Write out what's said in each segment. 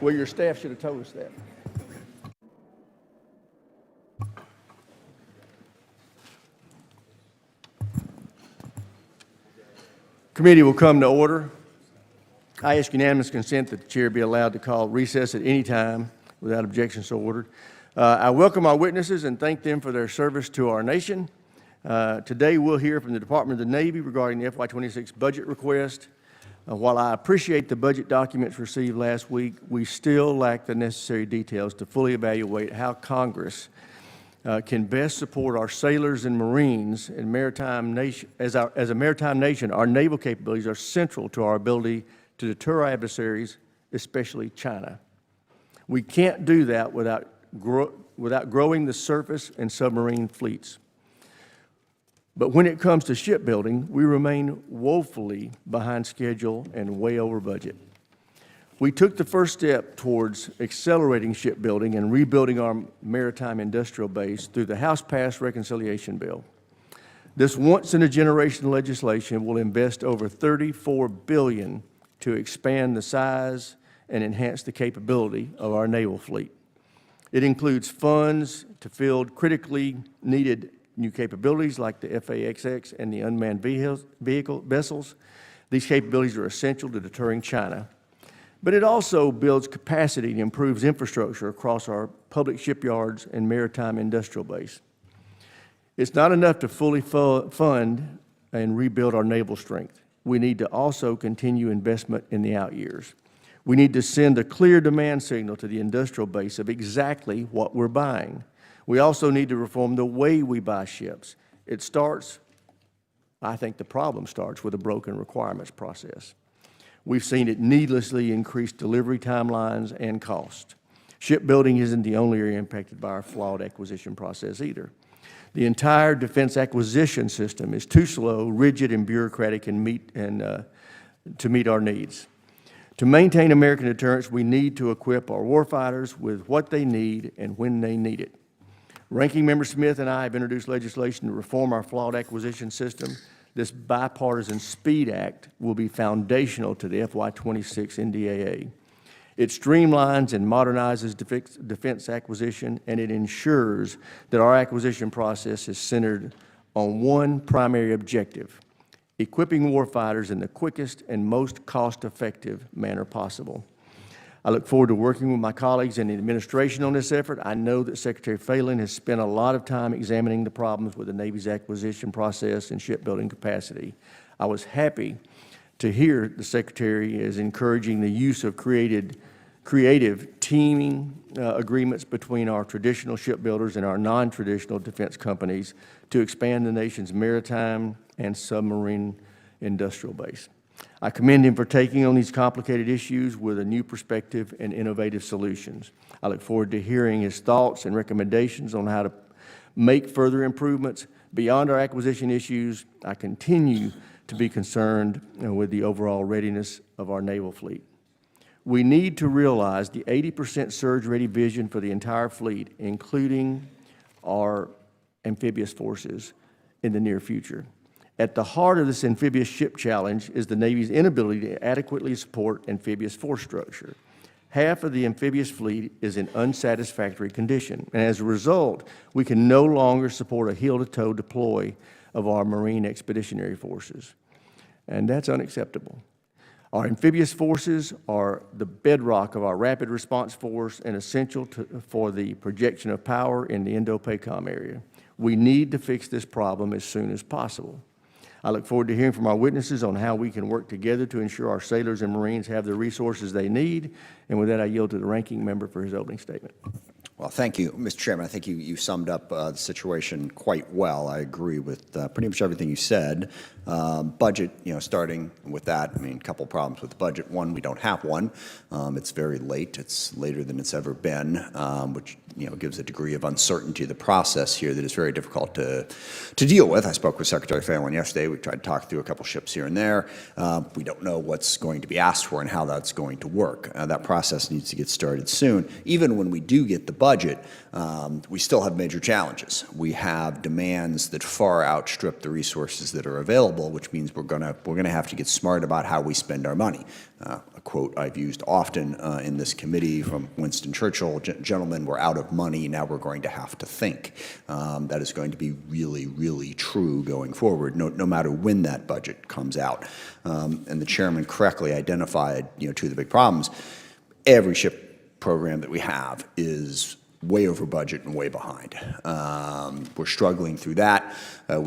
Well, your staff should have told us that. Committee will come to order. I ask unanimous consent that the chair be allowed to call recess at any time without objection so ordered. I welcome our witnesses and thank them for their service to our nation. Today we'll hear from the Department of the Navy regarding the FY26 budget request. While I appreciate the budget documents received last week, we still lack the necessary details to fully evaluate how Congress can best support our sailors and Marines and maritime nation. As a maritime nation, our naval capabilities are central to our ability to deter our adversaries, especially China. We can't do that without growing the surface and submarine fleets. But when it comes to shipbuilding, we remain woefully behind schedule and way over budget. We took the first step towards accelerating shipbuilding and rebuilding our maritime industrial base through the House-passed reconciliation bill. This once-in-a-generation legislation will invest over $34 billion to expand the size and enhance the capability of our naval fleet. It includes funds to field critically needed new capabilities like the FAXX and the unmanned vehicle vessels. These capabilities are essential to deterring China. But it also builds capacity and improves infrastructure across our public shipyards and maritime industrial base. It's not enough to fully fund and rebuild our naval strength. We need to also continue investment in the out years. We need to send a clear demand signal to the industrial base of exactly what we're buying. We also need to reform the way we buy ships. I think the problem starts with a broken requirements process. We've seen it needlessly increase delivery timelines and cost. Shipbuilding isn't the only area impacted by our flawed acquisition process either. The entire defense acquisition system is too slow, rigid, and bureaucratic to meet our needs. To maintain American deterrence, we need to equip our warfighters with what they need and when they need it. Ranking Member Smith and I have introduced legislation to reform our flawed acquisition system. This bipartisan SPEED Act will be foundational to the FY26 NDAA. It streamlines and modernizes defense acquisition, and it ensures that our acquisition process is centered on one primary objective: equipping warfighters in the quickest and most cost-effective manner possible. I look forward to working with my colleagues in the administration on this effort. I know that Secretary Phelan has spent a lot of time examining the problems with the Navy's acquisition process and shipbuilding capacity. I was happy to hear the Secretary is encouraging the use of creative teaming agreements between our traditional shipbuilders and our non-traditional defense companies to expand the nation's maritime and submarine industrial base. I commend him for taking on these complicated issues with a new perspective and innovative solutions. I look forward to hearing his thoughts and recommendations on how to make further improvements. Beyond our acquisition issues, I continue to be concerned with the overall readiness of our naval fleet. We need to realize the 80% surge-ready vision for the entire fleet, including our amphibious forces, in the near future. At the heart of this amphibious ship challenge is the Navy's inability to adequately support amphibious force structure. Half of the amphibious fleet is in unsatisfactory condition, and as a result, we can no longer support a heel-to-toe deploy of our Marine Expeditionary Forces, and that's unacceptable. Our amphibious forces are the bedrock of our rapid response force and essential for the projection of power in the Indo-PACOM area. We need to fix this problem as soon as possible. I look forward to hearing from our witnesses on how we can work together to ensure our sailors and Marines have the resources they need. And with that, I yield to the ranking member for his opening statement. Well, thank you, Mr. Chairman. I think you summed up the situation quite well. I agree with pretty much everything you said. Budget, starting with that, a couple problems with the budget. One, we don't have one. It's very late. It's later than it's ever been, which gives a degree of uncertainty to the process here that is very difficult to deal with. I spoke with Secretary Phelan yesterday. We tried to talk through a couple ships here and there. We don't know what's going to be asked for and how that's going to work. That process needs to get started soon. Even when we do get the budget, we still have major challenges. We have demands that far outstrip the resources that are available, which means we're gonna have to get smart about how we spend our money. A quote I've used often in this committee from Winston Churchill: "Gentlemen, we're out of money, now we're going to have to think." That is going to be really, really true going forward, no matter when that budget comes out. And the chairman correctly identified, two of the big problems. Every ship program that we have is way over budget and way behind. We're struggling through that.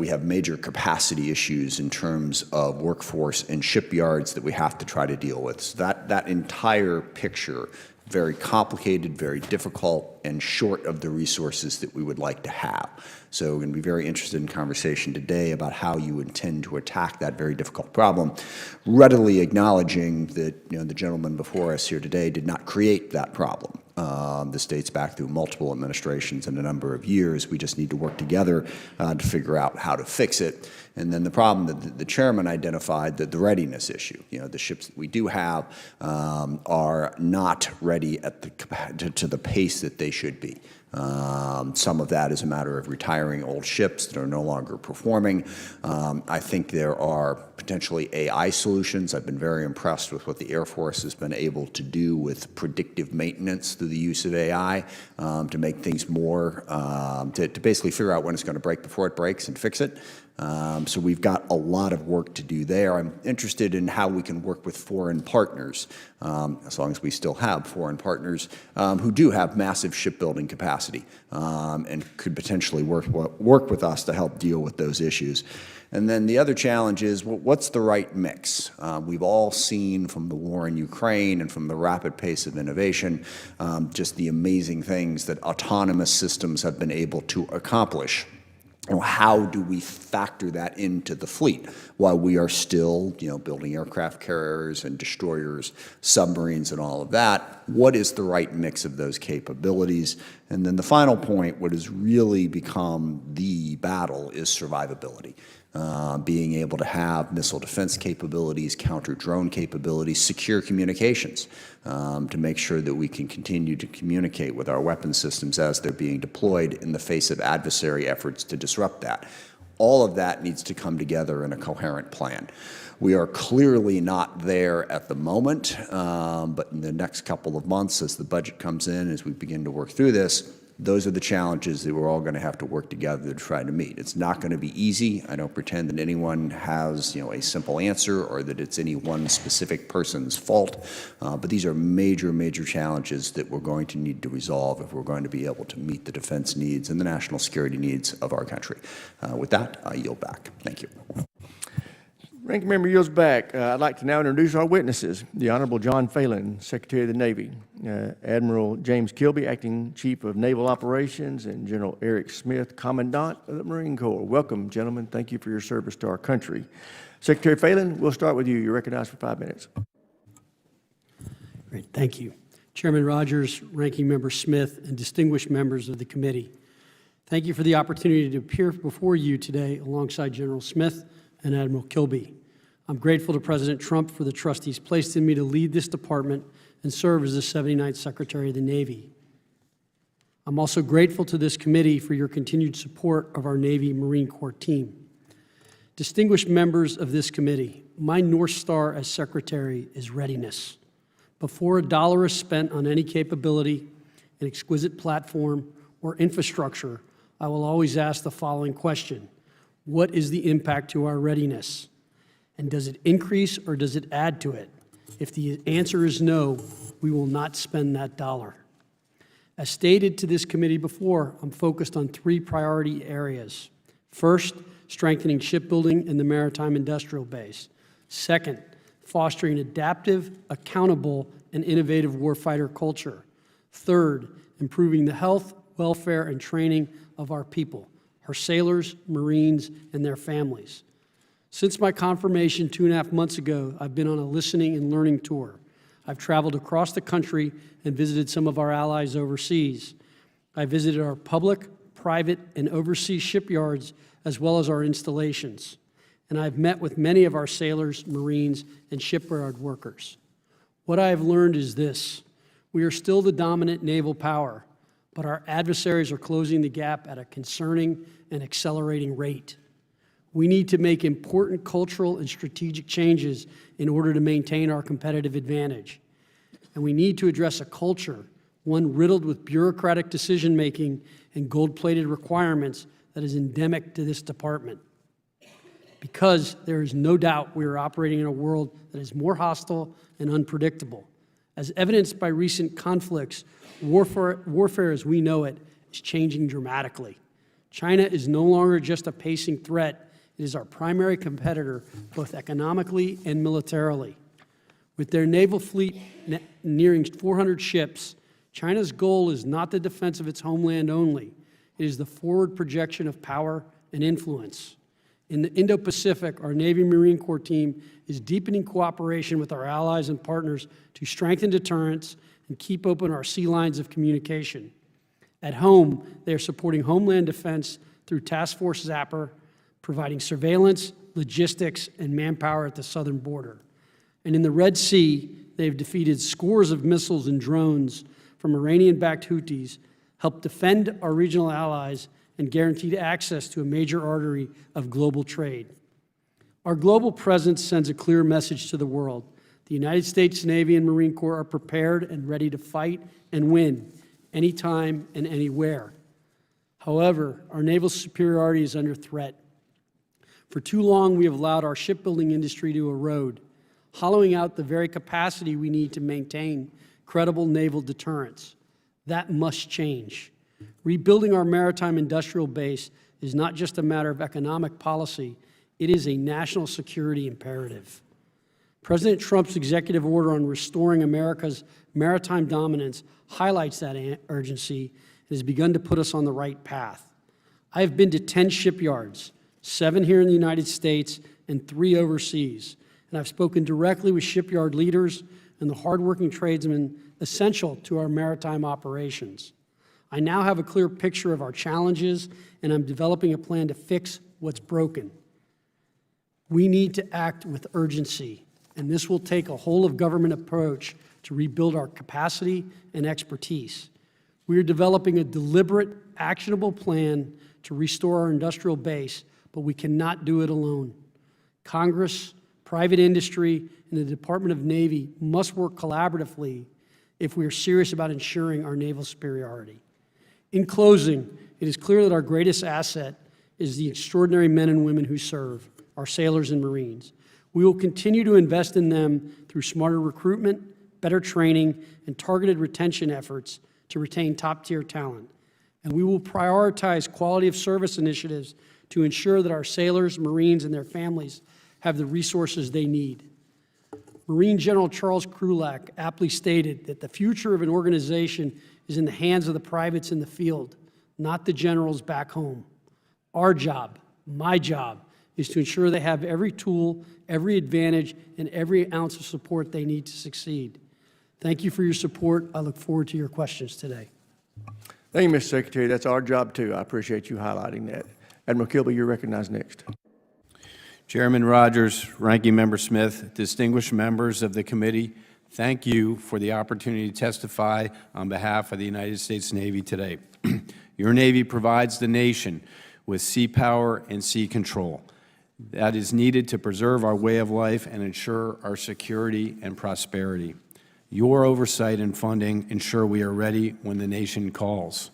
We have major capacity issues in terms of workforce and shipyards that we have to try to deal with. So that entire picture, very complicated, very difficult, and short of the resources that we would like to have. So we're going to be very interested in conversation today about how you intend to attack that very difficult problem, readily acknowledging that the gentleman before us here today did not create that problem. This dates back through multiple administrations and a number of years. We just need to work together to figure out how to fix it. And then the problem that the chairman identified, the readiness issue. The ships that we do have are not ready at to the pace that they should be. Some of that is a matter of retiring old ships that are no longer performing. I think there are potentially AI solutions. I've been very impressed with what the Air Force has been able to do with predictive maintenance through the use of AI to make things more, to basically figure out when it's going to break before it breaks and fix it. So we've got a lot of work to do there. I'm interested in how we can work with foreign partners, as long as we still have foreign partners who do have massive shipbuilding capacity and could potentially work with us to help deal with those issues. And then the other challenge is, what's the right mix? We've all seen from the war in Ukraine and from the rapid pace of innovation just the amazing things that autonomous systems have been able to accomplish. How do we factor that into the fleet while we are still, building aircraft carriers and destroyers, submarines, and all of that? What is the right mix of those capabilities? And then the final point, what has really become the battle, is survivability. Being able to have missile defense capabilities, counter-drone capabilities, secure communications, to make sure that we can continue to communicate with our weapon systems as they're being deployed in the face of adversary efforts to disrupt that. All of that needs to come together in a coherent plan. We are clearly not there at the moment, but in the next couple of months, as the budget comes in, as we begin to work through this, those are the challenges that we're all going to have to work together to try to meet. It's not going to be easy. I don't pretend that anyone has, a simple answer or that it's any one specific person's fault. But these are major, major challenges that we're going to need to resolve if we're going to be able to meet the defense needs and the national security needs of our country. With that, I yield back. Thank you. Ranking Member yields back. I'd like to now introduce our witnesses. The Honorable John Phelan, Secretary of the Navy, Admiral James Kilby, Acting Chief of Naval Operations, and General Eric Smith, Commandant of the Marine Corps. Welcome, gentlemen. Thank you for your service to our country. Secretary Phelan, we'll start with you. You're recognized for 5 minutes. Great, thank you. Chairman Rogers, Ranking Member Smith, and distinguished members of the committee, thank you for the opportunity to appear before you today alongside General Smith and Admiral Kilby. I'm grateful to President Trump for the trust he's placed in me to lead this department and serve as the 79th Secretary of the Navy. I'm also grateful to this committee for your continued support of our Navy Marine Corps team. Distinguished members of this committee, my North Star as Secretary is readiness. Before a dollar is spent on any capability, an exquisite platform, or infrastructure, I will always ask the following question: what is the impact to our readiness? And does it increase or does it add to it? If the answer is no, we will not spend that dollar. As stated to this committee before, I'm focused on 3 priority areas. First, strengthening shipbuilding in the maritime industrial base. Second, fostering adaptive, accountable, and innovative warfighter culture. Third, improving the health, welfare, and training of our people, our sailors, Marines, and their families. Since my confirmation 2.5 months ago, I've been on a listening and learning tour. I've traveled across the country and visited some of our allies overseas. I visited our public, private, and overseas shipyards, as well as our installations. And I've met with many of our sailors, Marines, and shipyard workers. What I have learned is this: we are still the dominant naval power, but our adversaries are closing the gap at a concerning and accelerating rate. We need to make important cultural and strategic changes in order to maintain our competitive advantage. And we need to address a culture, one riddled with bureaucratic decision-making and gold-plated requirements, that is endemic to this department. Because there is no doubt we are operating in a world that is more hostile and unpredictable. As evidenced by recent conflicts, warfare as we know it is changing dramatically. China is no longer just a pacing threat. It is our primary competitor, both economically and militarily. With their naval fleet nearing 400 ships, China's goal is not the defense of its homeland only. It is the forward projection of power and influence. In the Indo-Pacific, our Navy Marine Corps team is deepening cooperation with our allies and partners to strengthen deterrence and keep open our sea lines of communication. At home, they are supporting Homeland Defense through Task Force Zapper, providing surveillance, logistics, and manpower at the southern border. And in the Red Sea, they've defeated scores of missiles and drones from Iranian-backed Houthis, helped defend our regional allies, and guaranteed access to a major artery of global trade. Our global presence sends a clear message to the world. The United States Navy and Marine Corps are prepared and ready to fight and win anytime and anywhere. However, our naval superiority is under threat. For too long, we have allowed our shipbuilding industry to erode, hollowing out the very capacity we need to maintain credible naval deterrence. That must change. Rebuilding our maritime industrial base is not just a matter of economic policy, it is a national security imperative. President Trump's executive order on restoring America's maritime dominance highlights that urgency and has begun to put us on the right path. I have been to 10 shipyards, 7 here in the United States and 3 overseas, and I've spoken directly with shipyard leaders and the hardworking tradesmen essential to our maritime operations. I now have a clear picture of our challenges, and I'm developing a plan to fix what's broken. We need to act with urgency, and this will take a whole-of-government approach to rebuild our capacity and expertise. We are developing a deliberate, actionable plan to restore our industrial base, but we cannot do it alone. Congress, private industry, and the Department of Navy must work collaboratively if we are serious about ensuring our naval superiority. In closing, it is clear that our greatest asset is the extraordinary men and women who serve, our sailors and Marines. We will continue to invest in them through smarter recruitment, better training, and targeted retention efforts to retain top-tier talent. And we will prioritize quality of service initiatives to ensure that our sailors, Marines, and their families have the resources they need. Marine General Charles Krulak aptly stated that the future of an organization is in the hands of the privates in the field, not the generals back home. Our job, my job, is to ensure they have every tool, every advantage, and every ounce of support they need to succeed. Thank you for your support. I look forward to your questions today. Thank you, Mr. Secretary. That's our job, too. I appreciate you highlighting that. Admiral Kilby, you're recognized next. Chairman Rogers, Ranking Member Smith, distinguished members of the committee, thank you for the opportunity to testify on behalf of the United States Navy today. Your Navy provides the nation with sea power and sea control that is needed to preserve our way of life and ensure our security and prosperity. Your oversight and funding ensure we are ready when the nation calls.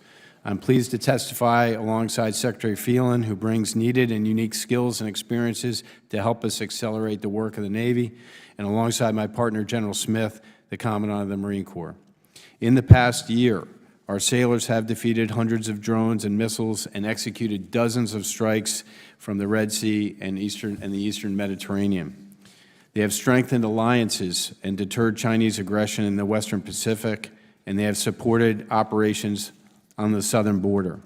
I'm pleased to testify alongside Secretary Phelan, who brings needed and unique skills and experiences to help us accelerate the work of the Navy, and alongside my partner, General Smith, the Commandant of the Marine Corps. In the past year, our sailors have defeated hundreds of drones and missiles and executed dozens of strikes from the Red Sea and the Eastern Mediterranean. They have strengthened alliances and deterred Chinese aggression in the Western Pacific, and they have supported operations on the southern border.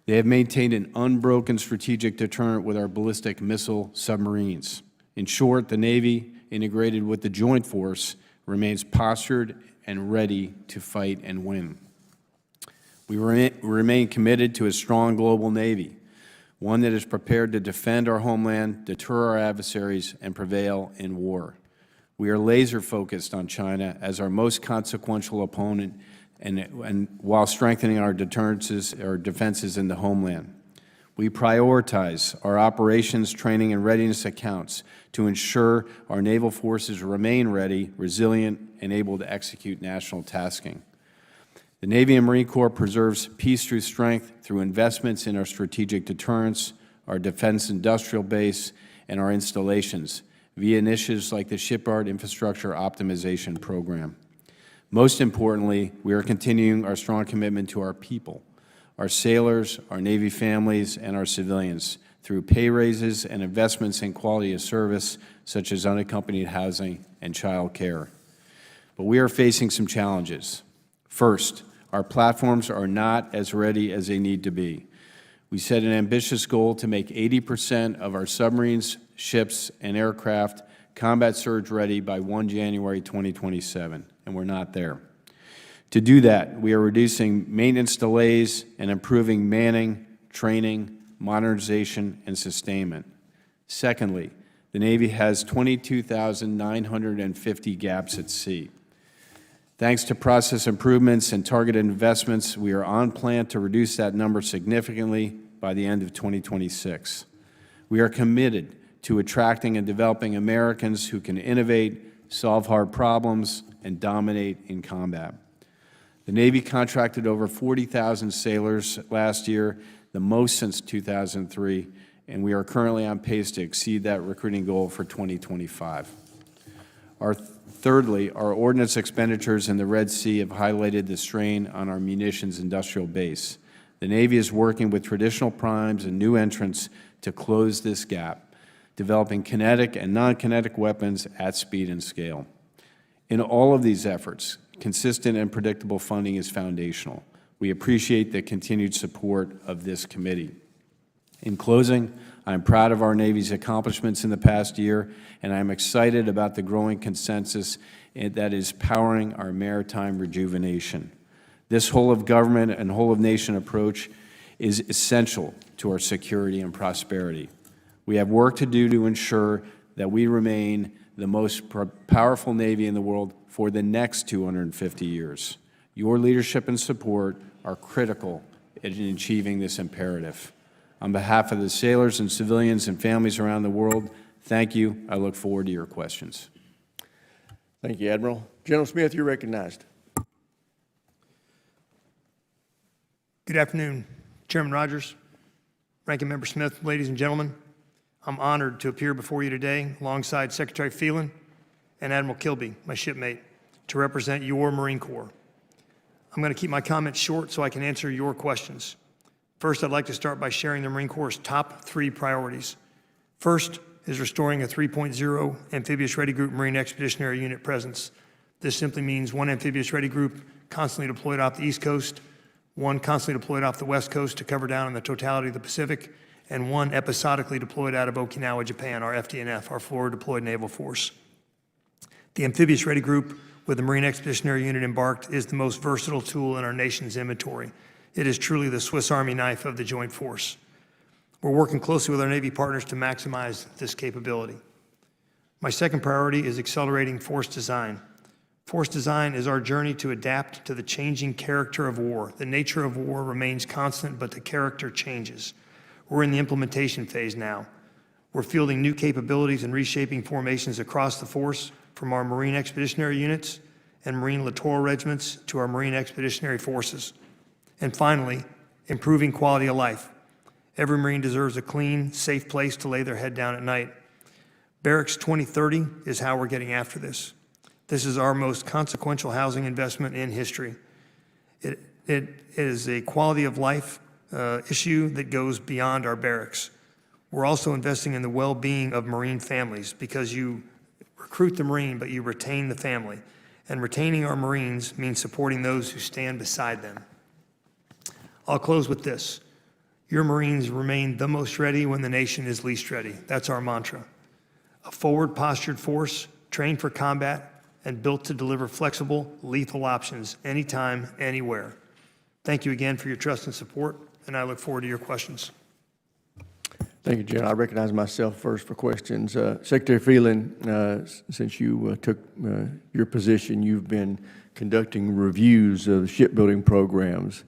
They have maintained an unbroken strategic deterrent with our ballistic missile submarines. In short, the Navy, integrated with the Joint Force, remains postured and ready to fight and win. We remain committed to a strong global Navy, one that is prepared to defend our homeland, deter our adversaries, and prevail in war. We are laser-focused on China as our most consequential opponent, and while strengthening our deterrences or defenses in the homeland. We prioritize our operations, training, and readiness accounts to ensure our naval forces remain ready, resilient, and able to execute national tasking. The Navy and Marine Corps preserves peace through strength through investments in our strategic deterrence, our defense industrial base, and our installations via initiatives like the Shipyard Infrastructure Optimization Program. Most importantly, we are continuing our strong commitment to our people, our sailors, our Navy families, and our civilians through pay raises and investments in quality of service such as unaccompanied housing and child care. But we are facing some challenges. First, our platforms are not as ready as they need to be. We set an ambitious goal to make 80% of our submarines, ships, and aircraft combat surge ready by 1 January 2027, and we're not there. To do that, we are reducing maintenance delays and improving manning, training, modernization, and sustainment. Secondly, the Navy has 22,950 gaps at sea. Thanks to process improvements and targeted investments, we are on plan to reduce that number significantly by the end of 2026. We are committed to attracting and developing Americans who can innovate, solve hard problems, and dominate in combat. The Navy contracted over 40,000 sailors last year, the most since 2003, and we are currently on pace to exceed that recruiting goal for 2025. Thirdly, our ordnance expenditures in the Red Sea have highlighted the strain on our munitions industrial base. The Navy is working with traditional primes and new entrants to close this gap, developing kinetic and non-kinetic weapons at speed and scale. In all of these efforts, consistent and predictable funding is foundational. We appreciate the continued support of this committee. In closing, I'm proud of our Navy's accomplishments in the past year, and I'm excited about the growing consensus that is powering our maritime rejuvenation. This whole-of-government and whole-of-nation approach is essential to our security and prosperity. We have work to do to ensure that we remain the most powerful Navy in the world for the next 250 years. Your leadership and support are critical in achieving this imperative. On behalf of the sailors and civilians and families around the world, thank you. I look forward to your questions. Thank you, Admiral. General Smith, you're recognized. Good afternoon, Chairman Rogers, Ranking Member Smith, ladies and gentlemen. I'm honored to appear before you today alongside Secretary Phelan and Admiral Kilby, my shipmate, to represent your Marine Corps. I'm going to keep my comments short so I can answer your questions. First, I'd like to start by sharing the Marine Corps' top 3 priorities. First is restoring a 3.0 Amphibious Ready Group Marine Expeditionary Unit presence. This simply means 1 Amphibious Ready Group constantly deployed off the East Coast, 1 constantly deployed off the West Coast to cover down on the totality of the Pacific, and 1 episodically deployed out of Okinawa, Japan, our FDNF, our Forward Deployed Naval Force. The Amphibious Ready Group with the Marine Expeditionary Unit embarked is the most versatile tool in our nation's inventory. It is truly the Swiss Army knife of the Joint Force. We're working closely with our Navy partners to maximize this capability. My second priority is accelerating force design. Force design is our journey to adapt to the changing character of war. The nature of war remains constant, but the character changes. We're in the implementation phase now. We're fielding new capabilities and reshaping formations across the force, from our Marine Expeditionary Units and Marine Littoral Regiments to our Marine Expeditionary Forces. And finally, improving quality of life. Every Marine deserves a clean, safe place to lay their head down at night. Barracks 2030 is how we're getting after this. This is our most consequential housing investment in history. It is a quality of life issue that goes beyond our barracks. We're also investing in the well-being of Marine families, because you recruit the Marine, but you retain the family. And retaining our Marines means supporting those who stand beside them. I'll close with this. Your Marines remain the most ready when the nation is least ready. That's our mantra. A forward-postured force, trained for combat, and built to deliver flexible, lethal options anytime, anywhere. Thank you again for your trust and support, and I look forward to your questions. Thank you, General. I recognize myself first for questions. Secretary Phelan, since you took your position, you've been conducting reviews of shipbuilding programs.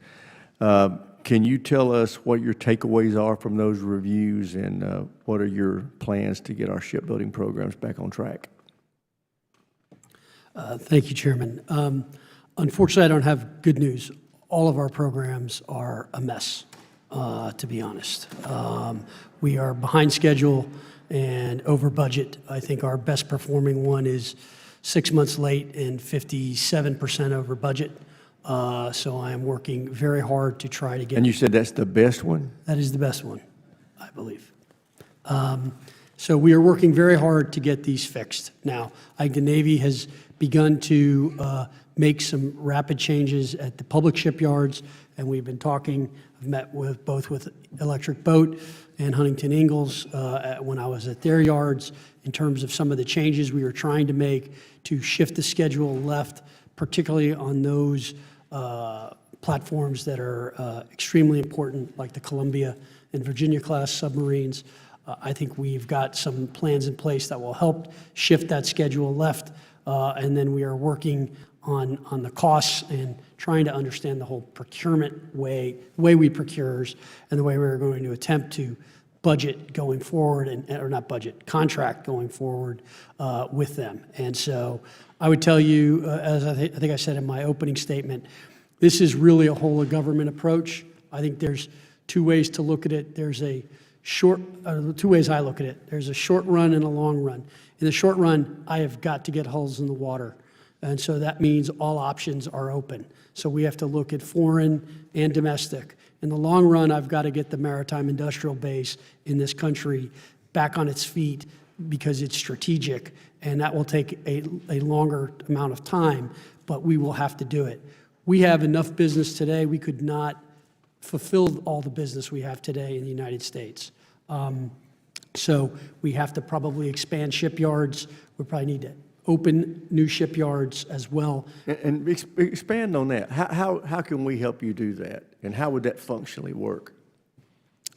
Can you tell us what your takeaways are from those reviews, and what are your plans to get our shipbuilding programs back on track? Thank you, Chairman. Unfortunately, I don't have good news. All of our programs are a mess, to be honest. We are behind schedule and over budget. I think our best performing one is 6 months late and 57% over budget. So I am working very hard to try to get. And you said that's the best one? That is the best one, I believe. So we are working very hard to get these fixed. Now, I think the Navy has begun to make some rapid changes at the public shipyards, and we've been talking. I've met with both with Electric Boat and Huntington Ingalls when I was at their yards in terms of some of the changes we were trying to make to shift the schedule left, particularly on those platforms that are extremely important, like the Columbia and Virginia-class submarines. I think we've got some plans in place that will help shift that schedule left, and then we are working on the costs and trying to understand the whole procurement way we procures and the way we're going to attempt to budget going forward, or not budget, contract going forward with them. And so I would tell you, as I think I said in my opening statement, this is really a whole of government approach. I think there's two ways to look at it. There's a two ways I look at it. There's a short run and a long run. In the short run, I have got to get hulls in the water. And so that means all options are open. So we have to look at foreign and domestic. In the long run, I've got to get the maritime industrial base in this country back on its feet because it's strategic, and that will take a longer amount of time, but we will have to do it. We have enough business today. We could not fulfill all the business we have today in the United States. So we have to probably expand shipyards. We probably need to open new shipyards as well. And expand on that. How can we help you do that? And how would that functionally work?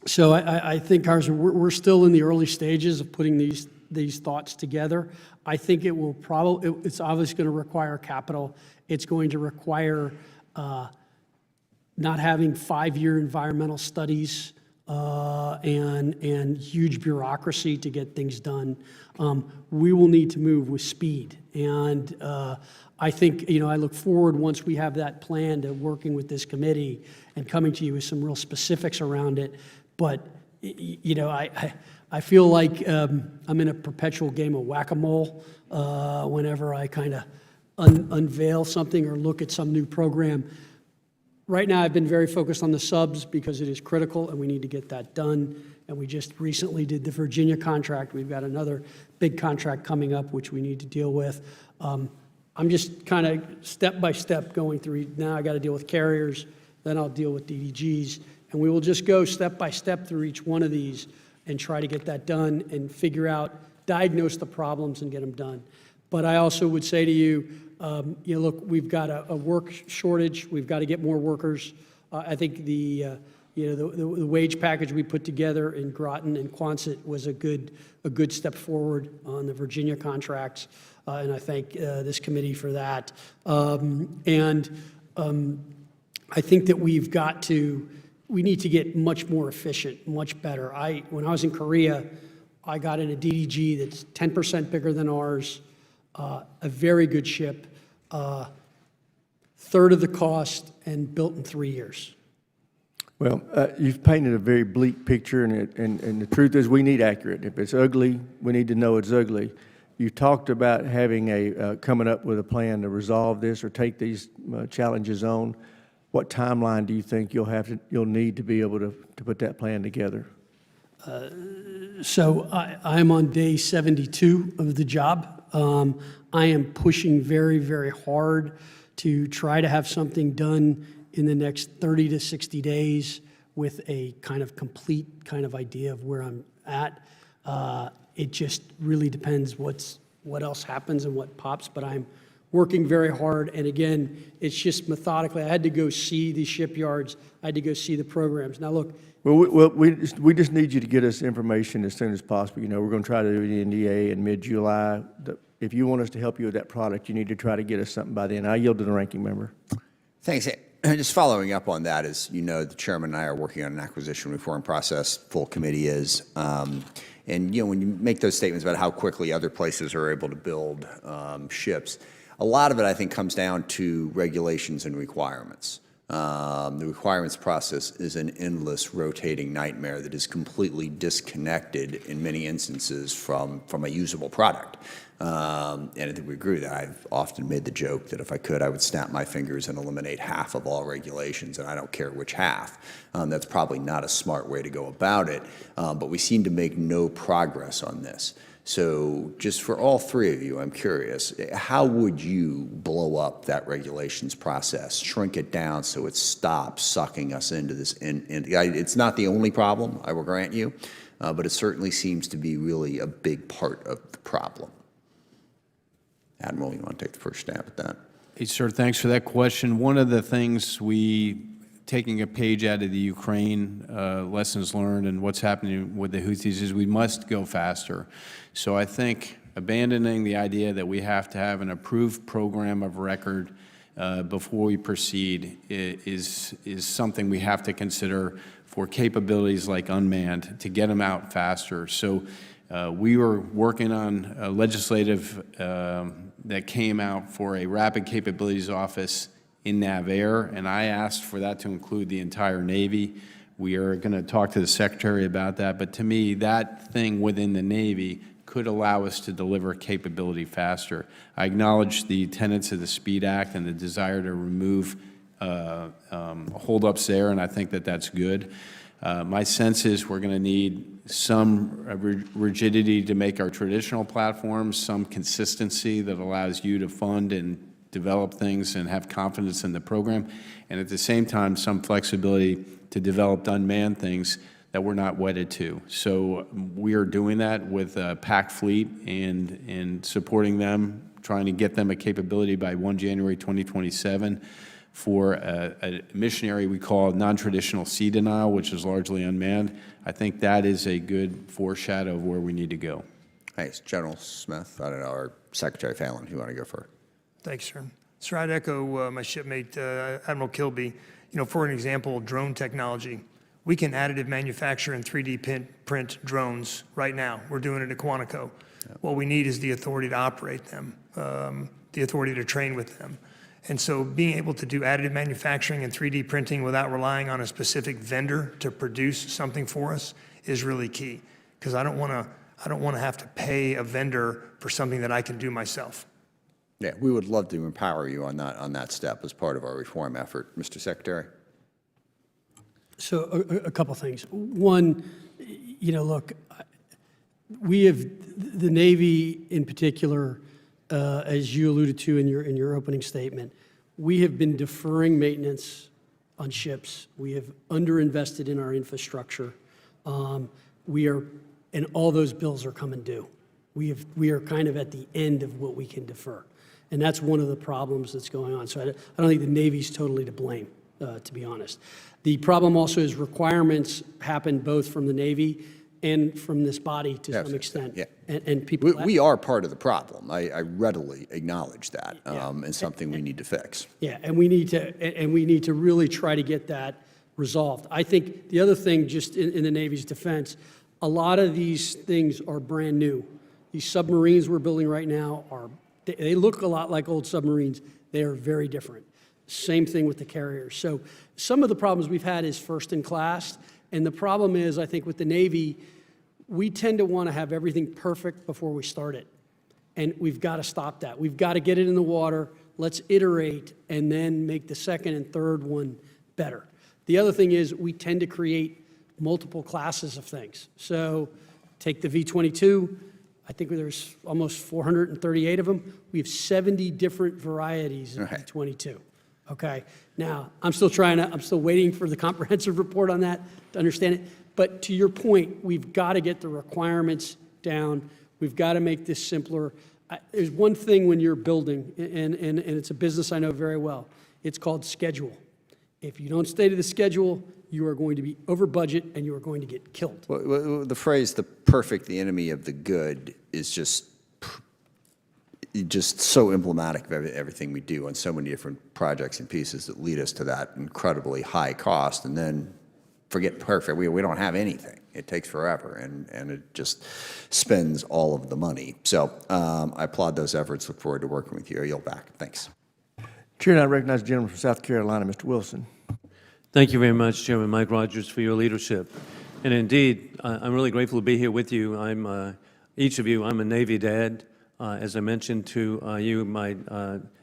So I think we're still in the early stages of putting these thoughts together. I think it will it's obviously going to require capital. It's going to require not having 5-year environmental studies and huge bureaucracy to get things done. We will need to move with speed. And I think, I look forward, once we have that plan, to working with this committee and coming to you with some real specifics around it. But, I feel like I'm in a perpetual game of whack-a-mole whenever I kind of unveil something or look at some new program. Right now, I've been very focused on the subs because it is critical and we need to get that done. And we just recently did the Virginia contract. We've got another big contract coming up, which we need to deal with. I'm just kind of step by step going through. Now I got to deal with carriers, then I'll deal with DDGs. And we will just go step by step through each one of these and try to get that done and figure out, diagnose the problems and get them done. But I also would say to you, look, we've got a work shortage. We've got to get more workers. I think the wage package we put together in Groton and Quonset was a good step forward on the Virginia contracts, and I thank this committee for that. I think that we need to get much more efficient, much better. When I was in Korea, I got in a DDG that's 10% bigger than ours, a very good ship, third of the cost, and built in 3 years. Well, you've painted a very bleak picture, and the truth is we need accurate. If it's ugly, we need to know it's ugly. You talked about having coming up with a plan to resolve this or take these challenges on. What timeline do you think you'll need to be able to put that plan together? So I'm on day 72 of the job. I am pushing very, very hard to try to have something done in the next 30 to 60 days with a kind of complete kind of idea of where I'm at. It just really depends what else happens and what pops, but working very hard. And again, it's just methodically. I had to go see the shipyards. I had to go see the programs. Now, look, Well, we just need you to get us information as soon as possible. You know, we're going to try to do the NDA in mid-July. If you want us to help you with that product, you need to try to get us something by then. I yield to the ranking member. Thanks. Just following up on that, as you know, the chairman and I are working on an acquisition reform process, full committee is. And, you know, when you make those statements about how quickly other places are able to build ships, a lot of it, I think, comes down to regulations and requirements. The requirements process is an endless rotating nightmare that is completely disconnected in many instances from a usable product. And I think we agree with that. I've often made the joke that if I could, I would snap my fingers and eliminate half of all regulations, and I don't care which half. That's probably not a smart way to go about it, but we seem to make no progress on this. So just for all three of you, I'm curious, how would you blow up that regulations process, shrink it down so it stops sucking us into this? It's not the only problem, I will grant you, but it certainly seems to be really a big part of the problem. Admiral, you want to take the first stab at that? Hey, sir, thanks for that question. One of the things taking a page out of the Ukraine lessons learned and what's happening with the Houthis is we must go faster. So I think abandoning the idea that we have to have an approved program of record before we proceed is something we have to consider for capabilities like unmanned to get them out faster. So we were working on a legislative that came out for a rapid capabilities office in Naval, and I asked for that to include the entire Navy. We are going to talk to the Secretary about that, but to me, that thing within the Navy could allow us to deliver capability faster. I acknowledge the tenets of the SPEED Act and the desire to remove holdups there, and I think that that's good. My sense is we're going to need some rigidity to make our traditional platforms, some consistency that allows you to fund and develop things and have confidence in the program, and at the same time, some flexibility to develop unmanned things that we're not wedded to. So we are doing that with PAC Fleet and supporting them, trying to get them a capability by 1 January 2027 for a missionary we call non-traditional sea denial, which is largely unmanned. I think that is a good foreshadow of where we need to go. Thanks. General Smith, I don't know, or Secretary Phelan, you want to go first? Thanks, sir. Sir, I'd echo my shipmate, Admiral Kilby. You know, for an example, drone technology. We can additive manufacture and 3D print drones right now. We're doing it at Quantico. Yep. What we need is the authority to operate them, the authority to train with them. And so being able to do additive manufacturing and 3D printing without relying on a specific vendor to produce something for us is really key. Because I don't want to have to pay a vendor for something that I can do myself. Yeah, we would love to empower you on that step as part of our reform effort. Mr. Secretary? So a couple things. One, you know, look, we have the Navy in particular, as you alluded to in your opening statement, we have been deferring maintenance on ships. We have underinvested in our infrastructure. And all those bills are coming due. We are kind of at the end of what we can defer. And that's one of the problems that's going on. So I don't think the Navy's totally to blame, to be honest. The problem also is requirements happen both from the Navy and from this body to some extent. Yeah. And people... We are part of the problem. I readily acknowledge that, and something we need to fix. Yeah, and we need to really try to get that resolved. I think the other thing, just in the Navy's defense, a lot of these things are brand new. These submarines we're building right now they look a lot like old submarines. They are very different. Same thing with the carriers. So some of the problems we've had is first in class, and the problem is, I think with the Navy, we tend to want to have everything perfect before we start it. And we've got to stop that. We've got to get it in the water, let's iterate, and then make the second and third one better. The other thing is we tend to create multiple classes of things. So take the V-22, I think there's almost 438 of them. We have 70 different varieties of V-22. Okay, now I'm still waiting for the comprehensive report on that to understand it. But to your point, we've got to get the requirements down. We've got to make this simpler. There's one thing when you're building, and it's a business I know very well. It's called schedule. If you don't stay to the schedule, you are going to be over budget and you are going to get killed. Well, the phrase "the perfect, the enemy of the good" is just so emblematic of everything we do on so many different projects and pieces that lead us to that incredibly high cost, and then forget perfect. We don't have anything. It takes forever, and it just spends all of the money. So I applaud those efforts. Look forward to working with you. I yield back. Thanks. Chair, and I recognize the gentleman from South Carolina, Mr. Wilson. Thank you very much, Chairman Mike Rogers, for your leadership. And indeed, I'm really grateful to be here with you. Each of you, I'm a Navy dad. As I mentioned to you, my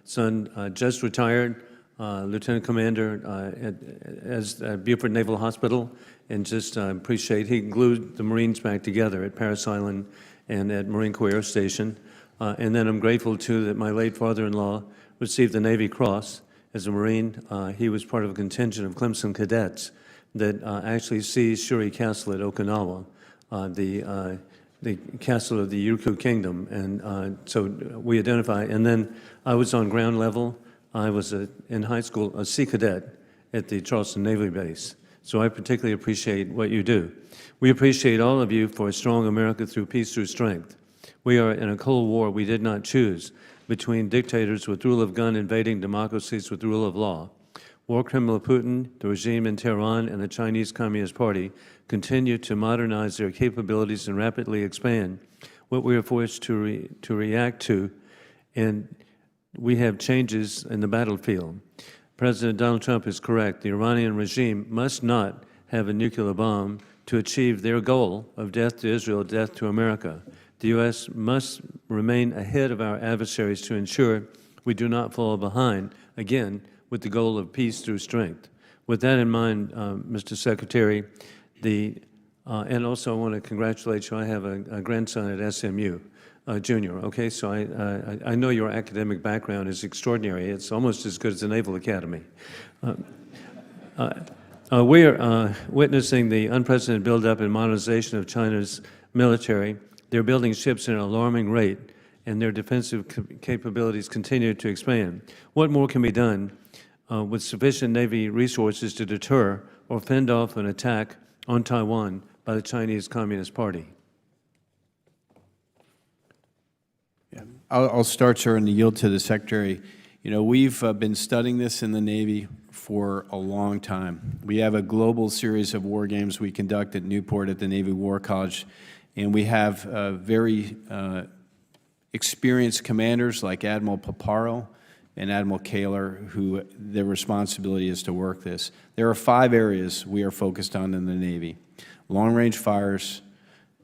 son just retired, Lieutenant Commander at Beaufort Naval Hospital, and just appreciate he glued the Marines back together at Parris Island and at Marine Corps Air Station. And then I'm grateful, too, that my late father-in-law received the Navy Cross as a Marine. He was part of a contingent of Clemson cadets that actually seized Shuri Castle at Okinawa, the castle of the Ryukyu Kingdom. And so we identify. And then I was on ground level. I was, in high school, a Sea Cadet at the Charleston Naval Base. So I particularly appreciate what you do. We appreciate all of you for a strong America through peace, through strength. We are in a Cold War we did not choose, between dictators with rule of gun invading democracies with rule of law. War criminal Putin, the regime in Tehran, and the Chinese Communist Party continue to modernize their capabilities and rapidly expand what we are forced to react to, and we have changes in the battlefield. President Donald Trump is correct. The Iranian regime must not have a nuclear bomb to achieve their goal of death to Israel, death to America. The U.S. must remain ahead of our adversaries to ensure we do not fall behind, again, with the goal of peace through strength. With that in mind, Mr. Secretary, and also I want to congratulate you. I have a grandson at SMU, junior, okay? So I know your academic background is extraordinary. It's almost as good as the Naval Academy. We are witnessing the unprecedented buildup and modernization of China's military. They're building ships at an alarming rate, and their defensive capabilities continue to expand. What more can be done with sufficient Navy resources to deter or fend off an attack on Taiwan by the Chinese Communist Party? Yeah. I'll start, sir, and yield to the Secretary. You know, we've been studying this in the Navy for a long time. We have a global series of war games we conduct at Newport at the Navy War College, and we have very experienced commanders like Admiral Paparo and Admiral Kaler, who their responsibility is to work this. There are 5 areas we are focused on in the Navy: long-range fires,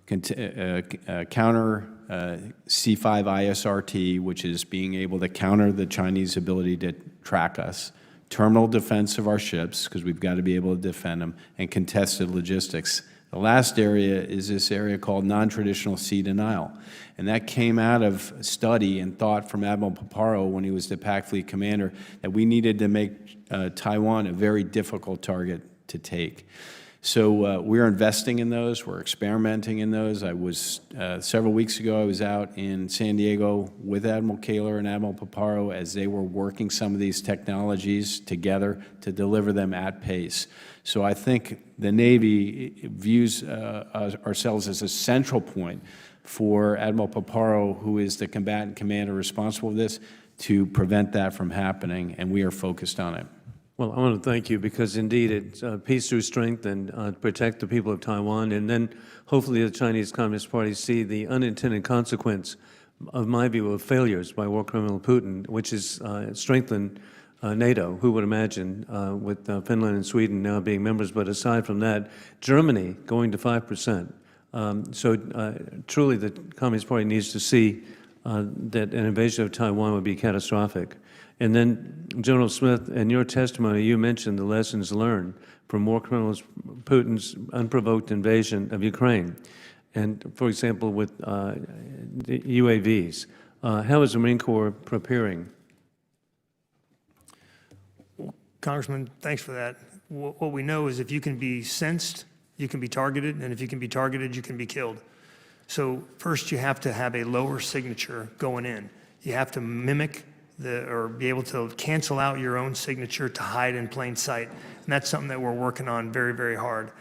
counter C5 ISRT, which is being able to counter the Chinese ability to track us, terminal defense of our ships, because we've got to be able to defend them, and contested logistics. The last area is this area called non-traditional sea denial. And that came out of study and thought from Admiral Paparo when he was the Pac Fleet commander that we needed to make Taiwan a very difficult target to take. So we're investing in those. We're experimenting in those. I was, several weeks ago, I was out in San Diego with Admiral Kaler and Admiral Paparo as they were working some of these technologies together to deliver them at pace. So I think the Navy views ourselves as a central point for Admiral Paparo, who is the combatant commander responsible for this, to prevent that from happening, and we are focused on it. Well, I want to thank you because indeed it's peace through strength and protect the people of Taiwan, and then hopefully the Chinese Communist Party see the unintended consequence, of my view, of failures by war criminal Putin, which is strengthened NATO. Who would imagine with Finland and Sweden now being members, but aside from that, Germany going to 5%. So truly the Communist Party needs to see that an invasion of Taiwan would be catastrophic. And then, General Smith, in your testimony, you mentioned the lessons learned from war criminals Putin's unprovoked invasion of Ukraine. And, for example, with the UAVs, how is the Marine Corps preparing? Congressman, thanks for that. What we know is if you can be sensed, you can be targeted, and if you can be targeted, you can be killed. So first, you have to have a lower signature going in. You have to mimic or be able to cancel out your own signature to hide in plain sight. And that's something that we're working on very, very hard.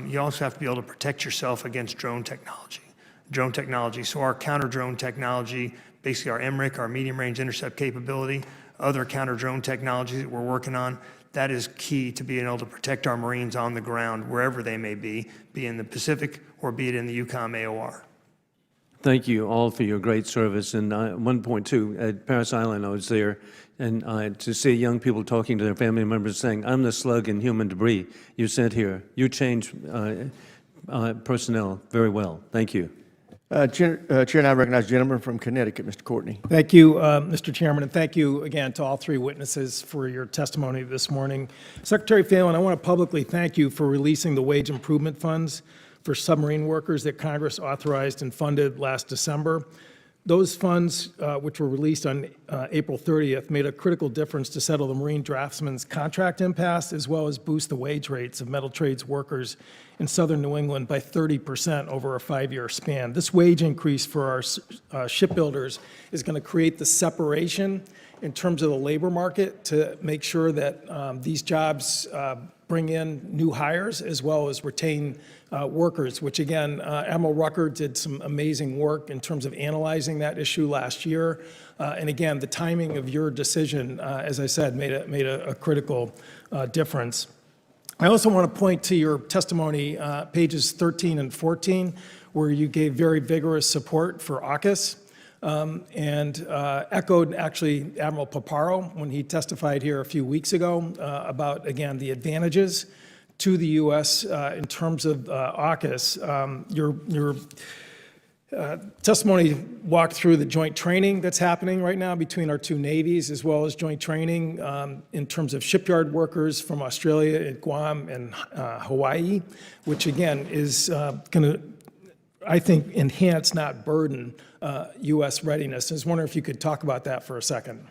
You also have to be able to protect yourself against drone technology. So our counter-drone technology, basically our MRIC, our medium-range intercept capability, other counter-drone technologies that we're working on, that is key to being able to protect our Marines on the ground, wherever they may be in the Pacific or be it in the EUCOM AOR. Thank you all for your great service. And one point, too, at Parris Island, I was there, and to see young people talking to their family members saying, I'm the slug and human debris you sent here. You changed personnel very well. Thank you. Chair, and I recognize the gentleman from Connecticut, Mr. Courtney. Thank you, Mr. Chairman, and thank you again to all three witnesses for your testimony this morning. Secretary Phelan, I want to publicly thank you for releasing the wage improvement funds for submarine workers that Congress authorized and funded last December. Those funds, which were released on April 30th, made a critical difference to settle the Marine draftsmen's contract impasse, as well as boost the wage rates of metal trades workers in southern New England by 30% over a 5-year span. This wage increase for our shipbuilders is going to create the separation in terms of the labor market to make sure that these jobs bring in new hires as well as retain workers, which again, Admiral Rucker did some amazing work in terms of analyzing that issue last year. And again, the timing of your decision, as I said, made a critical difference. I also want to point to your testimony, pages 13 and 14, where you gave very vigorous support for AUKUS. And echoed actually Admiral Paparo when he testified here a few weeks ago about, again, the advantages to the U.S. In terms of AUKUS. Your testimony walked through the joint training that's happening right now between our two navies, as well as joint training in terms of shipyard workers from Australia, Guam, and Hawaii, which again is going to, I think, enhance, not burden, U.S. readiness. I was wondering if you could talk about that for a second.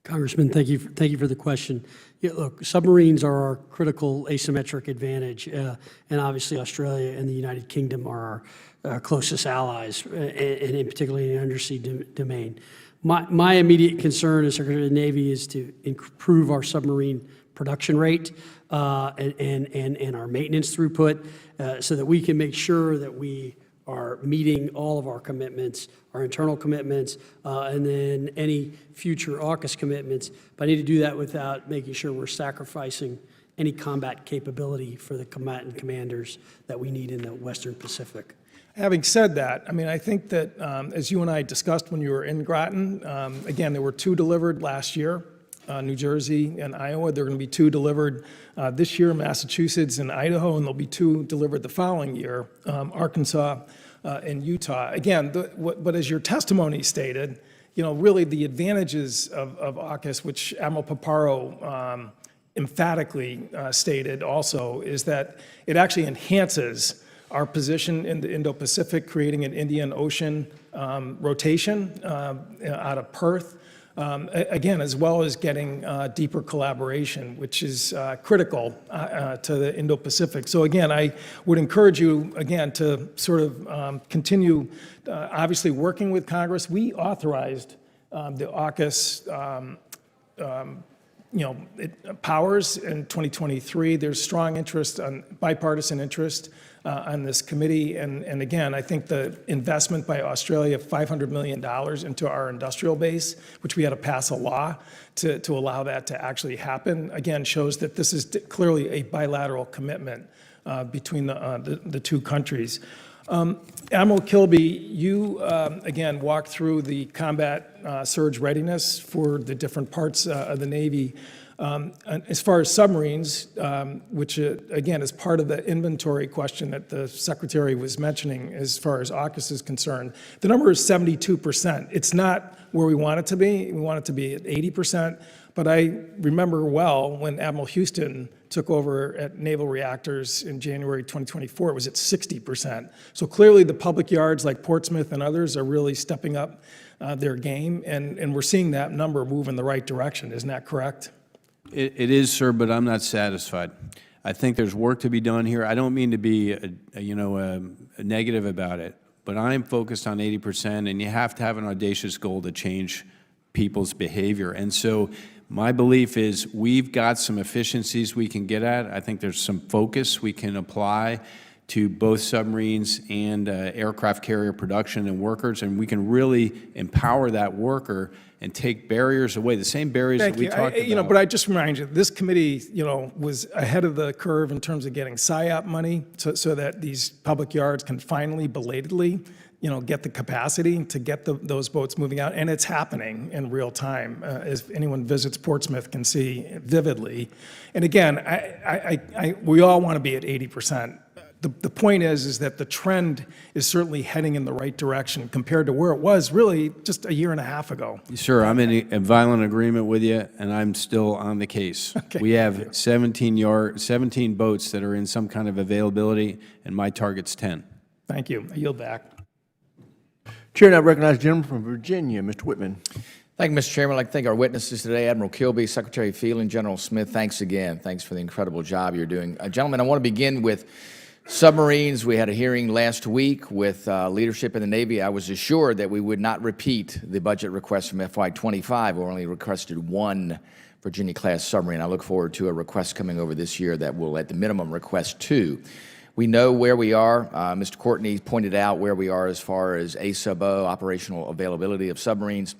Congressman, thank you for the question. Yeah, look, submarines are our critical asymmetric advantage, and obviously Australia and the United Kingdom are our closest allies, and in particularly in the undersea domain. My immediate concern as Secretary of the Navy is to improve our submarine production rate and our maintenance throughput so that we can make sure that we are meeting all of our commitments, our internal commitments, and then any future AUKUS commitments. But I need to do that without making sure we're sacrificing any combat capability for the combatant commanders that we need in the Western Pacific. Having said that, I mean, I think that as you and I discussed when you were in Groton, again, there were 2 delivered last year, New Jersey and Iowa. There are going to be 2 delivered this year, Massachusetts and Idaho, and there'll be 2 delivered the following year, Arkansas and Utah. Again, but as your testimony stated, you know, really the advantages of AUKUS, which Admiral Paparo emphatically stated also, is that it actually enhances our position in the Indo-Pacific, creating an Indian Ocean rotation out of Perth. Again, as well as getting deeper collaboration, which is critical to the Indo-Pacific. So again, I would encourage you, again, to sort of continue, obviously, working with Congress. We authorized the AUKUS powers in 2023. There's strong interest, bipartisan interest on this committee. And again, I think the investment by Australia, $500 million into our industrial base, which we had to pass a law to allow that to actually happen, again, shows that this is clearly a bilateral commitment between the 2 countries. Admiral Kilby, you, again, walked through the combat surge readiness for the different parts of the Navy. As far as submarines, which, again, is part of the inventory question that the Secretary was mentioning as far as AUKUS is concerned, the number is 72%. It's not where we want it to be. We want it to be at 80%. But I remember well when Admiral Houston took over at Naval Reactors in January 2024, it was at 60%. So clearly the public yards like Portsmouth and others are really stepping up their game, and we're seeing that number move in the right direction. Isn't that correct? It is, sir, but I'm not satisfied. I think there's work to be done here. I don't mean to be, a negative about it, but I'm focused on 80%, and you have to have an audacious goal to change people's behavior. And so my belief is we've got some efficiencies we can get at. I think there's some focus we can apply to both submarines and aircraft carrier production and workers, and we can really empower that worker and take barriers away, the same barriers that we talked about. But I just remind you, this committee, was ahead of the curve in terms of getting PSYOP money so that these public yards can finally belatedly, get the capacity to get those boats moving out. And it's happening in real time, as anyone visits Portsmouth can see vividly. And again, we all want to be at 80%. The point is that the trend is certainly heading in the right direction compared to where it was really just a year and a half ago. Sir, I'm in a violent agreement with you, and I'm still on the case. Okay. We have 17 boats that are in some kind of availability, and my target's 10. Thank you. I yield back. Chair now recognizes the gentleman from Virginia, Mr. Whitman. Thank you, Mr. Chairman. I'd like to thank our witnesses today, Admiral Kilby, Secretary Phelan, General Smith. Thanks again. Thanks for the incredible job you're doing. Gentlemen, I want to begin with submarines. We had a hearing last week with leadership in the Navy. I was assured that we would not repeat the budget request from FY25. We only requested one Virginia-class submarine. I look forward to a request coming over this year that will, at the minimum, request two. We know where we are. Mr. Courtney pointed out where we are as far as A-sub-O, operational availability of submarines.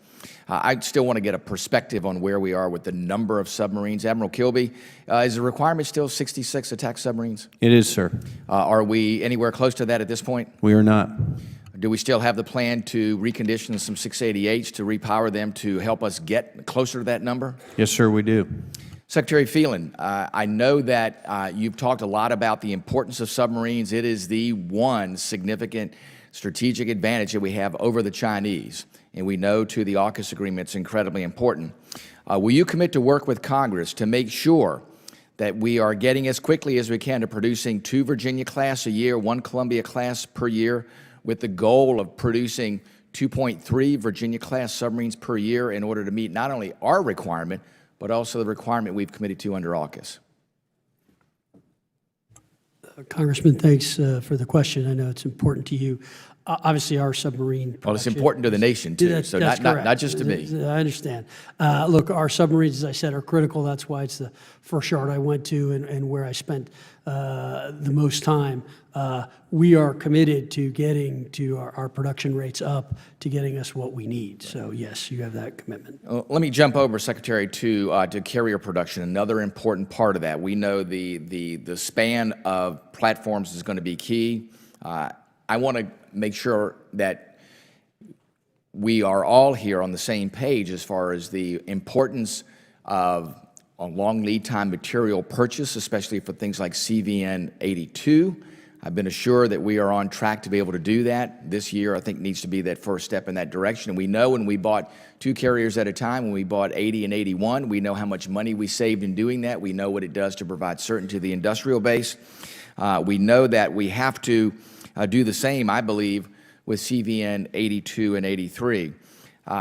I still want to get a perspective on where we are with the number of submarines. Admiral Kilby, is the requirement still 66 attack submarines? It is, sir. Are we anywhere close to that at this point? We are not. Do we still have the plan to recondition some 688s to repower them to help us get closer to that number? Yes, sir, we do. Secretary Phelan, I know that you've talked a lot about the importance of submarines. It is the one significant strategic advantage that we have over the Chinese, and we know too the AUKUS agreement is incredibly important. Will you commit to work with Congress to make sure that we are getting as quickly as we can to producing 2 Virginia-class a year, 1 Columbia-class per year, with the goal of producing 2.3 Virginia-class submarines per year in order to meet not only our requirement, but also the requirement we've committed to under AUKUS? Congressman, thanks for the question. I know it's important to you. Obviously, our submarine production... Well, it's important to the nation, too, so that's not just to me. I understand. Look, our submarines, as I said, are critical. That's why it's the first yard I went to and where I spent the most time. We are committed to getting to our production rates up, to getting us what we need. So, yes, you have that commitment. Let me jump over, Secretary, to carrier production, another important part of that. We know the span of platforms is going to be key. I want to make sure that we are all here on the same page as far as the importance of a long lead time material purchase, especially for things like CVN 82. I've been assured that we are on track to be able to do that. This year, I think, needs to be that first step in that direction. And we know when we bought 2 carriers at a time, when we bought 80 and 81, we know how much money we saved in doing that. We know what it does to provide certainty to the industrial base. We know that we have to do the same, I believe, with CVN 82 and 83.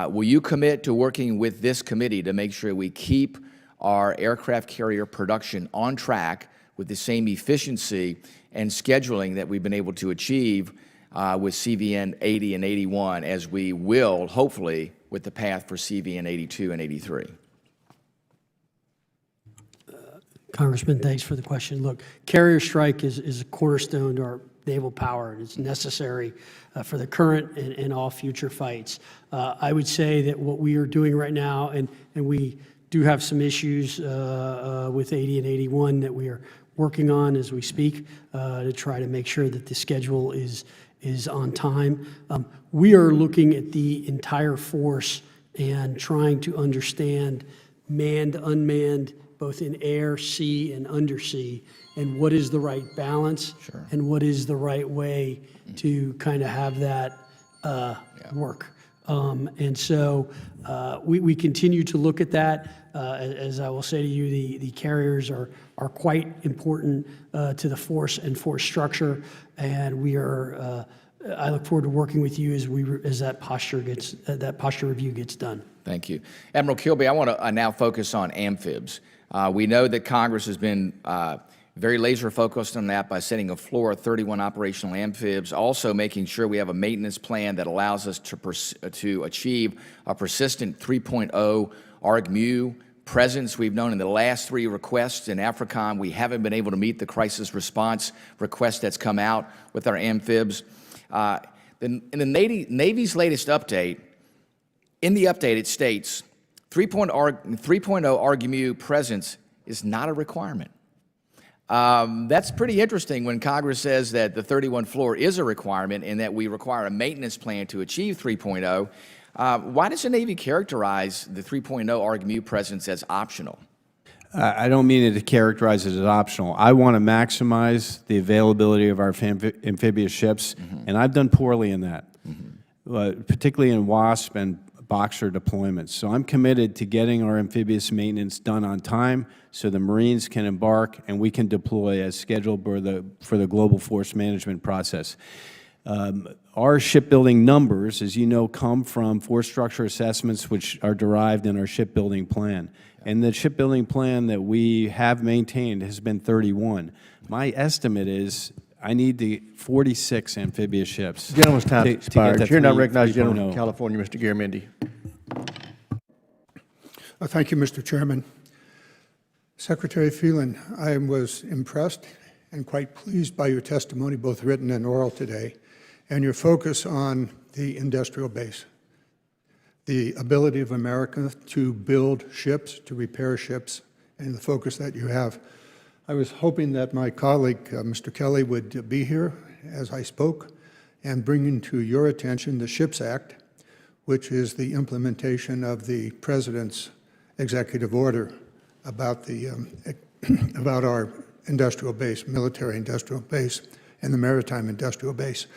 Will you commit to working with this committee to make sure we keep our aircraft carrier production on track with the same efficiency and scheduling that we've been able to achieve with CVN 80 and 81, as we will, hopefully, with the path for CVN 82 and 83? Congressman, thanks for the question. Look, carrier strike is a cornerstone to our naval power, and it's necessary for the current and all future fights. I would say that what we are doing right now, and we do have some issues with 80 and 81 that we are working on as we speak to try to make sure that the schedule is on time. We are looking at the entire force and trying to understand manned, unmanned, both in air, sea, and undersea, and what is the right balance, and what is the right way to kind of have that work. And so we continue to look at that. As I will say to you, the carriers are quite important to the force and force structure, and we are. I look forward to working with you as that posture review gets done. Thank you, Admiral Kilby. I want to now focus on amphibs. We know that Congress has been Very laser focused on that by setting a floor of 31 operational amphibs, also making sure we have a maintenance plan that allows us to achieve a persistent 3.0 ARG-MU presence. We've known in the last 3 requests in AFRICOM, we haven't been able to meet the crisis response request that's come out with our amphibs. In the Navy's latest update, in the update it states 3.0 ARG-MU presence is not a requirement. That's pretty interesting when Congress says that the 31 floor is a requirement and that we require a maintenance plan to achieve 3.0. Why does the Navy characterize the 3.0 ARG-MU presence as optional? I don't mean it to characterize it as optional. I want to maximize the availability of our amphibious ships, and I've done poorly in that, particularly in WASP and Boxer deployments. So I'm committed to getting our amphibious maintenance done on time so the Marines can embark and we can deploy as scheduled for the global force management process. Our shipbuilding numbers, as you know, come from force structure assessments which are derived in our shipbuilding plan. And the shipbuilding plan that we have maintained has been 31. My estimate is I need the 46 amphibious ships. Gentleman's time to expired. get to Chair now recognizes the 3.0. gentleman from California, Mr. Garamendi. Thank you, Mr. Chairman. Secretary Phelan, I was impressed and quite pleased by your testimony, both written and oral today, and your focus on the industrial base, the ability of America to build ships, to repair ships, and the focus that you have. I was hoping that my colleague, Mr. Kelly, would be here as I spoke and bring to your attention the SHIPS Act, which is the implementation of the President's executive order about about our industrial base, military industrial base, and the maritime industrial base.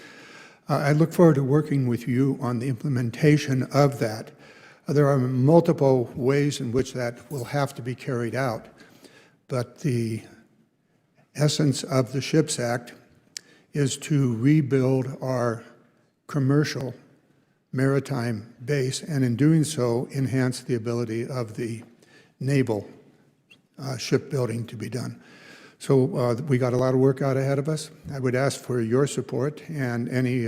I look forward to working with you on the implementation of that. There are multiple ways in which that will have to be carried out, but the essence of the SHIPS Act is to rebuild our commercial maritime base, and in doing so, enhance the ability of the naval shipbuilding to be done. So we got a lot of work out ahead of us. I would ask for your support and any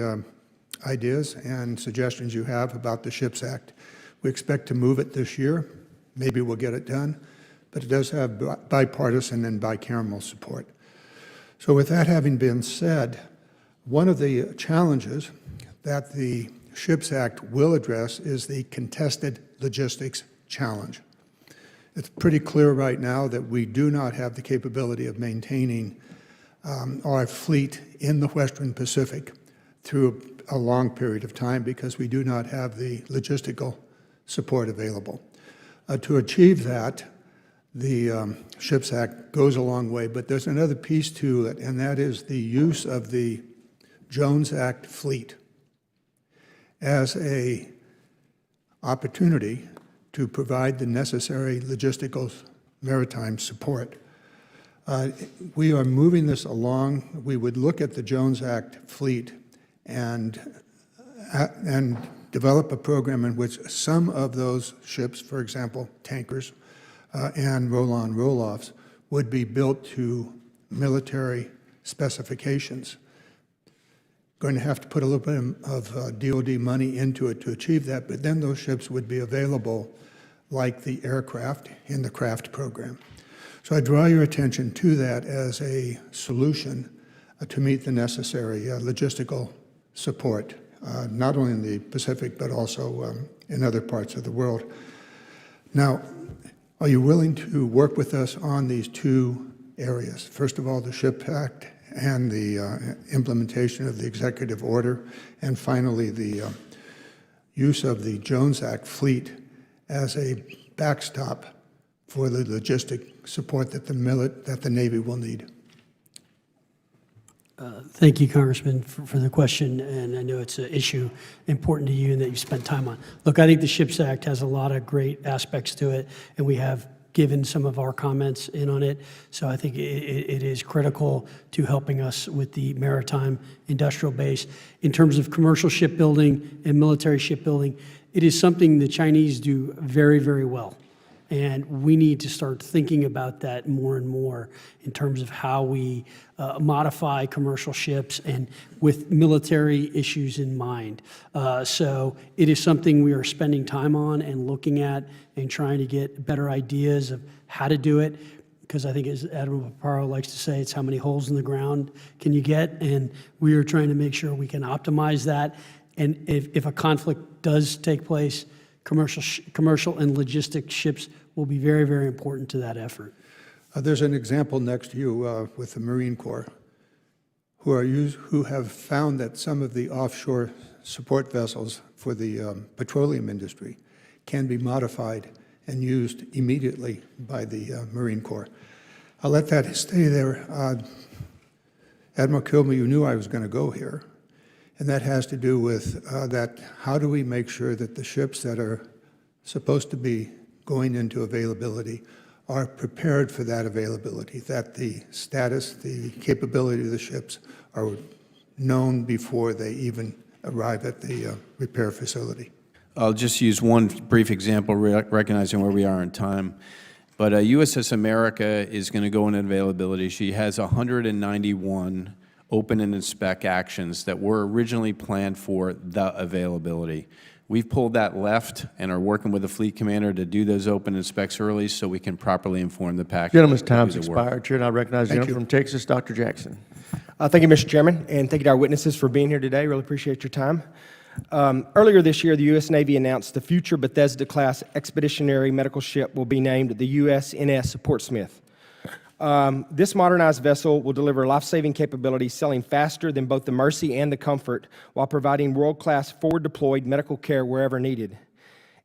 ideas and suggestions you have about the SHIPS Act. We expect to move it this year. Maybe we'll get it done, but it does have bipartisan and bicameral support. So with that having been said, one of the challenges that the SHIPS Act will address is the contested logistics challenge. It's pretty clear right now that we do not have the capability of maintaining our fleet in the Western Pacific through a long period of time because we do not have the logistical support available. To achieve that, the SHIPS Act goes a long way, but there's another piece to it, and that is the use of the Jones Act fleet as a opportunity to provide the necessary logistical maritime support. We are moving this along. We would look at the Jones Act fleet and develop a program in which some of those ships, for example, tankers and roll-on, roll-offs, would be built to military specifications. Going to have to put a little bit of DOD money into it to achieve that, but then those ships would be available like the aircraft in the CRAFT program. So I draw your attention to that as a solution to meet the necessary logistical support, not only in the Pacific, but also in other parts of the world. Now, are you willing to work with us on these two areas? First of all, the SHIPS Act and the implementation of the executive order, and finally, the use of the Jones Act fleet as a backstop for the logistic support that the Navy will need. Thank you, Congressman, for the question, and I know it's an issue important to you and that you've spent time on. Look, I think the SHIPS Act has a lot of great aspects to it, and we have given some of our comments in on it, so I think it is critical to helping us with the maritime industrial base. In terms of commercial shipbuilding and military shipbuilding, it is something the Chinese do very, very well. And we need to start thinking about that more and more in terms of how we modify commercial ships and with military issues in mind. So it is something we are spending time on and looking at and trying to get better ideas of how to do it. Because I think, as Admiral Paparo likes to say, it's how many holes in the ground can you get? And we are trying to make sure we can optimize that. And if a conflict does take place, commercial and logistic ships will be very, very important to that effort. There's an example next to you with the Marine Corps, who have found that some of the offshore support vessels for the petroleum industry can be modified and used immediately by the Marine Corps. I'll let that stay there. Admiral Kilby, you knew I was going to go here, and that has to do with that how do we make sure that the ships that are supposed to be going into availability are prepared for that availability, that the status, the capability of the ships are known before they even arrive at the repair facility. I'll just use one brief example, recognizing where we are in time. But USS America is going to go into availability. She has 191 open and inspect actions that were originally planned for the availability. We've pulled that left and are working with the fleet commander to do those open inspects early so we can properly inform the package. Gentleman's time's expired. Chair, and I recognize the Thank gentleman from Texas, Dr. Jackson. Thank you, Mr. Chairman, and thank you to our witnesses for being here today. Really appreciate your time. Earlier this year, the U.S. Navy announced the future Bethesda-class expeditionary medical ship will be named the USNS Portsmouth. This modernized vessel will deliver life-saving capabilities, sailing faster than both the Mercy and the Comfort, while providing world-class forward-deployed medical care wherever needed.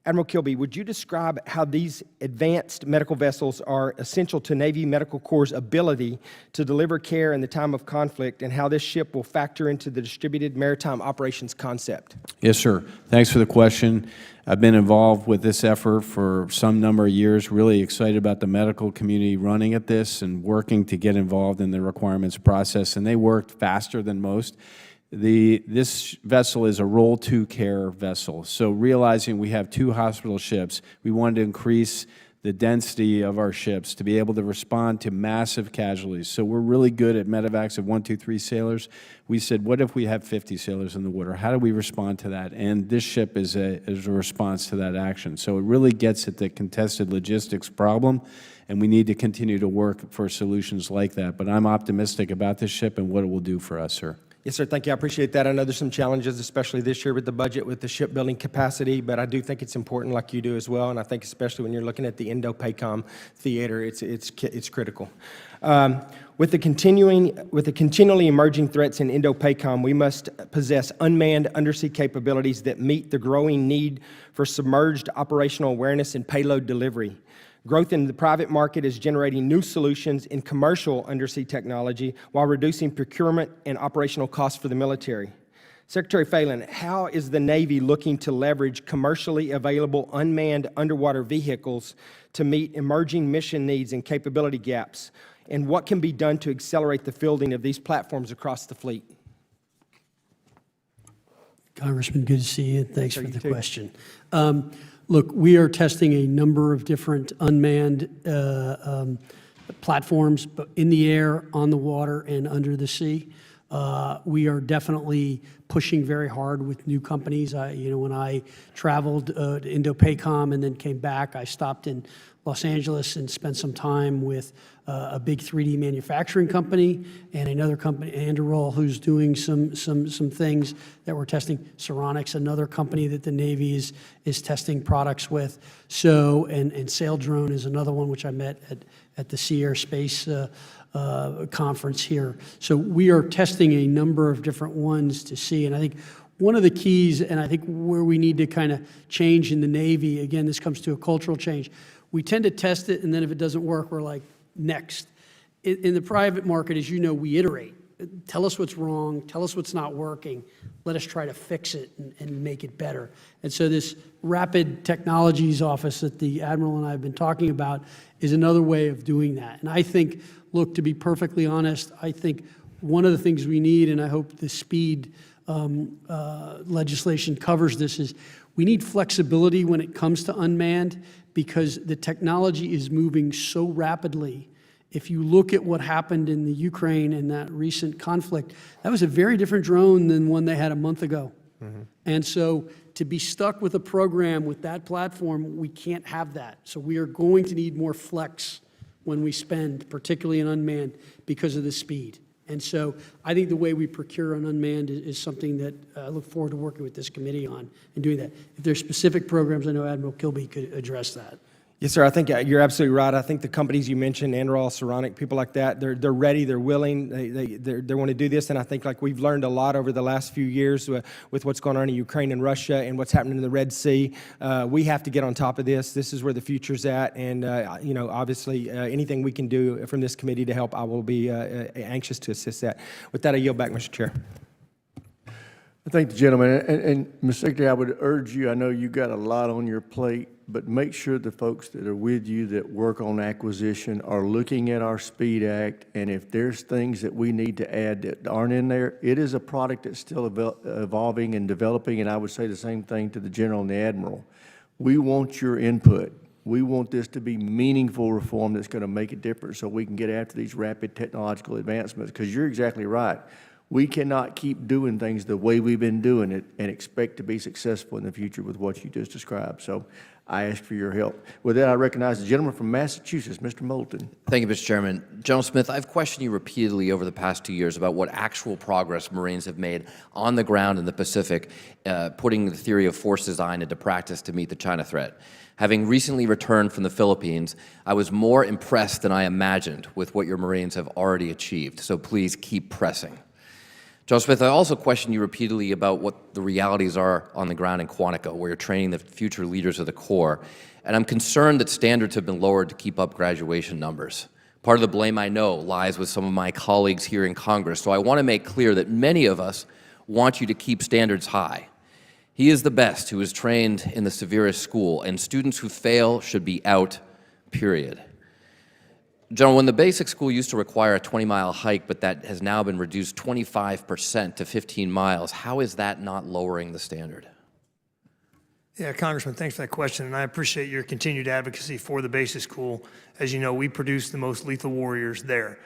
Admiral Kilby, would you describe how these advanced medical vessels are essential to Navy Medical Corps' ability to deliver care in the time of conflict, and how this ship will factor into the distributed maritime operations concept? Yes, sir. Thanks for the question. I've been involved with this effort for some number of years, really excited about the medical community running at this and working to get involved in the requirements process, and they worked faster than most. This vessel is a Roll 2 care vessel, so realizing we have 2 hospital ships, we wanted to increase the density of our ships to be able to respond to massive casualties. So we're really good at medevacs of 1, 2, 3 sailors. We said, what if we have 50 sailors in the water? How do we respond to that? And this ship is a response to that action. So it really gets at the contested logistics problem, and we need to continue to work for solutions like that. But I'm optimistic about this ship and what it will do for us, sir. Yes, sir. Thank you. I appreciate that. I know there's some challenges, especially this year with the budget, with the shipbuilding capacity, but I do think it's important, like you do as well, and I think especially when you're looking at the Indo-PACOM theater, it's critical. With the continually emerging threats in Indo-PACOM, we must possess unmanned undersea capabilities that meet the growing need for submerged operational awareness and payload delivery. Growth in the private market is generating new solutions in commercial undersea technology while reducing procurement and operational costs for the military. Secretary Phelan, how is the Navy looking to leverage commercially available unmanned underwater vehicles to meet emerging mission needs and capability gaps? And what can be done to accelerate the fielding of these platforms across the fleet? Congressman, good to see you. Thanks for the question. Look, we are testing a number of different unmanned platforms, but in the air, on the water, and under the sea. We are definitely pushing very hard with new companies. When I traveled to Indo-PACOM and then came back, I stopped in Los Angeles and spent some time with a big 3D manufacturing company and another company, Admiral, who's doing some things that we're testing. Ceronics, another company that the Navy is testing products with. So, and Sail Drone is another one which I met at the Sea Air Space conference here. So we are testing a number of different ones to see, and I think one of the keys, and I think where we need to kind of change in the Navy, again, this comes to a cultural change. We tend to test it, and then if it doesn't work, we're like, next. In the private market, as you know, we iterate. Tell us what's wrong, tell us what's not working, let us try to fix it and make it better. And so this Rapid Technologies Office that the Admiral and I have been talking about is another way of doing that. And I think, look, to be perfectly honest, I think one of the things we need, and I hope the speed legislation covers this, is we need flexibility when it comes to unmanned, because the technology is moving so rapidly. If you look at what happened in the Ukraine and that recent conflict, that was a very different drone than one they had a month ago. And so to be stuck with a program with that platform, we can't have that. So we are going to need more flex when we spend, particularly in unmanned, because of the speed. And so I think the way we procure on unmanned is something that I look forward to working with this committee on and doing that. If there's specific programs, I know Admiral Kilby could address that. Yes, sir. I think you're absolutely right. I think the companies you mentioned, Admiral, Saronic, people like that, they're ready, they're willing, they want to do this. And I think like we've learned a lot over the last few years with what's going on in Ukraine and Russia and what's happening in the Red Sea. We have to get on top of this. This is where the future's at. And, you know, obviously anything we can do from this committee to help, I will be anxious to assist that. With that, I yield back, Mr. Chair. I thank the gentleman. And Mr. Secretary, I would urge you, I know you've got a lot on your plate, but make sure the folks that are with you that work on acquisition are looking at our SPEED Act, and if there's things that we need to add that aren't in there, it is a product that's still evolving and developing, and I would say the same thing to the General and the Admiral. We want your input. We want this to be meaningful reform that's going to make a difference so we can get after these rapid technological advancements, because you're exactly right. We cannot keep doing things the way we've been doing it and expect to be successful in the future with what you just described. So I ask for your help. With that, I recognize the gentleman from Massachusetts, Mr. Moulton. Thank you, Mr. Chairman. General Smith, I've questioned you repeatedly over the past 2 years about what actual progress Marines have made on the ground in the Pacific, putting the theory of force design into practice to meet the China threat. Having recently returned from the Philippines, I was more impressed than I imagined with what your Marines have already achieved. So please keep pressing. General Smith, I also questioned you repeatedly about what the realities are on the ground in Quantico, where you're training the future leaders of the Corps, and I'm concerned that standards have been lowered to keep up graduation numbers. Part of the blame, I know, lies with some of my colleagues here in Congress, so I want to make clear that many of us want you to keep standards high. He is the best who is trained in the severest school, and students who fail should be out, period. General, when the basic school used to require a 20-mile hike, but that has now been reduced 25% to 15 miles, how is that not lowering the standard? Yeah, Congressman, thanks for that question, and I appreciate your continued advocacy for the basic school. As you know, we produce the most lethal warriors there.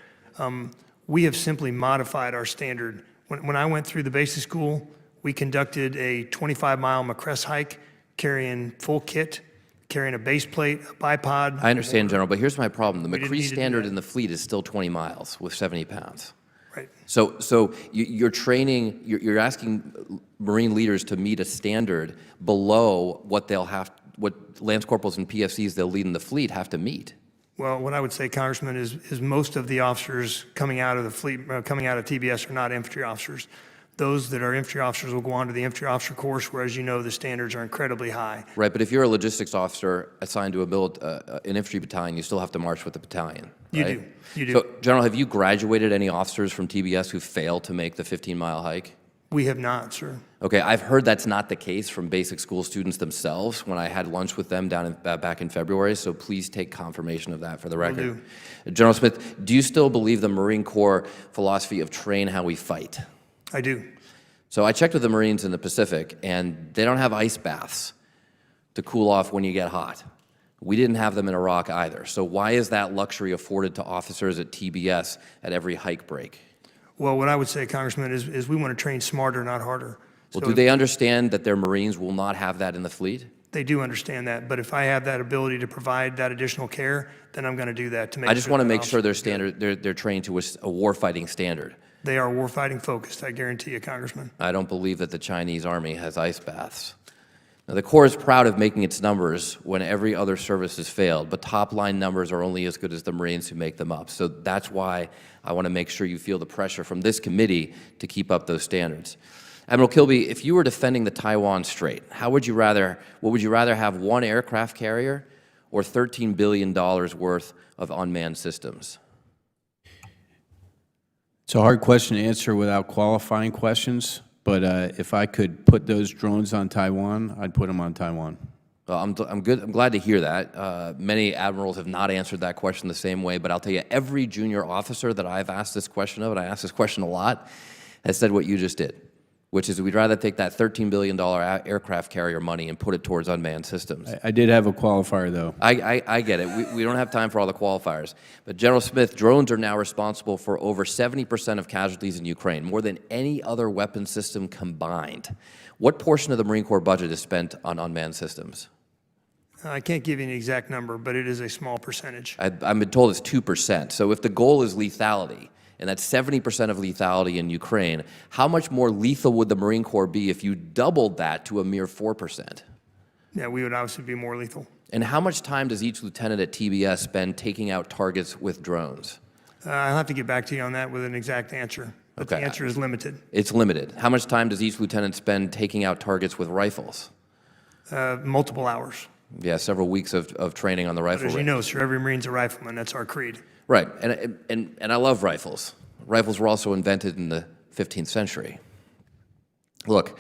We have simply modified our standard. When I went through the basic school, we conducted a 25-mile McCrest hike, carrying full kit, carrying a base plate, a bipod. I understand, General, but here's my problem. The We didn't McCree need to do standard that. in the fleet is still 20 miles with 70 pounds. Right. So you're training, you're asking Marine leaders to meet a standard below what they'll have, what Lance Corporals and PFCs they'll lead in the fleet have to meet. Well, what I would say, Congressman, is most of the officers coming out of the fleet, coming out of TBS are not infantry officers. Those that are infantry officers will go on to the infantry officer course, where, as you know, the standards are incredibly high. Right, but if you're a logistics officer assigned to an infantry battalion, you still have to march with the battalion, You right? do, you do. So, General, have you graduated any officers from TBS who failed to make the 15-mile hike? We have not, sir. Okay, I've heard that's not the case from basic school students themselves when I had lunch with them back in February, so please take confirmation of that for the record. General Smith, do you still believe the Marine Corps philosophy of train how we fight? I do. So I checked with the Marines in the Pacific, and they don't have ice baths to cool off when you get hot. We didn't have them in Iraq either. So why is that luxury afforded to officers at TBS at every hike break? Well, what I would say, Congressman, is we want to train smarter, not harder. Well, So do they understand that their Marines will not have that in the fleet? They do understand that, but if I have that ability to provide that additional care, then I'm going to do that to make I just sure want to that make sure officers they're trained to a warfighting standard. They are warfighting focused, I guarantee you, Congressman. I don't believe that the Chinese Army has ice baths. Now, the Corps is proud of making its numbers when every other service has failed, but top-line numbers are only as good as the Marines who make them up. So that's why I want to make sure you feel the pressure from this committee to keep up those standards. Admiral Kilby, if you were defending the Taiwan Strait, what would you rather have, one aircraft carrier or $13 billion worth of unmanned systems? It's a hard question to answer without qualifying questions, but if I could put those drones on Taiwan, I'd put them on Taiwan. Well, I'm good. I'm glad to hear that. Many admirals have not answered that question the same way, but I'll tell you, every junior officer that I've asked this question of, and I ask this question a lot, has said what you just did. which is we'd rather take that $13 billion aircraft carrier money and put it towards unmanned systems. I did have a qualifier, though. I get it. We don't have time for all the qualifiers. But General Smith, drones are now responsible for over 70% of casualties in Ukraine, more than any other weapon system combined. What portion of the Marine Corps budget is spent on unmanned systems? I can't give you an exact number, but it is a small percentage. I've been told it's 2%. So if the goal is lethality, and that's 70% of lethality in Ukraine, how much more lethal would the Marine Corps be if you doubled that to a mere 4%? Yeah, we would obviously be more lethal. And how much time does each lieutenant at TBS spend taking out targets with drones? I'll have to get back to you on that with an exact answer, but the Okay. answer is limited. It's limited. How much time does each lieutenant spend taking out targets with rifles? Multiple hours. Yeah, several weeks of training on the But rifle as you range. know, sir, every Marine's a rifleman. That's our creed. Right, and I love rifles. Rifles were also invented in the 15th century. Look,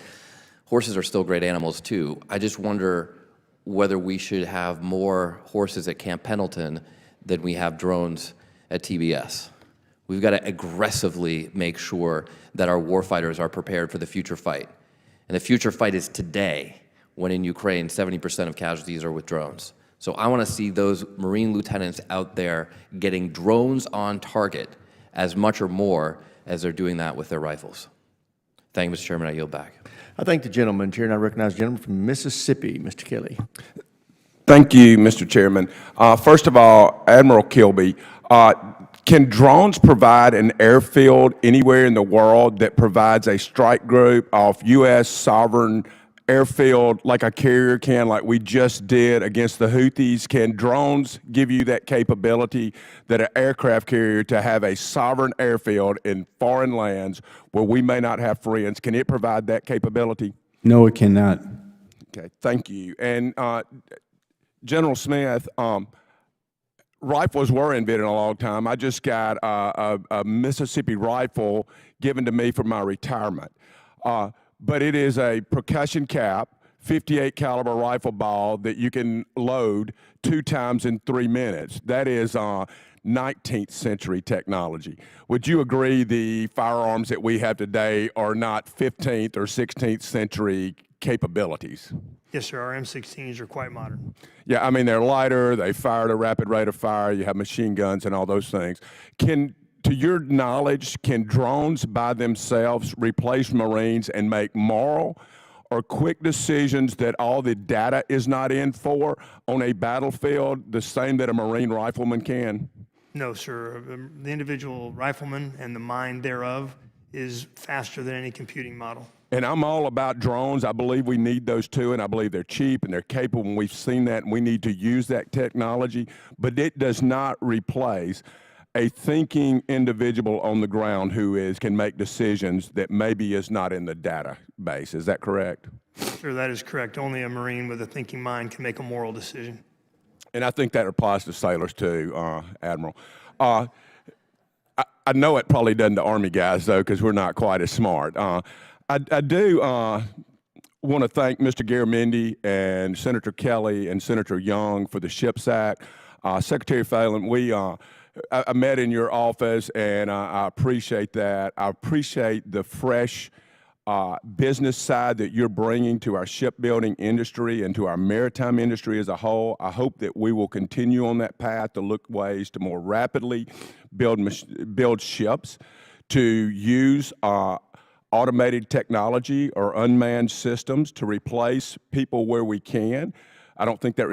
horses are still great animals too. I just wonder whether we should have more horses at Camp Pendleton than we have drones at TBS. We've got to aggressively make sure that our warfighters are prepared for the future fight. And the future fight is today, when in Ukraine, 70% of casualties are with drones. So I want to see those Marine lieutenants out there getting drones on target as much or more as they're doing that with their rifles. Thank you, Mr. Chairman. I yield back. I thank the gentleman. Chair, and I recognize the gentleman from Mississippi, Mr. Kelly. Thank you, Mr. Chairman. First of all, Admiral Kilby, can drones provide an airfield anywhere in the world that provides a strike group of U.S. sovereign airfield like a carrier can, like we just did against the Houthis? Can drones give you that capability that an aircraft carrier to have a sovereign airfield in foreign lands where we may not have friends? Can it provide that capability? No, it cannot. Okay, thank you. And General Smith, rifles were invented a long time. I just got a Mississippi rifle given to me for my retirement. But it is a percussion cap, 58 caliber rifle ball that you can load 2 times in 3 minutes. That is 19th century technology. Would you agree the firearms that we have today are not 15th or 16th century capabilities? Yes, sir. Our M16s are quite modern. Yeah, I mean, they're lighter, they fire at a rapid rate of fire, you have machine guns and all those things. To your knowledge, can drones by themselves replace Marines and make moral or quick decisions that all the data is not in for on a battlefield, the same that a Marine rifleman can? No, sir. The individual rifleman and the mind thereof is faster than any computing model. And I'm all about drones. I believe we need those too, and I believe they're cheap and they're capable, and we've seen that, and we need to use that technology. But it does not replace a thinking individual on the ground who can make decisions that maybe is not in the database. Is that correct? Sir, that is correct. Only a Marine with a thinking mind can make a moral decision. And I think that applies to sailors too, Admiral. I know it probably doesn't to Army guys, though, because we're not quite as smart. I do want to thank Mr. Garamendi and Senator Kelly and Senator Young for the SHIPS Act. Secretary Phelan, I met in your office, and I appreciate that. I appreciate the fresh business side that you're bringing to our shipbuilding industry and to our maritime industry as a whole. I hope that we will continue on that path to look ways to more rapidly build ships, to use automated technology or unmanned systems to replace people where we can. I don't think that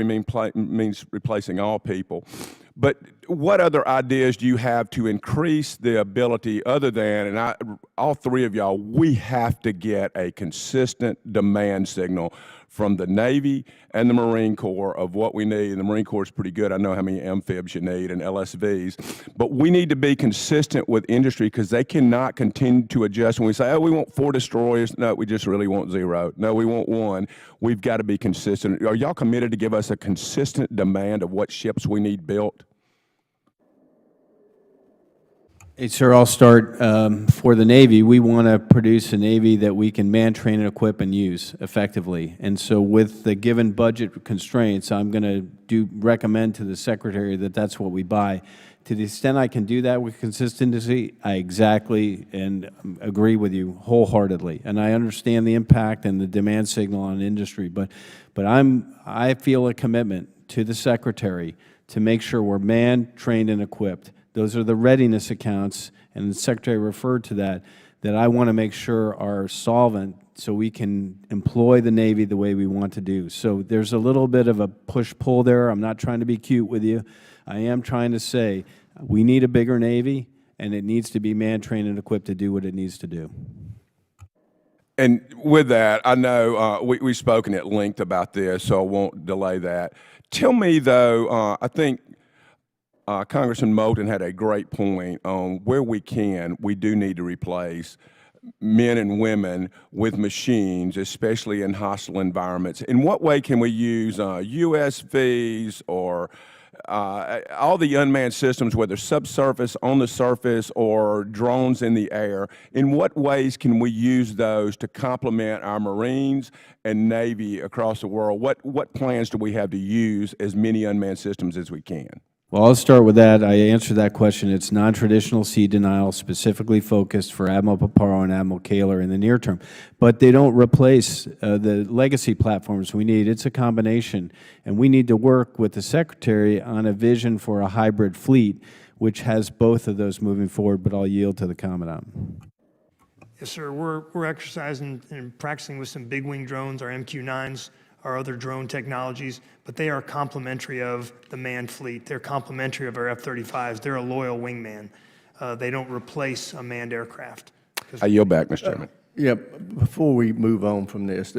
means replacing all people. But what other ideas do you have to increase the ability other than, and all three of y'all, we have to get a consistent demand signal from the Navy and the Marine Corps of what we need. And the Marine Corps is pretty good. I know how many amphibs you need and LSVs. But we need to be consistent with industry because they cannot continue to adjust. When we say, oh, we want 4 destroyers, no, we just really want 0. No, we want 1. We've got to be consistent. Are y'all committed to give us a consistent demand of what ships we need built? Hey, sir, I'll start. For the Navy, we want to produce a Navy that we can man, train, and equip and use effectively. And so with the given budget constraints, I'm going to recommend to the Secretary that that's what we buy. To the extent I can do that with consistency, I exactly and agree with you wholeheartedly. And I understand the impact and the demand signal on industry, but I feel a commitment to the Secretary to make sure we're manned, trained, and equipped. Those are the readiness accounts, and the Secretary referred to that I want to make sure are solvent so we can employ the Navy the way we want to do. So there's a little bit of a push-pull there. I'm not trying to be cute with you. I am trying to say we need a bigger Navy, and it needs to be manned, trained, and equipped to do what it needs to do. And with that, I know we've spoken at length about this, so I won't delay that. Tell me, though, I think Congressman Moulton had a great point on where we do need to replace men and women with machines, especially in hostile environments. In what way can we use USVs or all the unmanned systems, whether subsurface, on the surface, or drones in the air? In what ways can we use those to complement our Marines and Navy across the world? What plans do we have to use as many unmanned systems as we can? Well, I'll start with that. I answered that question. It's non-traditional sea denial, specifically focused for Admiral Paparo and Admiral Kaler in the near term. But they don't replace the legacy platforms we need. It's a combination. And we need to work with the Secretary on a vision for a hybrid fleet, which has both of those moving forward, but I'll yield to the Commandant. Yes, sir. We're exercising and practicing with some big wing drones, our MQ-9s, our other drone technologies, but they are complementary of the manned fleet. They're complementary of our F-35s. They're a loyal wingman. They don't replace a manned aircraft. I yield back, Mr. Chairman. Yeah, before we move on from this,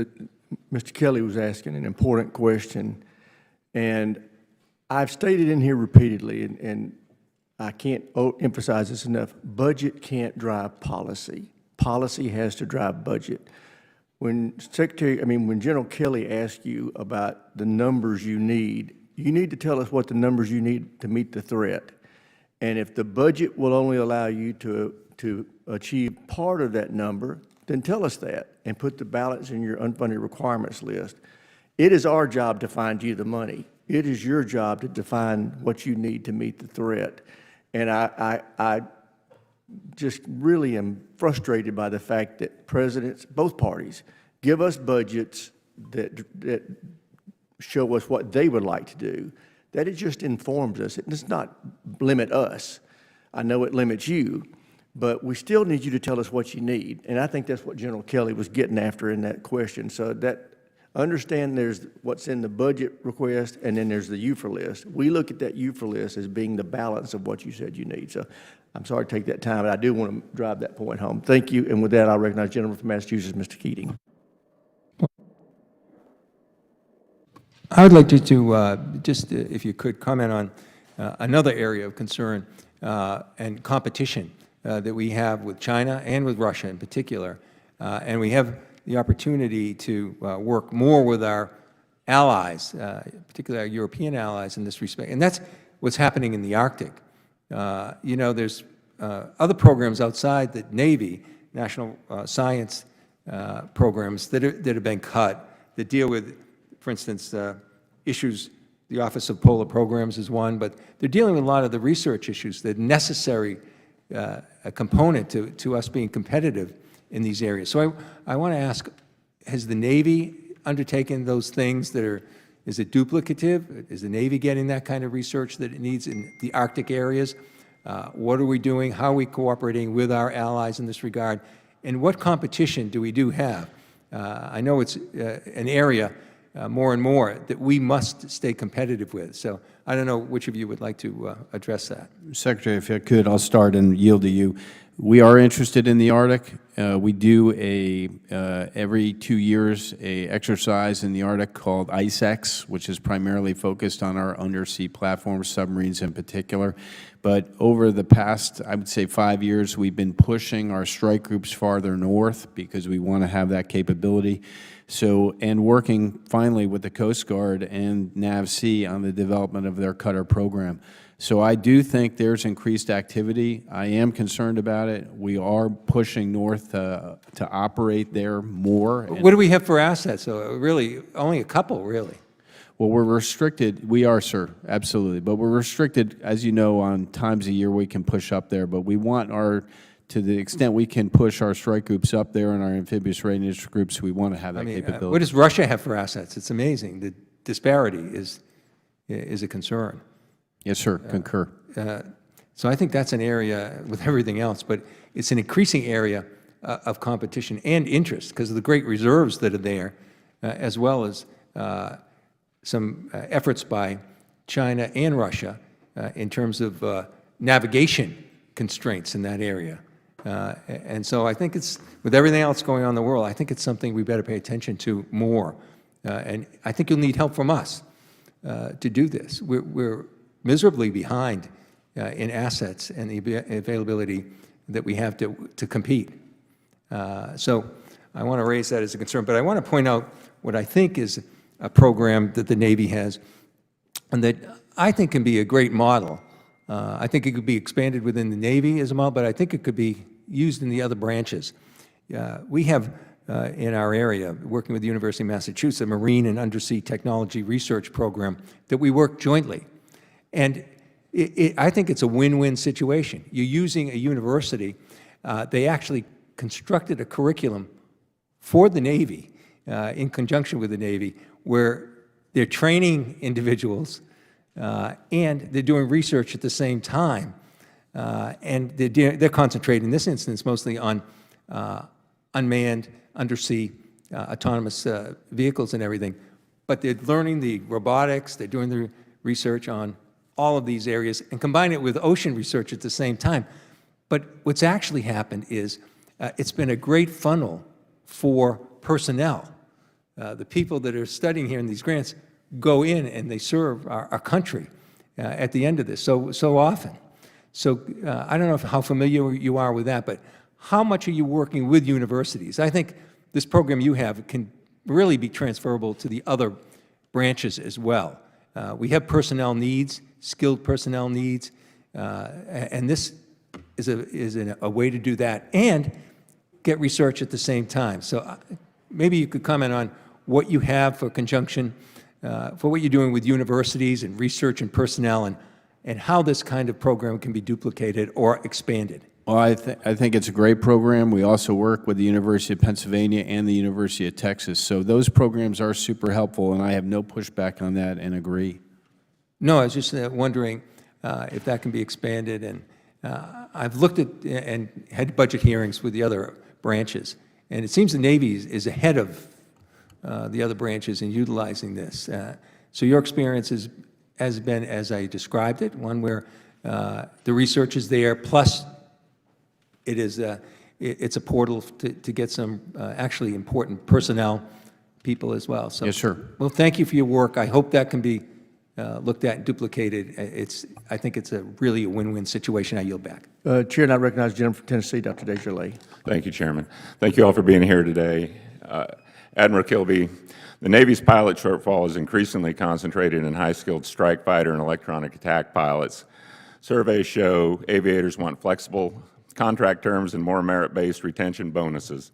Mr. Kelly was asking an important question, and I've stated in here repeatedly, and I can't emphasize this enough, budget can't drive policy. Policy has to drive budget. When General Kelly asks you about the numbers you need to tell us what the numbers you need to meet the threat. And if the budget will only allow you to achieve part of that number, then tell us that and put the balance in your unfunded requirements list. It is our job to find you the money. It is your job to define what you need to meet the threat. And I just really am frustrated by the fact that presidents, both parties, give us budgets that show us what they would like to do. That it just informs us. It does not limit us. I know it limits you, but we still need you to tell us what you need. And I think that's what General Kelly was getting after in that question. So that understand there's what's in the budget request, and then there's the UFR list. We look at that UFR list as being the balance of what you said you need. So I'm sorry to take that time, but I do want to drive that point home. Thank you. And with that, I'll recognize the gentleman from Massachusetts, Mr. Keating. I would like to just, if you could, comment on another area of concern and competition that we have with China and with Russia in particular. And we have the opportunity to work more with our allies, particularly our European allies in this respect. And that's what's happening in the Arctic. You know, there's other programs outside the Navy, national science programs that have been cut that deal with, for instance, issues. The Office of Polar Programs is one, but they're dealing with a lot of the research issues that are necessary a component to us being competitive in these areas. So I want to ask, has the Navy undertaken those things that are, is it duplicative? Is the Navy getting that kind of research that it needs in the Arctic areas? What are we doing? How are we cooperating with our allies in this regard? And what competition do we have? I know it's an area more and more that we must stay competitive with. So I don't know which of you would like to address that. Secretary, if I could, I'll start and yield to you. We are interested in the Arctic. We do every 2 years a exercise in the Arctic called ICEX, which is primarily focused on our undersea platforms, submarines in particular. But over the past, I would say 5 years, we've been pushing our strike groups farther north because we want to have that capability. So, and working finally with the Coast Guard and NAVSEA on the development of their cutter program. So I do think there's increased activity. I am concerned about it. We are pushing north to operate there more. What do we have for assets? So really, only a couple, really. Well, we're restricted, we are, sir, absolutely. But we're restricted, as you know, on times a year we can push up there. But we want to the extent we can push our strike groups up there and our amphibious readiness groups, we want to have that capability. What does Russia have for assets? It's amazing. The disparity is a concern. Yes, sir, concur. So I think that's an area with everything else, but it's an increasing area of competition and interest because of the great reserves that are there, as well as some efforts by China and Russia in terms of navigation constraints in that area. And so I think it's, with everything else going on in the world, I think it's something we better pay attention to more. And I think you'll need help from us to do this. We're miserably behind in assets and the availability that we have to compete. So I want to raise that as a concern. But I want to point out what I think is a program that the Navy has and that I think can be a great model. I think it could be expanded within the Navy as a model, but I think it could be used in the other branches. We have in our area, working with the University of Massachusetts, a Marine and Undersea Technology Research Program that we work jointly. And I think it's a win-win situation. You're using a university. They actually constructed a curriculum for the Navy, in conjunction with the Navy, where they're training individuals and they're doing research at the same time. And they're concentrating, in this instance, mostly on unmanned, undersea, autonomous vehicles and everything. But they're learning the robotics, they're doing the research on all of these areas and combine it with ocean research at the same time. But what's actually happened is it's been a great funnel for personnel. The people that are studying here in these grants go in and they serve our country at the end of this so often. So I don't know how familiar you are with that, but how much are you working with universities? I think this program you have can really be transferable to the other branches as well. We have personnel needs, skilled personnel needs, and this is a way to do that and get research at the same time. So maybe you could comment on what you have for conjunction, for what you're doing with universities and research and personnel, and how this kind of program can be duplicated or expanded. Well, I think it's a great program. We also work with the University of Pennsylvania and the University of Texas. So those programs are super helpful, and I have no pushback on that and agree. No, I was just wondering if that can be expanded. And I've looked at and had budget hearings with the other branches, and it seems the Navy is ahead of the other branches in utilizing this. So your experience has been, as I described it, one where the research is there, plus it's a portal to get some actually important personnel people as well. So, yes, sir. Well, thank you for your work. I hope that can be looked at and duplicated. I think it's really a win-win situation. I yield back. Chair, and I recognize the gentleman from Tennessee, Dr. Desjardins. Thank you, Chairman. Thank you all for being here today. Admiral Kilby, the Navy's pilot shortfall is increasingly concentrated in high-skilled strike fighter and electronic attack pilots. Surveys show aviators want flexible contract terms and more merit-based retention bonuses.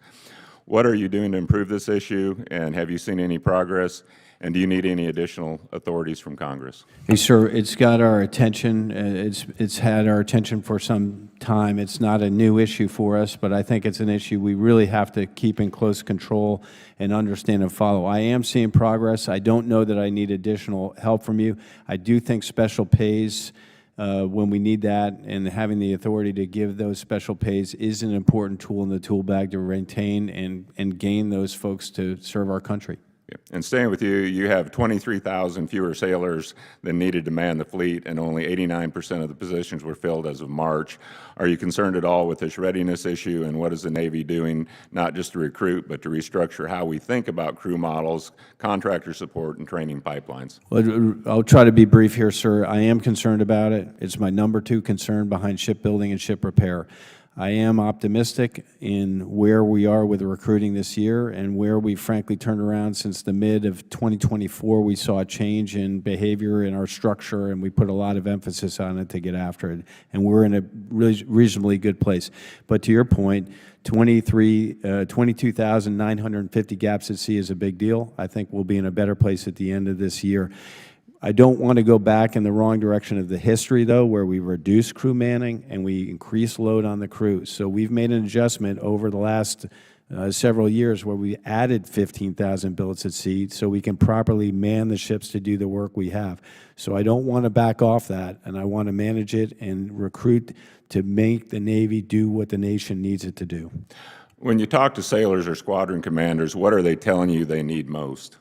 What are you doing to improve this issue, and have you seen any progress? And do you need any additional authorities from Congress? Hey, sir, it's got our attention. It's had our attention for some time. It's not a new issue for us, but I think it's an issue we really have to keep in close control and understand and follow. I am seeing progress. I don't know that I need additional help from you. I do think special pays when we need that, and having the authority to give those special pays is an important tool in the tool bag to maintain and gain those folks to serve our country. And staying with you, you have 23,000 fewer sailors than needed to man the fleet, and only 89% of the positions were filled as of March. Are you concerned at all with this readiness issue, and what is the Navy doing, not just to recruit, but to restructure how we think about crew models, contractor support, and training pipelines? Well, I'll try to be brief here, sir. I am concerned about it. It's my #2 concern behind shipbuilding and ship repair. I am optimistic in where we are with recruiting this year and where we frankly turned around since the mid of 2024. We saw a change in behavior in our structure, and we put a lot of emphasis on it to get after it. And we're in a reasonably good place. But to your point, 22,950 gaps at sea is a big deal. I think we'll be in a better place at the end of this year. I don't want to go back in the wrong direction of the history, though, where we reduce crew manning and we increase load on the crews. So we've made an adjustment over the last several years where we added 15,000 billets at sea so we can properly man the ships to do the work we have. So I don't want to back off that, and I want to manage it and recruit to make the Navy do what the nation needs it to do. When you talk to sailors or squadron commanders, what are they telling you they need most?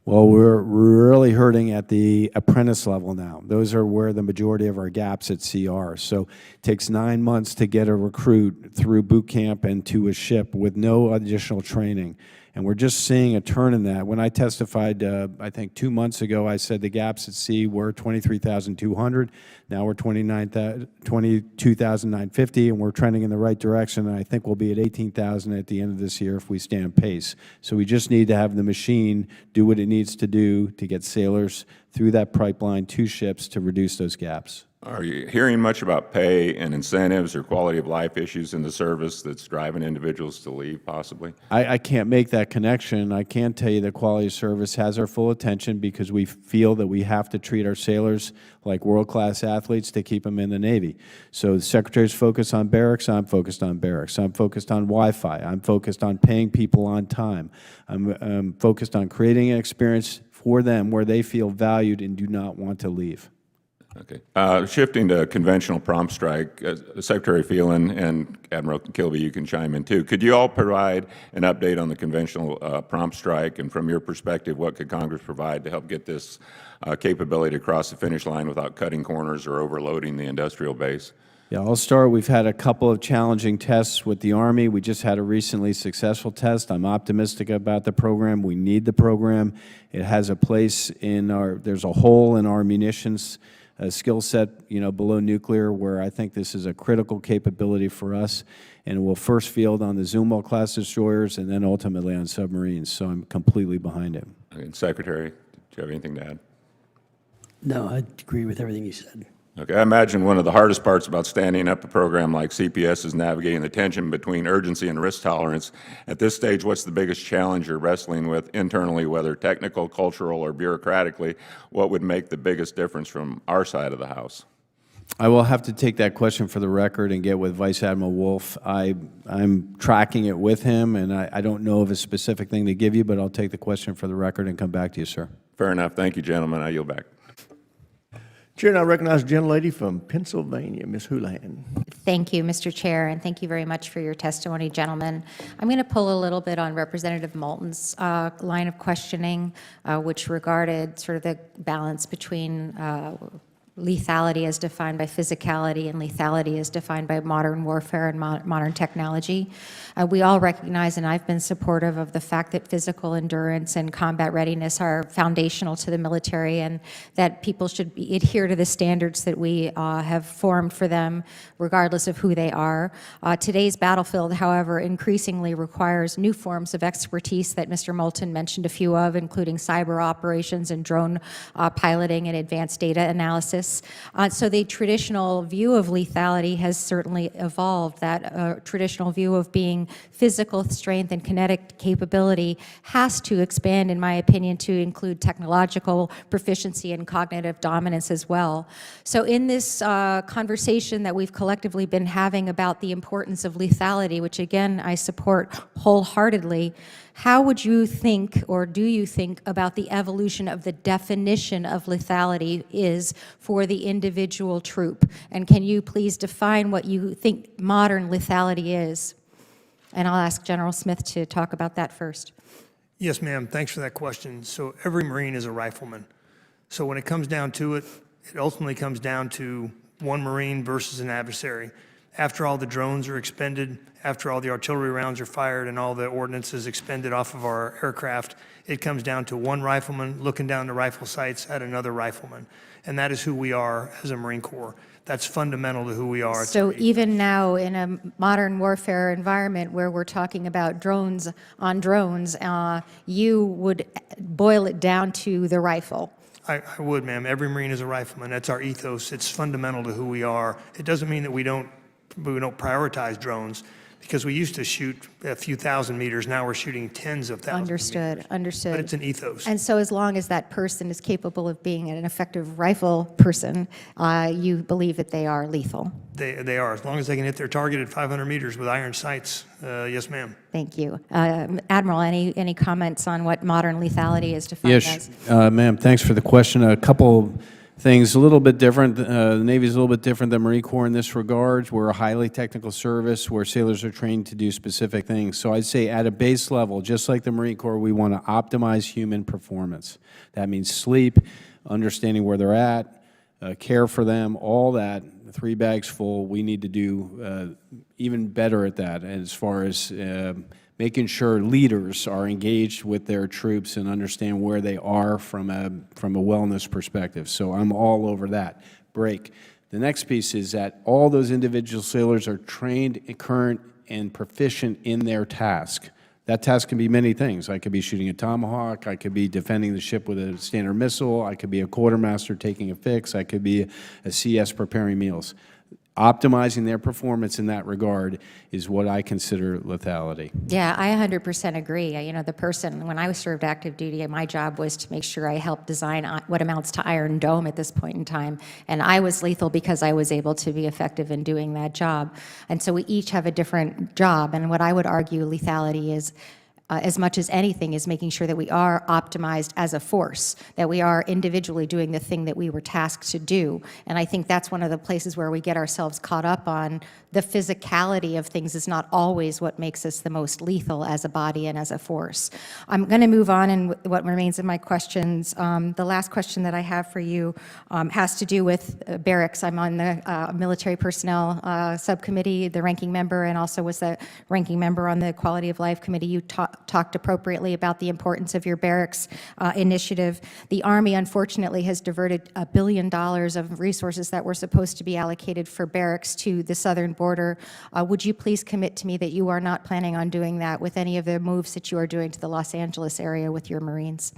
Well, we're really hurting at the apprentice level now. Those are where the majority of our gaps at sea are. So it takes 9 months to get a recruit through boot camp and to a ship with no additional training. And we're just seeing a turn in that. When I testified, I think 2 months ago, I said the gaps at sea were 23,200. Now we're 22,950, and we're trending in the right direction. And I think we'll be at 18,000 at the end of this year if we stay on pace. So we just need to have the machine do what it needs to do to get sailors through that pipeline to ships to reduce those gaps. Are you hearing much about pay and incentives or quality of life issues in the service that's driving individuals to leave, possibly? I can't make that connection. I can tell you that quality of service has our full attention because we feel that we have to treat our sailors like world-class athletes to keep them in the Navy. So the Secretary's focused on barracks, I'm focused on barracks. I'm focused on Wi-Fi. I'm focused on paying people on time. I'm focused on creating an experience for them where they feel valued and do not want to leave. Okay. Shifting to conventional prompt strike, Secretary Phelan and Admiral Kilby, you can chime in too. Could you all provide an update on the conventional prompt strike, and from your perspective, what could Congress provide to help get this capability to cross the finish line without cutting corners or overloading the industrial base? Yeah, I'll start. We've had a couple of challenging tests with the Army. We just had a recently successful test. I'm optimistic about the program. We need the program. It has a place in there's a hole in our munitions skill set, below nuclear, where I think this is a critical capability for us, and we'll first field on the Zumwalt-class destroyers and then ultimately on submarines, so I'm completely behind it. And Secretary, do you have anything to add? No, I agree with everything you said. Okay, I imagine one of the hardest parts about standing up a program like CPS is navigating the tension between urgency and risk tolerance. At this stage, what's the biggest challenge you're wrestling with internally, whether technical, cultural, or bureaucratically? What would make the biggest difference from our side of the house? I will have to take that question for the record and get with Vice Admiral Wolf. I'm tracking it with him, and I don't know of a specific thing to give you, but I'll take the question for the record and come back to you, sir. Fair enough. Thank you, gentlemen. I yield back. Chair, now recognize the gentlelady from Pennsylvania, Ms. Houlihan. Thank you, Mr. Chair, and thank you very much for your testimony, gentlemen. I'm going to pull a little bit on Representative Moulton's line of questioning, which regarded sort of the balance between lethality as defined by physicality and lethality as defined by modern warfare and modern technology. We all recognize, and I've been supportive of the fact that physical endurance and combat readiness are foundational to the military, and that people should adhere to the standards that we have formed for them, regardless of who they are. Today's battlefield, however, increasingly requires new forms of expertise that Mr. Moulton mentioned a few of, including cyber operations and drone piloting and advanced data analysis. So the traditional view of lethality has certainly evolved. That traditional view of being physical strength and kinetic capability has to expand, in my opinion, to include technological proficiency and cognitive dominance as well. So in this conversation that we've collectively been having about the importance of lethality, which again I support wholeheartedly, how would you think, or do you think, about the evolution of the definition of lethality is for the individual troop? And can you please define what you think modern lethality is? And I'll ask General Smith to talk about that first. Yes, ma'am. Thanks for that question. So every Marine is a rifleman. So when it comes down to it, it ultimately comes down to one Marine versus an adversary. After all the drones are expended, after all the artillery rounds are fired and all the ordnance is expended off of our aircraft, it comes down to one rifleman looking down the rifle sights at another rifleman. And that is who we are as a Marine Corps. That's fundamental to who we are. So even now, in a modern warfare environment where we're talking about drones on drones, you would boil it down to the rifle. I would, ma'am. Every Marine is a rifleman. That's our ethos. It's fundamental to who we are. It doesn't mean that we don't prioritize drones, because we used to shoot a few thousand meters. Now we're shooting tens of thousands. Understood, understood. But it's an ethos. And so as long as that person is capable of being an effective rifle person, you believe that they are lethal? They are. As long as they can hit their target at 500 meters with iron sights, yes, ma'am. Thank you. Admiral, any comments on what modern lethality is defined Yes, as? ma'am, thanks for the question. A couple things, a little bit different. The Navy is a little bit different than Marine Corps in this regard. We're a highly technical service where sailors are trained to do specific things. So I'd say at a base level, just like the Marine Corps, we want to optimize human performance. That means sleep, understanding where they're at, care for them, all that, 3 bags full. We need to do even better at that as far as making sure leaders are engaged with their troops and understand where they are from a wellness perspective. So I'm all over that. Break. The next piece is that all those individual sailors are trained, current, and proficient in their task. That task can be many things. I could be shooting a Tomahawk. I could be defending the ship with a Standard missile. I could be a quartermaster taking a fix. I could be a CS preparing meals. Optimizing their performance in that regard is what I consider lethality. Yeah, I 100% agree. You know, the person, when I served active duty, my job was to make sure I helped design what amounts to Iron Dome at this point in time. And I was lethal because I was able to be effective in doing that job. And so we each have a different job. And what I would argue lethality is, as much as anything, is making sure that we are optimized as a force, that we are individually doing the thing that we were tasked to do. And I think that's one of the places where we get ourselves caught up on the physicality of things is not always what makes us the most lethal as a body and as a force. I'm going to move on in what remains of my questions. The last question that I have for you has to do with barracks. I'm on the military personnel subcommittee, the ranking member, and also was the ranking member on the quality of life committee. You talked appropriately about the importance of your barracks initiative. The Army, unfortunately, has diverted $1 billion of resources that were supposed to be allocated for barracks to the southern border. Would you please commit to me that you are not planning on doing that with any of the moves that you are doing to the Los Angeles area with your Marines?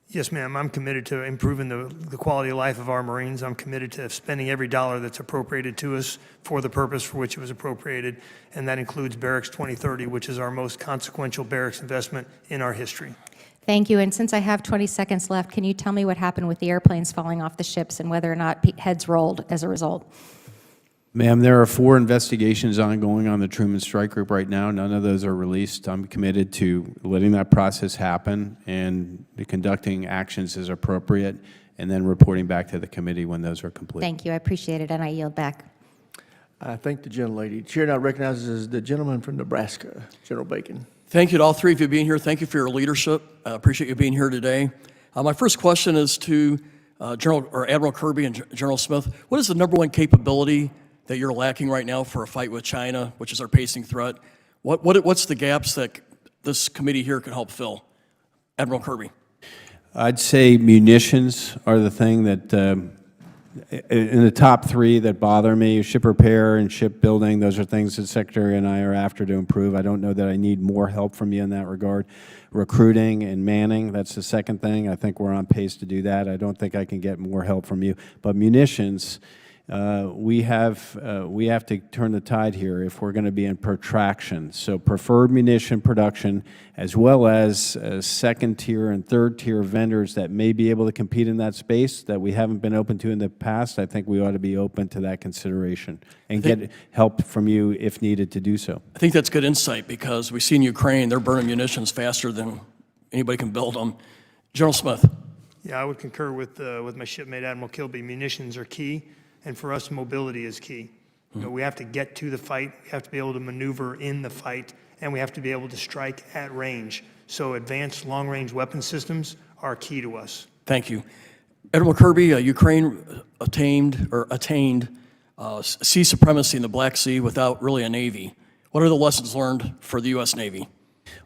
Yes, ma'am. I'm committed to improving the quality of life of our Marines. I'm committed to spending every dollar that's appropriated to us for the purpose for which it was appropriated, and that includes Barracks 2030, which is our most consequential barracks investment in our history. Thank you. And since I have 20 seconds left, can you tell me what happened with the airplanes falling off the ships and whether or not heads rolled as a result? Ma'am, there are 4 investigations ongoing on the Truman Strike Group right now. None of those are released. I'm committed to letting that process happen and conducting actions as appropriate and then reporting back to the committee when those are complete. Thank you. I appreciate it, and I yield back. I thank the gentlelady. Chair now recognizes the gentleman from Nebraska, General Bacon. Thank you to all 3 of you being here. Thank you for your leadership. I appreciate you being here today. My first question is to Admiral Kirby and General Smith. What is the #1 capability that you're lacking right now for a fight with China, which is our pacing threat? What's the gaps that this committee here can help fill? Admiral Kirby. I'd say munitions are the thing that, in the top 3 that bother me. Ship repair and shipbuilding, those are things that Secretary and I are after to improve. I don't know that I need more help from you in that regard. Recruiting and manning, that's the second thing. I think we're on pace to do that. I don't think I can get more help from you. But munitions, we have to turn the tide here if we're going to be in protraction. So preferred munition production, as well as second-tier and third-tier vendors that may be able to compete in that space that we haven't been open to in the past. I think we ought to be open to that consideration and get help from you if needed to do so. I think that's good insight because we see in Ukraine, they're burning munitions faster than anybody can build them. General Smith. Yeah, I would concur with my shipmate, Admiral Kilby. Munitions are key. And for us, mobility is key. You know, we have to get to the fight, we have to be able to maneuver in the fight, and we have to be able to strike at range. So advanced long-range weapon systems are key to us. Thank you. Admiral Kirby, Ukraine attained sea supremacy in the Black Sea without really a Navy. What are the lessons learned for the U.S. Navy?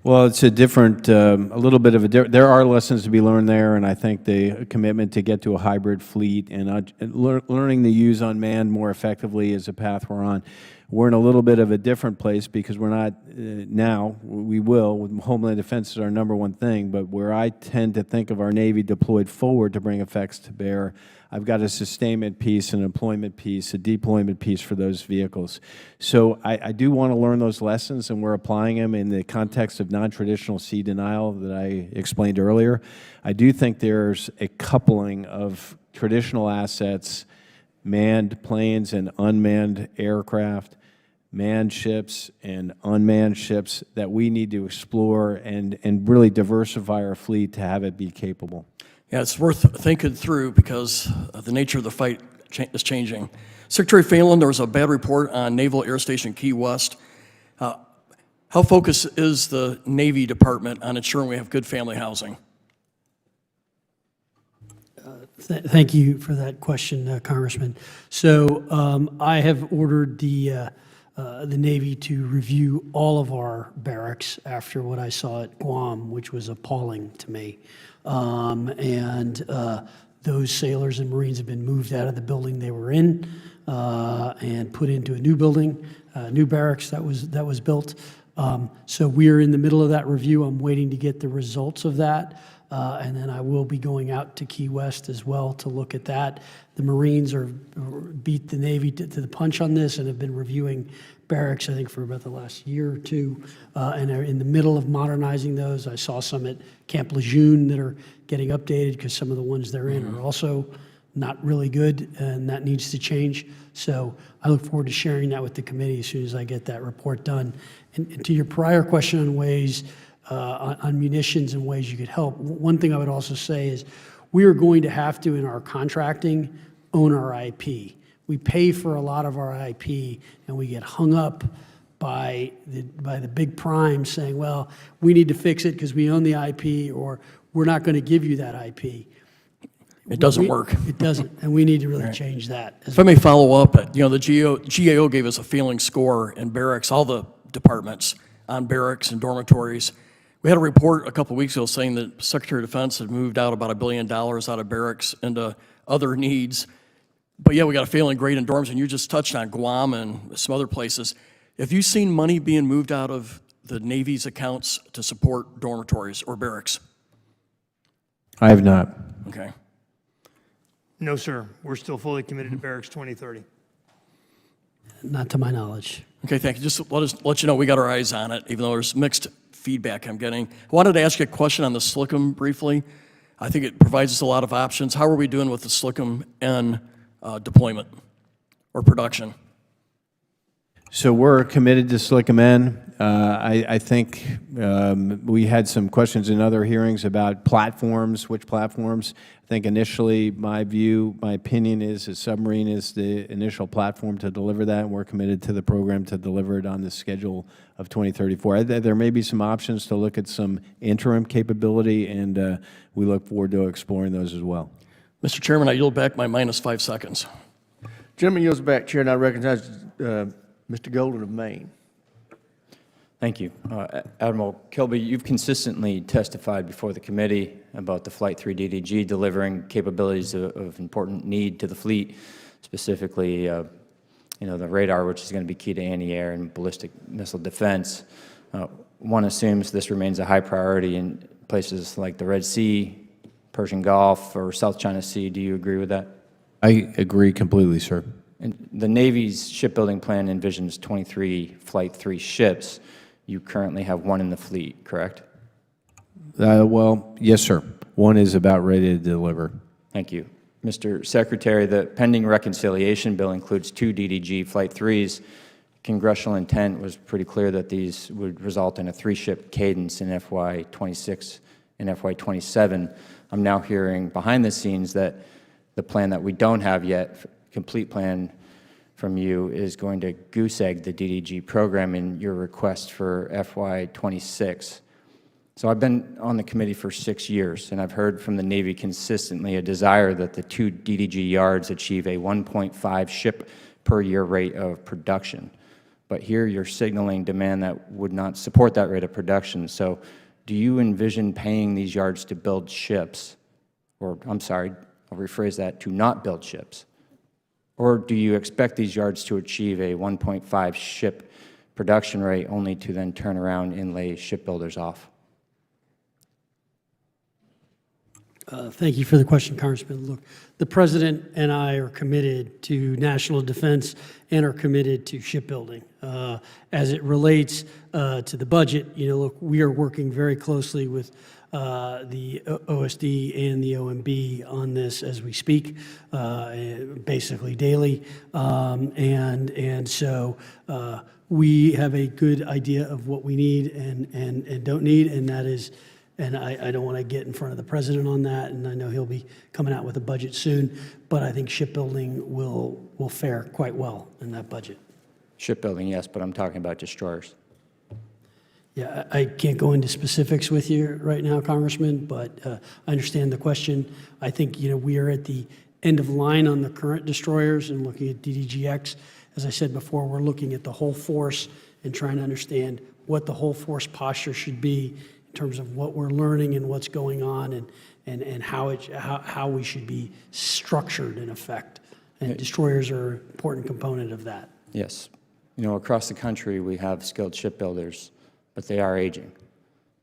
Well, it's a different, a little bit of a, there are lessons to be learned there, and I think the commitment to get to a hybrid fleet and learning to use unmanned more effectively is a path we're on. We're in a little bit of a different place because we're not, now, we will, with Homeland Defense is our #1 thing, but where I tend to think of our Navy deployed forward to bring effects to bear, I've got a sustainment piece, an employment piece, a deployment piece for those vehicles. So I do want to learn those lessons, and we're applying them in the context of non-traditional sea denial that I explained earlier. I do think there's a coupling of traditional assets, manned planes and unmanned aircraft, manned ships and unmanned ships that we need to explore and really diversify our fleet to have it be capable. Yeah, it's worth thinking through because the nature of the fight is changing. Secretary Phelan, there was a bad report on Naval Air Station Key West. How focused is the Navy Department on ensuring we have good family housing? Thank you for that question, Congressman. So I have ordered the Navy to review all of our barracks after what I saw at Guam, which was appalling to me. Those sailors and Marines have been moved out of the building they were in and put into a new building, new barracks that was built. So we are in the middle of that review. I'm waiting to get the results of that. And then I will be going out to Key West as well to look at that. The Marines beat the Navy to the punch on this and have been reviewing barracks, I think, for about the last year or two, and are in the middle of modernizing those. I saw some at Camp Lejeune that are getting updated because some of the ones they're in are also not really good, and that needs to change. So I look forward to sharing that with the committee as soon as I get that report done. And to your prior question on ways, on munitions and ways you could help, one thing I would also say is we are going to have to, in our contracting, own our IP. We pay for a lot of our IP, and we get hung up by the big primes saying, well, we need to fix it because we own the IP, or we're not going to give you that IP. It doesn't work. It doesn't, and we need to really change that. If I may follow up, the GAO gave us a failing score in barracks, all the departments on barracks and dormitories. We had a report a couple of weeks ago saying that Secretary of Defense had moved out about $1 billion out of barracks into other needs. But yeah, we got a failing grade in dorms, and you just touched on Guam and some other places. Have you seen money being moved out of the Navy's accounts to support dormitories or barracks? I have not. Okay. No, sir. We're still fully committed to Barracks 2030. Not to my knowledge. Okay, thank you. Just let you know we got our eyes on it, even though there's mixed feedback I'm getting. I wanted to ask you a question on the SLCM briefly. I think it provides us a lot of options. How are we doing with the SLCM N deployment or production? So we're committed to SLCM N. I think we had some questions in other hearings about platforms, which platforms. I think initially my opinion is a submarine is the initial platform to deliver that, and we're committed to the program to deliver it on the schedule of 2034. There may be some options to look at some interim capability, and we look forward to exploring those as well. Mr. Chairman, I yield back my -5 seconds. Gentleman yields back, Chair, and I recognize Mr. Golden of Maine. Thank you. Admiral Kilby, you've consistently testified before the committee about the Flight 3 DDG delivering capabilities of important need to the fleet, specifically the radar, which is going to be key to anti-air and ballistic missile defense. One assumes this remains a high priority in places like the Red Sea, Persian Gulf, or South China Sea. Do you agree with that? I agree completely, sir. And the Navy's shipbuilding plan envisions 23 Flight 3 ships. You currently have one in the fleet, correct? Well, yes, sir. One is about ready to deliver. Thank you. Mr. Secretary, the pending reconciliation bill includes 2 DDG Flight 3s. Congressional intent was pretty clear that these would result in a 3-ship cadence in FY26 and FY27. I'm now hearing behind the scenes that the plan that we don't have yet, complete plan from you, is going to goose egg the DDG program in your request for FY26. So I've been on the committee for 6 years, and I've heard from the Navy consistently a desire that the 2 DDG yards achieve a 1.5 ship per year rate of production. But here you're signaling demand that would not support that rate of production. So do you envision paying these yards to build ships, or I'm sorry, I'll rephrase that, to not build ships? Or do you expect these yards to achieve a 1.5 ship production rate only to then turn around and lay shipbuilders off? Thank you for the question, Congressman. Look, the President and I are committed to national defense and are committed to shipbuilding. As it relates to the budget, look, we are working very closely with the OSD and the OMB on this as we speak, basically daily. And so we have a good idea of what we need and don't need, and that is, and I don't want to get in front of the President on that, and I know he'll be coming out with a budget soon, but I think shipbuilding will fare quite well in that budget. Shipbuilding, yes, but I'm talking about destroyers. Yeah, I can't go into specifics with you right now, Congressman, but I understand the question. I think, we are at the end of line on the current destroyers and looking at DDGX. As I said before, we're looking at the whole force and trying to understand what the whole force posture should be in terms of what we're learning and what's going on and how we should be structured in effect. And destroyers are an important component of that. Yes. Across the country, we have skilled shipbuilders, but they are aging.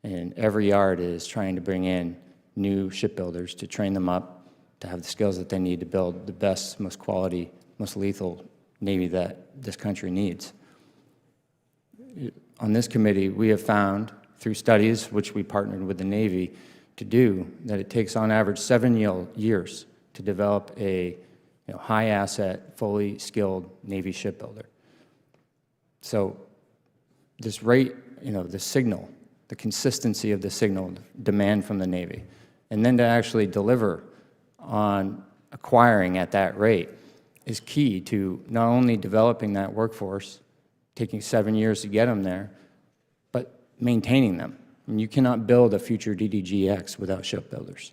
And every yard is trying to bring in new shipbuilders to train them up, to have the skills that they need to build the best, most quality, most lethal Navy that this country needs. On this committee, we have found, through studies which we partnered with the Navy to do, that it takes on average 7 years to develop a high asset, fully skilled Navy shipbuilder. So this rate, the signal, the consistency of the signal demand from the Navy, and then to actually deliver on acquiring at that rate is key to not only developing that workforce, taking 7 years to get them there, but maintaining them. And you cannot build a future DDGX without shipbuilders.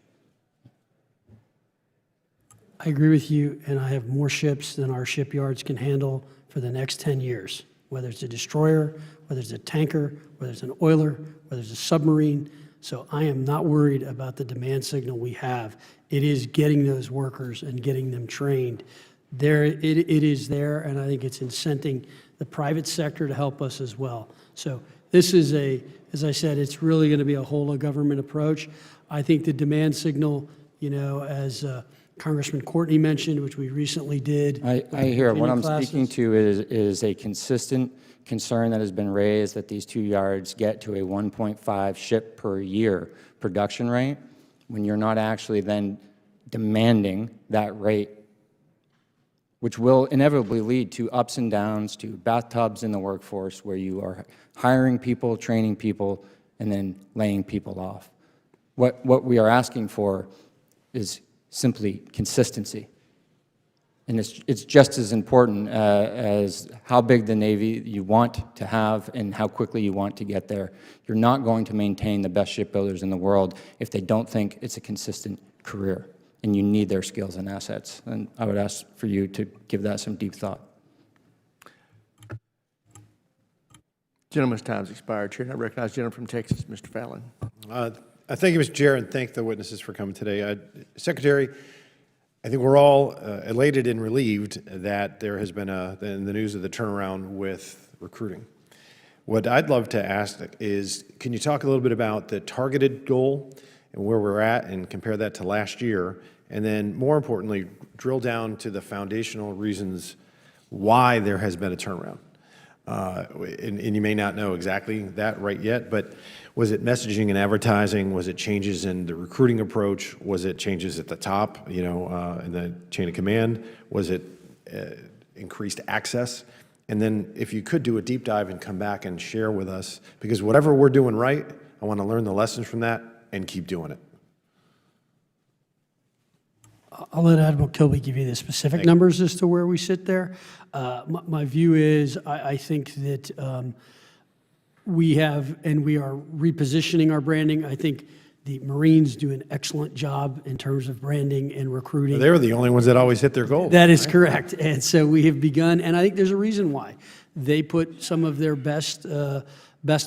I agree with you, and I have more ships than our shipyards can handle for the next 10 years, whether it's a destroyer, whether it's a tanker, whether it's an oiler, whether it's a submarine. So I am not worried about the demand signal we have. It is getting those workers and getting them trained. It is there, and I think it's incenting the private sector to help us as well. So this is as I said, it's really going to be a whole of government approach. I think the demand signal, as Congressman Courtney mentioned, which we recently did. I hear what I'm speaking to is a consistent concern that has been raised that these 2 yards get to a 1.5 ship per year production rate when you're not actually then demanding that rate, which will inevitably lead to ups and downs, to bathtubs in the workforce where you are hiring people, training people, and then laying people off. What we are asking for is simply consistency. And it's just as important as how big the Navy you want to have and how quickly you want to get there. You're not going to maintain the best shipbuilders in the world if they don't think it's a consistent career, and you need their skills and assets. And I would ask for you to give that some deep thought. Gentleman's time's expired, Chair. I recognize the gentleman from Texas, Mr. Phelan. I thank you, Mr. Chair, and thank the witnesses for coming today. Secretary, I think we're all elated and relieved that there has been in the news of the turnaround with recruiting. What I'd love to ask is, can you talk a little bit about the targeted goal and where we're at and compare that to last year? And then more importantly, drill down to the foundational reasons why there has been a turnaround. And you may not know exactly that right yet, but was it messaging and advertising? Was it changes in the recruiting approach? Was it changes at the top, in the chain of command? Was it increased access? And then if you could do a deep dive and come back and share with us, because whatever we're doing right, I want to learn the lessons from that and keep doing it. I'll let Admiral Kilby give you the specific numbers as to where we sit there. My view is I think that we have, and we are repositioning our branding. I think The Marines do an excellent job in terms of branding and recruiting. They were the only ones that always hit their goals. That is right? correct. And so we have begun, and I think there's a reason why. They put some of their best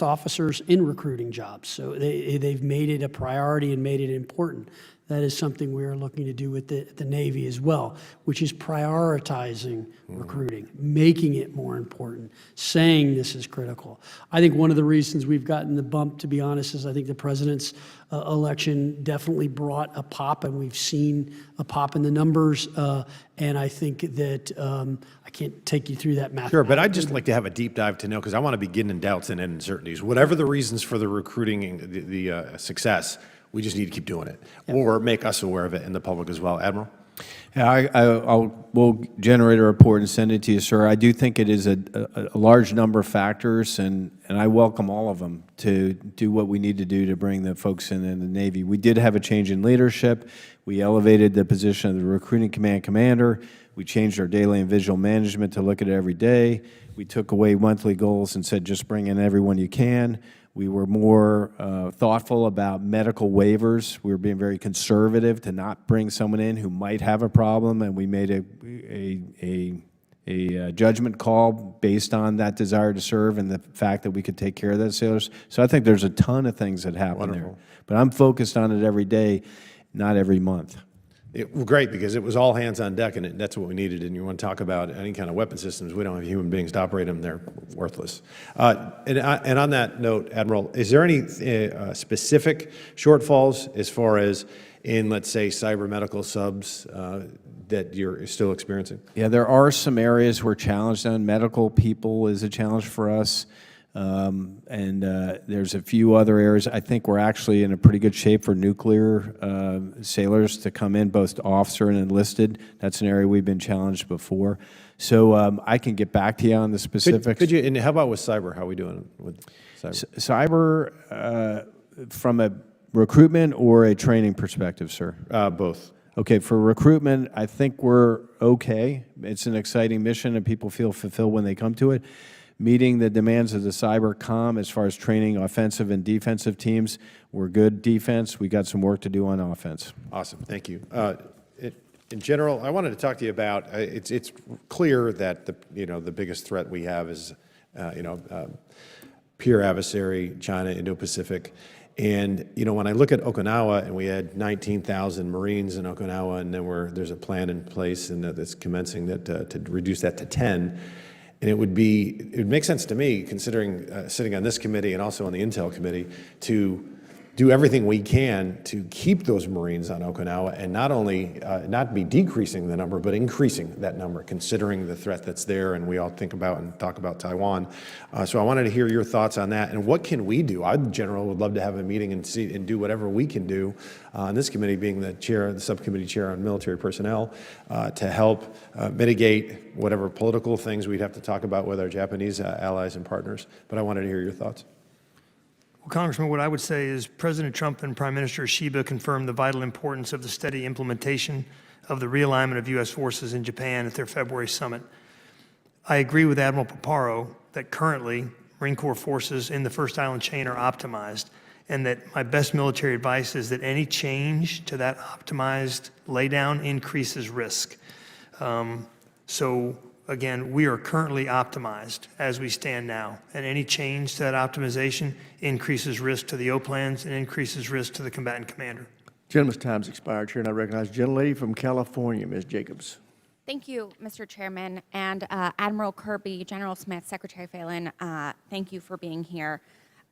officers in recruiting jobs. So they've made it a priority and made it important. That is something we are looking to do with the Navy as well, which is prioritizing recruiting, making it more important, saying this is critical. I think one of the reasons we've gotten the bump, to be honest, is I think the president's election definitely brought a pop, and we've seen a pop in the numbers. And I think that I can't take you through that math. Sure, but I'd just like to have a deep dive to know, because I want to begin in doubts and end uncertainties. Whatever the reasons for the recruiting, the success, we just need to keep doing it, or make us aware of it and the public as well. Admiral? Yeah, we'll generate a report and send it to you, sir. I do think it is a large number of factors, and I welcome all of them to do what we need to do to bring the folks in the Navy. We did have a change in leadership. We elevated the position of the recruiting command commander. We changed our daily and visual management to look at it every day. We took away monthly goals and said, just bring in everyone you can. We were more thoughtful about medical waivers. We were being very conservative to not bring someone in who might have a problem, and we made a judgment call based on that desire to serve and the fact that we could take care of those sailors. So I think there's a ton of things that happen there. But I'm focused on it every day, not every month. Well, great, because it was all hands on deck, and that's what we needed. And you want to talk about any kind of weapon systems, we don't have human beings to operate them. They're worthless. And on that note, Admiral, is there any specific shortfalls as far as in, let's say, cyber medical subs that you're still experiencing? Yeah, there are some areas we're challenged on. Medical people is a challenge for us. There's a few other areas. I think we're actually in a pretty good shape for nuclear sailors to come in, both officer and enlisted. That's an area we've been challenged before. So I can get back to you on the specifics. Could you, and how about with cyber? How are we doing with cyber? Cyber, from a recruitment or a training perspective, sir? Both. Okay, for recruitment, I think we're okay. It's an exciting mission, and people feel fulfilled when they come to it. Meeting the demands of the cyber comm as far as training offensive and defensive teams. We're good defense. We got some work to do on offense. Awesome, thank you. In general, I wanted to talk to you about. It's clear that the biggest threat we have is peer adversary, China, Indo-Pacific. And when I look at Okinawa, and we had 19,000 Marines in Okinawa, and then there's a plan in place, and that's commencing that to reduce that to 10. And it would make sense to me, considering sitting on this committee and also on the Intel committee, to do everything we can to keep those Marines on Okinawa, and not only not be decreasing the number, but increasing that number, considering the threat that's there, and we all think about and talk about Taiwan. So I wanted to hear your thoughts on that, and what can we do? I, in general, would love to have a meeting and do whatever we can do on this committee, being the chair, the subcommittee chair on military personnel, to help mitigate whatever political things we'd have to talk about with our Japanese allies and partners. But I wanted to hear your thoughts. Well, Congressman, what I would say is President Trump and Prime Minister Shiba confirmed the vital importance of the steady implementation of the realignment of U.S. forces in Japan at their February summit. I agree with Admiral Paparo that currently Marine Corps forces in the First Island chain are optimized, and that my best military advice is that any change to that optimized laydown increases risk. Again, we are currently optimized as we stand now, and any change to that optimization increases risk to the O-plans and increases risk to the combatant commander. Gentleman's time's expired, Chair, and I recognize the gentlelady from California, Ms. Jacobs. Thank you, Mr. Chairman, and Admiral Kirby, General Smith, Secretary Phelan, thank you for being here.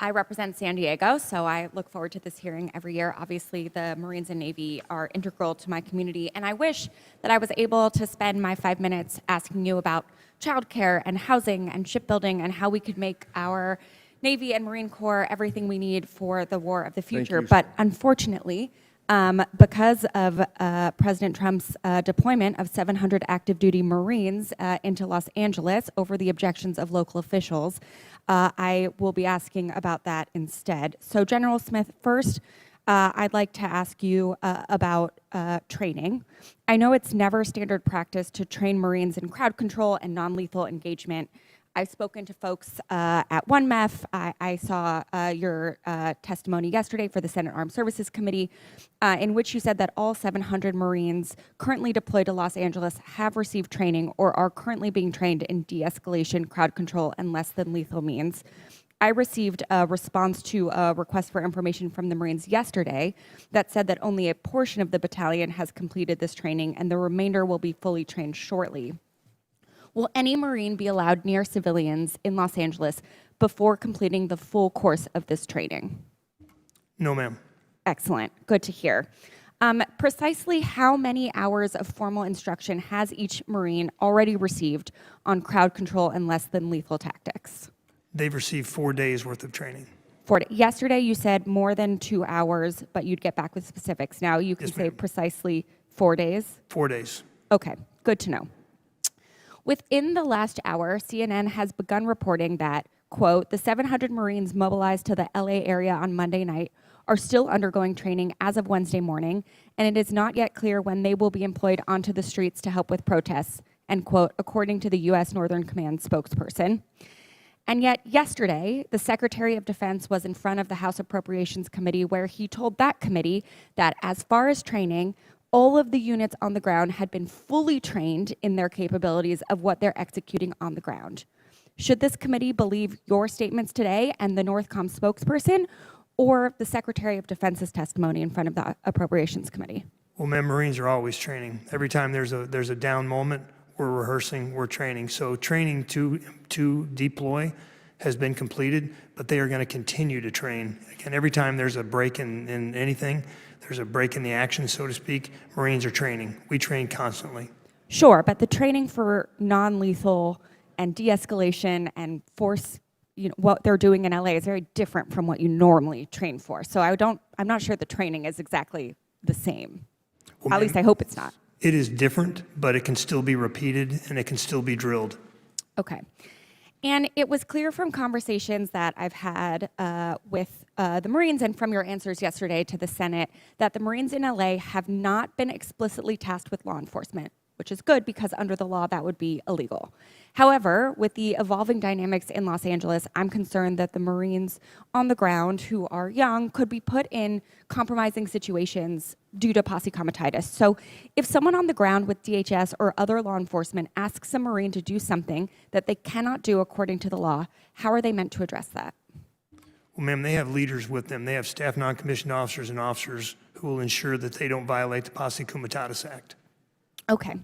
I represent San Diego, so I look forward to this hearing every year. Obviously, the Marines and Navy are integral to my community, and I wish that I was able to spend my 5 minutes asking you about childcare and housing and shipbuilding and how we could make our Navy and Marine Corps everything we need for the war of the future. But unfortunately, because of President Trump's deployment of 700 active duty Marines into Los Angeles over the objections of local officials, I will be asking about that instead. So General Smith, first, I'd like to ask you about training. I know it's never standard practice to train Marines in crowd control and non-lethal engagement. I've spoken to folks at 1MEF. I saw your testimony yesterday for the Senate Armed Services Committee, in which you said that all 700 Marines currently deployed to Los Angeles have received training or are currently being trained in de-escalation, crowd control, and less than lethal means. I received a response to a request for information from the Marines yesterday that said that only a portion of the battalion has completed this training and the remainder will be fully trained shortly. Will any Marine be allowed near civilians in Los Angeles before completing the full course of this training? No, ma'am. Excellent. Good to hear. Precisely how many hours of formal instruction has each Marine already received on crowd control and less than lethal tactics? They've received 4 days worth of training. Yesterday you said more than 2 hours, but you'd get back with specifics. Now you can say precisely 4 days? 4 days. Okay, good to know. Within the last hour, CNN has begun reporting that, quote, the 700 Marines mobilized to the LA area on Monday night are still undergoing training as of Wednesday morning, and it is not yet clear when they will be employed onto the streets to help with protests, end quote, according to the U.S. Northern Command spokesperson. And yet yesterday, the Secretary of Defense was in front of the House Appropriations Committee where he told that committee that as far as training, all of the units on the ground had been fully trained in their capabilities of what they're executing on the ground. Should this committee believe your statements today and the Northcom spokesperson, or the Secretary of Defense's testimony in front of the Appropriations Committee? Well, ma'am, Marines are always training. Every time there's a down moment, we're rehearsing, we're training. So training to deploy has been completed, but they are going to continue to train. Again, every time there's a break in anything, there's a break in the action, so to speak, Marines are training. We train constantly. Sure, but the training for non-lethal and de-escalation and force, what they're doing in LA is very different from what you normally train for. So I'm not sure the training is exactly the same. Well, at least I hope it's not. It is different, but it can still be repeated and it can still be drilled. Okay. And it was clear from conversations that I've had with the Marines and from your answers yesterday to the Senate that the Marines in LA have not been explicitly tasked with law enforcement, which is good because under the law that would be illegal. However, with the evolving dynamics in Los Angeles, I'm concerned that the Marines on the ground who are young could be put in compromising situations due to posse comitatus. So if someone on the ground with DHS or other law enforcement asks a Marine to do something that they cannot do according to the law, how are they meant to address that? Well, ma'am, they have leaders with them. They have staff non-commissioned officers and officers who will ensure that they don't violate the Posse Comitatus Act. Okay.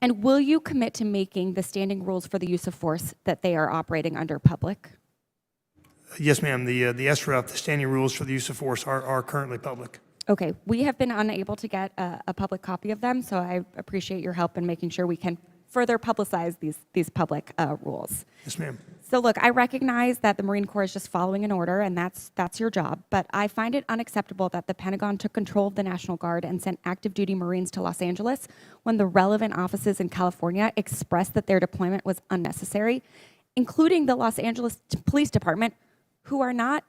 And will you commit to making the standing rules for the use of force that they are operating under public? Yes, ma'am. The SRF, the standing rules for the use of force, are currently public. Okay. We have been unable to get a public copy of them, so I appreciate your help in making sure we can further publicize these public rules. Yes, ma'am. So look, I recognize that the Marine Corps is just following an order, and that's your job, but I find it unacceptable that the Pentagon took control of the National Guard and sent active duty Marines to Los Angeles when the relevant offices in California expressed that their deployment was unnecessary, including the Los Angeles Police Department, who are not,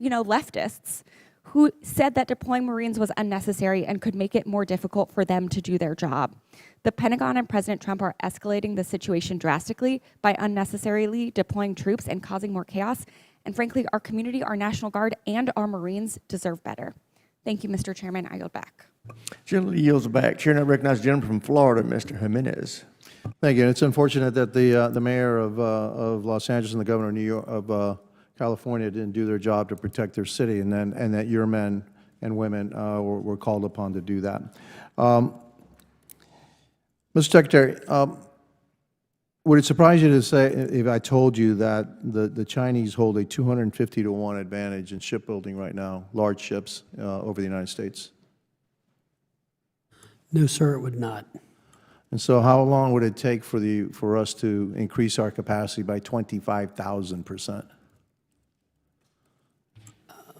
leftists, who said that deploying Marines was unnecessary and could make it more difficult for them to do their job. The Pentagon and President Trump are escalating the situation drastically by unnecessarily deploying troops and causing more chaos. And frankly, our community, our National Guard, and our Marines deserve better. Thank you, Mr. Chairman. I yield back. Gentleman yields back. Chair, now recognize the gentleman from Florida, Mr. Jimenez. Thank you. It's unfortunate that the mayor of Los Angeles and the governor of New York, of California didn't do their job to protect their city, and that your men and women were called upon to do that. Mr. Secretary, would it surprise you to say if I told you that the Chinese hold a 250-to-1 advantage in shipbuilding right now, large ships over the United States? No, sir, it would not. And so how long would it take for us to increase our capacity by 25,000%?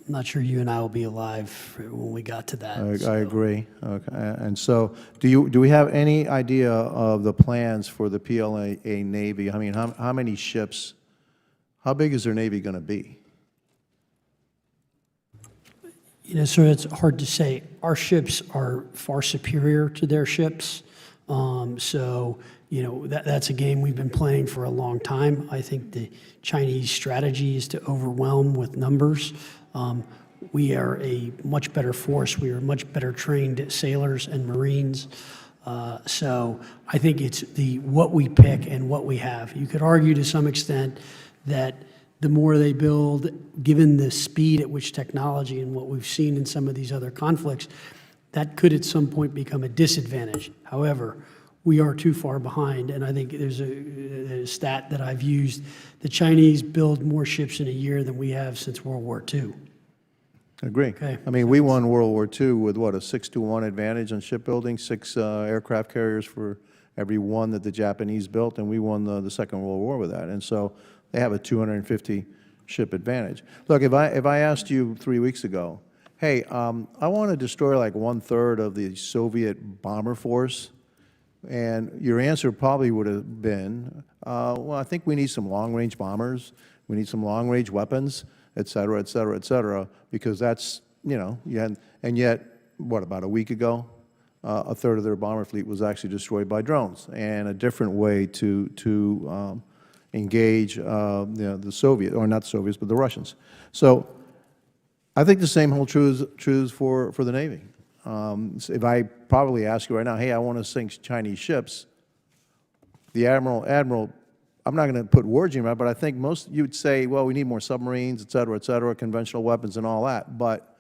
I'm not sure you and I will be alive when we got to that. I agree. Okay. And so do we have any idea of the plans for the PLA Navy? I mean, how many ships, how big is their Navy going to be? Sir, it's hard to say. Our ships are far superior to their ships. So, That's a game we've been playing for a long time. I think the Chinese strategy is to overwhelm with numbers. We are a much better force. We are much better trained sailors and Marines. So I think it's what we pick and what we have. You could argue to some extent that the more they build, given the speed at which technology and what we've seen in some of these other conflicts, that could at some point become a disadvantage. However, we are too far behind, and I think there's a stat that I've used. The Chinese build more ships in a year than we have since World War II. Agree. Okay. I mean, we won World War II with, what, a 6-to-1 advantage on shipbuilding, 6 aircraft carriers for every one that the Japanese built, and we won the Second World War with that. And so they have a 250 ship advantage. Look, if I asked you 3 weeks ago, hey, I want to destroy like 1/3 of the Soviet bomber force, and your answer probably would have been, well, I think we need some long-range bombers, we need some long-range weapons, et cetera, et cetera, et cetera, because that's, and yet, what, about a week ago, 1/3 of their bomber fleet was actually destroyed by drones, and a different way to engage the Soviet, or not the Soviets, but the Russians. So I think the same holds true for the Navy. If I probably ask you right now, hey, I want to sink Chinese ships, the Admiral, I'm not going to put words in your mouth, but I think you'd say, well, we need more submarines, et cetera, conventional weapons and all that. But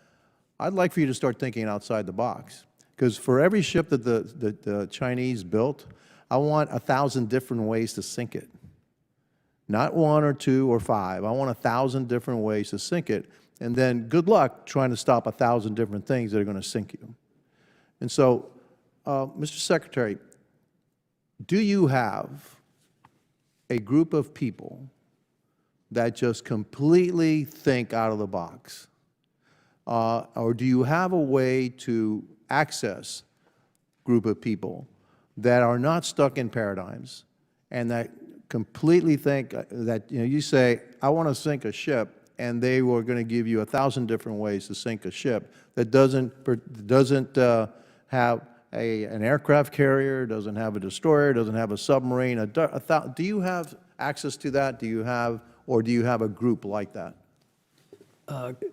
I'd like for you to start thinking outside the box. Because for every ship that the Chinese built, I want 1,000 different ways to sink it. Not 1 or 2 or 5. I want 1,000 different ways to sink it. And then good luck trying to stop 1,000 different things that are going to sink you. And so, Mr. Secretary, do you have a group of people that just completely think out of the box? Or do you have a way to access a group of people that are not stuck in paradigms and that completely think that, you say, I want to sink a ship, and they were going to give you 1,000 different ways to sink a ship that doesn't have an aircraft carrier, doesn't have a destroyer, doesn't have a submarine. Do you have access to that? Do you have a group like that?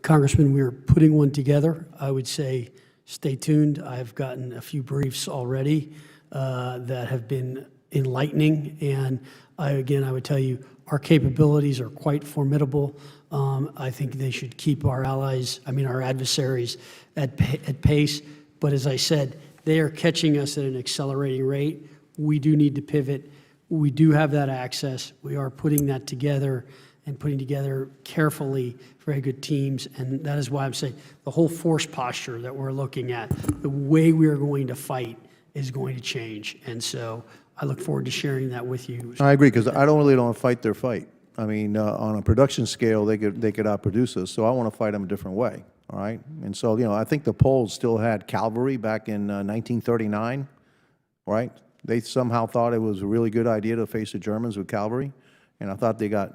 Congressman, we're putting one together. I would say stay tuned. I've gotten a few briefs already that have been enlightening, and I would tell you our capabilities are quite formidable. I think they should keep our adversaries at pace. But as I said, they are catching us at an accelerating rate. We do need to pivot. We do have that access. We are putting that together and putting together carefully very good teams. And that is why I'm saying the whole force posture that we're looking at, the way we are going to fight is going to change. And so I look forward to sharing that with you. I agree, because I don't really want to fight their fight. I mean, on a production scale, they could outproduce us, so I want to fight them a different way, all right? And so, I think the Poles still had cavalry back in 1939, right? They somehow thought it was a really good idea to face the Germans with cavalry, and I thought they got,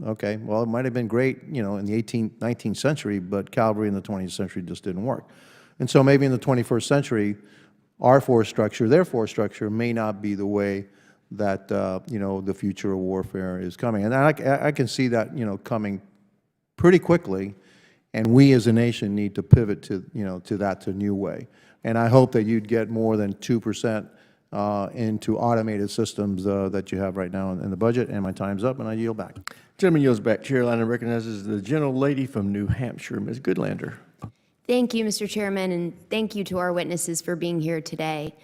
okay, well, it might have been great, in the 19th century, but cavalry in the 20th century just didn't work. And so maybe in the 21st century, our force structure, their force structure may not be the way that, the future of warfare is coming. And I can see that, coming pretty quickly, and we as a nation need to pivot to a new way. And I hope that you'd get more than 2% into automated systems that you have right now in the budget. And my time's up, and I yield back. Gentleman yields back. Chair Liner recognizes the gentlelady from New Hampshire, Ms. Goodlander. Thank you, Mr. Chairman, and thank you to our witnesses for being here today.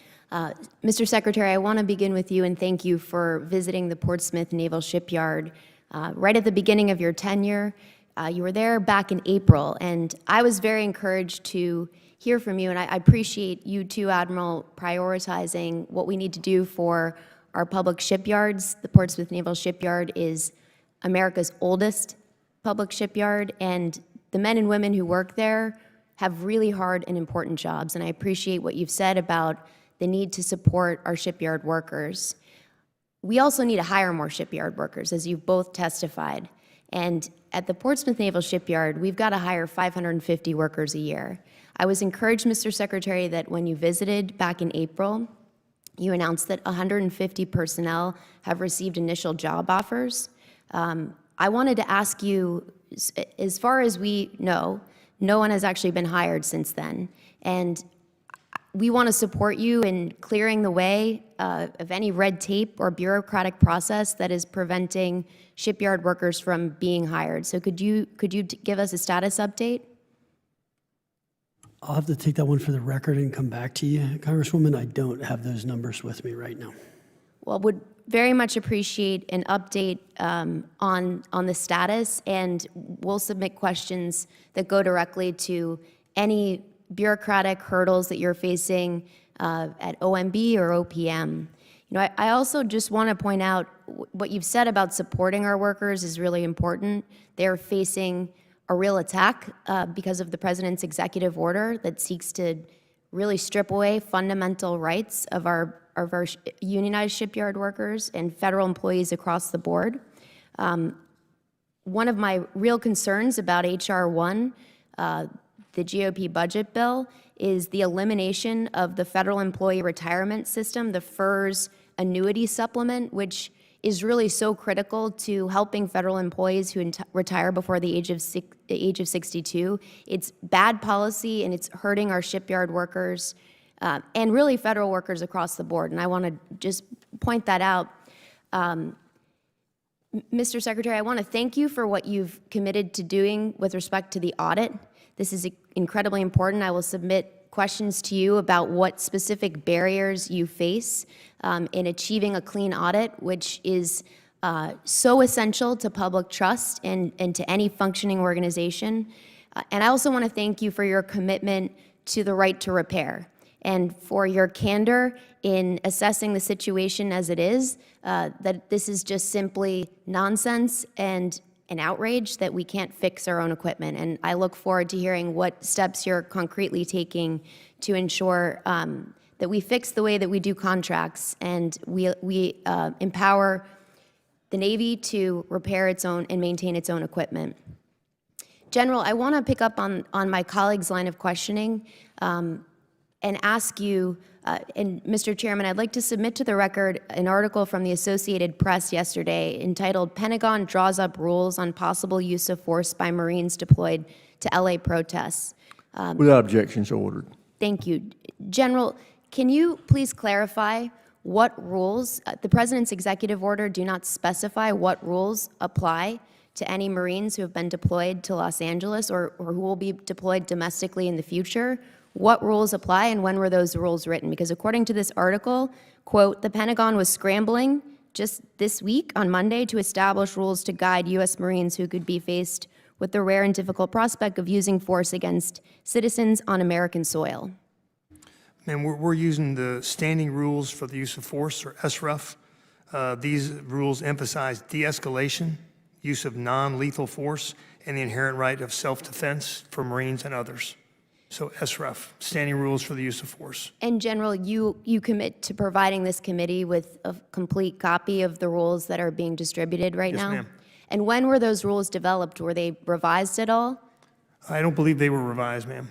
Mr. Secretary, I want to begin with you and thank you for visiting the Portsmouth Naval Shipyard right at the beginning of your tenure. You were there back in April, and I was very encouraged to hear from you, and I appreciate you too, Admiral, prioritizing what we need to do for our public shipyards. The Portsmouth Naval Shipyard is America's oldest public shipyard, and the men and women who work there have really hard and important jobs, and I appreciate what you've said about the need to support our shipyard workers. We also need to hire more shipyard workers, as you've both testified. And at the Portsmouth Naval Shipyard, we've got to hire 550 workers a year. I was encouraged, Mr. Secretary, that when you visited back in April, you announced that 150 personnel have received initial job offers. I wanted to ask you, as far as we know, no one has actually been hired since then. And we want to support you in clearing the way of any red tape or bureaucratic process that is preventing shipyard workers from being hired. So could you give us a status update? I'll have to take that one for the record and come back to you, Congresswoman. I don't have those numbers with me right now. Well, would very much appreciate an update on the status, and we'll submit questions that go directly to any bureaucratic hurdles that you're facing at OMB or OPM. You know, I also just want to point out what you've said about supporting our workers is really important. They're facing a real attack because of the president's executive order that seeks to really strip away fundamental rights of our unionized shipyard workers and federal employees across the board. One of my real concerns about H.R. 1, the GOP budget bill, is the elimination of the federal employee retirement system, the FERS annuity supplement, which is really so critical to helping federal employees who retire before the age of 62. It's bad policy, and it's hurting our shipyard workers and really federal workers across the board. And I want to just point that out. Mr. Secretary, I want to thank you for what you've committed to doing with respect to the audit. This is incredibly important. I will submit questions to you about what specific barriers you face in achieving a clean audit, which is so essential to public trust and to any functioning organization. And I also want to thank you for your commitment to the right to repair and for your candor in assessing the situation as it is, that this is just simply nonsense and an outrage that we can't fix our own equipment. And I look forward to hearing what steps you're concretely taking to ensure that we fix the way that we do contracts and we empower the Navy to repair its own and maintain its own equipment. General, I want to pick up on my colleague's line of questioning and ask you, and Mr. Chairman, I'd like to submit to the record an article from the Associated Press yesterday entitled "Pentagon Draws Up Rules on Possible Use of Force by Marines Deployed to LA Protests." Without objection, so ordered. Thank you. General, can you please clarify what rules, the President's executive order do not specify what rules apply to any Marines who have been deployed to Los Angeles or who will be deployed domestically in the future? What rules apply and when were those rules written? Because according to this article, quote, the Pentagon was scrambling just this week on Monday to establish rules to guide U.S. Marines who could be faced with the rare and difficult prospect of using force against citizens on American soil. And we're using the standing rules for the use of force, or SRUF. These rules emphasize de-escalation, use of non-lethal force, and the inherent right of self-defense for Marines and others. So SRUF, standing rules for the use of force. And General, you commit to providing this committee with a complete copy of the rules that are being distributed right now? Yes, ma'am. And when were those rules developed? Were they revised at all? I don't believe they were revised, ma'am.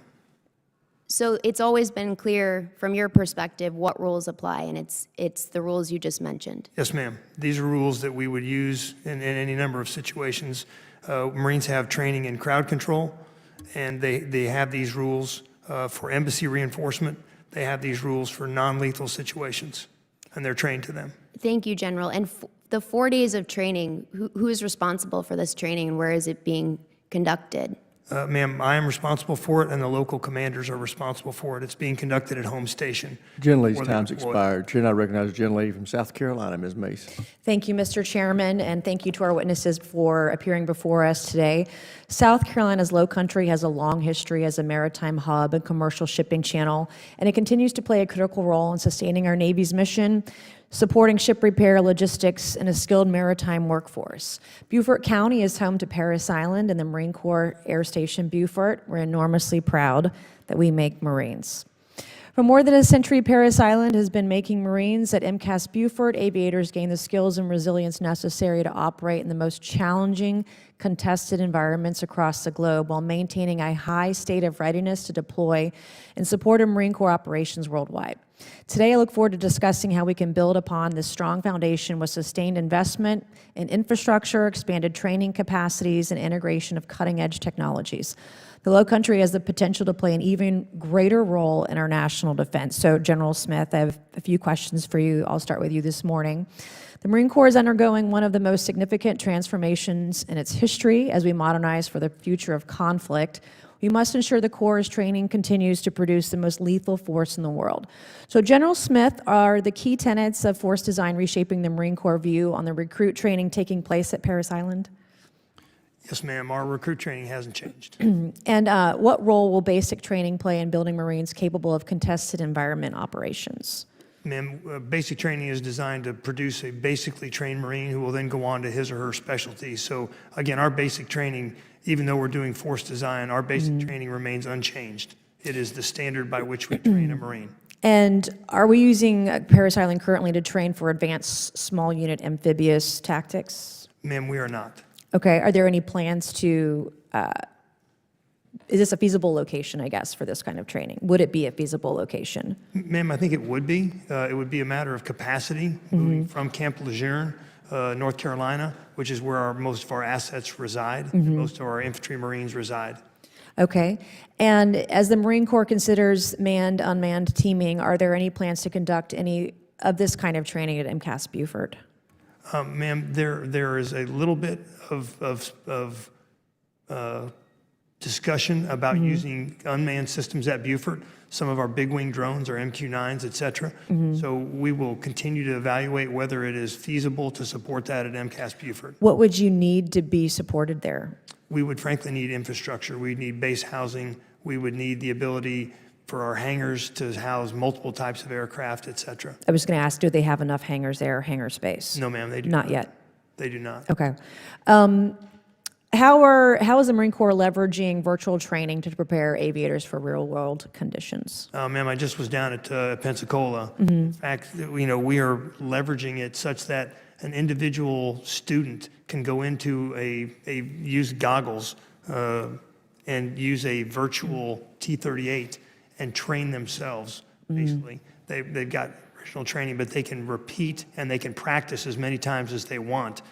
So it's always been clear from your perspective what rules apply, and it's the rules you just mentioned. Yes, ma'am. These are rules that we would use in any number of situations. Marines have training in crowd control, and they have these rules for embassy reinforcement. They have these rules for non-lethal situations, and they're trained to them. Thank you, General. And the 4 days of training, who is responsible for this training, and where is it being conducted? Ma'am, I am responsible for it, and the local commanders are responsible for it. It's being conducted at home station. Genlady's where they're time's deployed. expired. Chair, I recognize the gentlady from South Carolina, Ms. Mace. Thank you, Mr. Chairman, and thank you to our witnesses for appearing before us today. South Carolina's Low Country has a long history as a maritime hub and commercial shipping channel, and it continues to play a critical role in sustaining our Navy's mission, supporting ship repair, logistics, and a skilled maritime workforce. Beaufort County is home to Parris Island and the Marine Corps Air Station Beaufort. We're enormously proud that we make Marines. For more than a century, Parris Island has been making Marines. At MCAS Beaufort, aviators gain the skills and resilience necessary to operate in the most challenging contested environments across the globe while maintaining a high state of readiness to deploy and support Marine Corps operations worldwide. Today, I look forward to discussing how we can build upon this strong foundation with sustained investment in infrastructure, expanded training capacities, and integration of cutting-edge technologies. The Low Country has the potential to play an even greater role in our national defense. So, General Smith, I have a few questions for you. I'll start with you this morning. The Marine Corps is undergoing one of the most significant transformations in its history as we modernize for the future of conflict. We must ensure the Corps' training continues to produce the most lethal force in the world. So, General Smith, are the key tenets of force design reshaping the Marine Corps view on the recruit training taking place at Parris Island? Yes, ma'am. Our recruit training hasn't changed. And what role will basic training play in building Marines capable of contested environment operations? Ma'am, basic training is designed to produce a basically trained Marine who will then go on to his or her specialty. So again, our basic training, even though we're doing force design, our basic training remains unchanged. It is the standard by which we train a Marine. And are we using Parris Island currently to train for advanced small unit amphibious tactics? Ma'am, we are not. Okay, are there any plans to, is this a feasible location, I guess, for this kind of training? Would it be a feasible location? Ma'am, I think it would be. It would be a matter of capacity, moving from Camp Lejeune, North Carolina, which is where most of our assets reside, and most of our infantry Marines reside. Okay, and as the Marine Corps considers manned-unmanned teaming, are there any plans to conduct any of this kind of training at MCAS Beaufort? Ma'am, there is a little bit of discussion about using unmanned systems at Beaufort. Some of our big wing drones are MQ-9s, et cetera. So we will continue to evaluate whether it is feasible to support that at MCAS Beaufort. What would you need to be supported there? We would frankly need infrastructure. We'd need base housing. We would need the ability for our hangars to house multiple types of aircraft, et cetera. I was going to ask, do they have enough hangars there, hangar space? No, ma'am, they do not. Not yet? They do not. Okay. How is the Marine Corps leveraging virtual training to prepare aviators for real-world conditions? Ma'am, I just was down at Pensacola. In fact, we are leveraging it such that an individual student can go into use goggles and use a virtual T-38 and train themselves, basically. They've got original training, but they can repeat and they can practice as many times as they want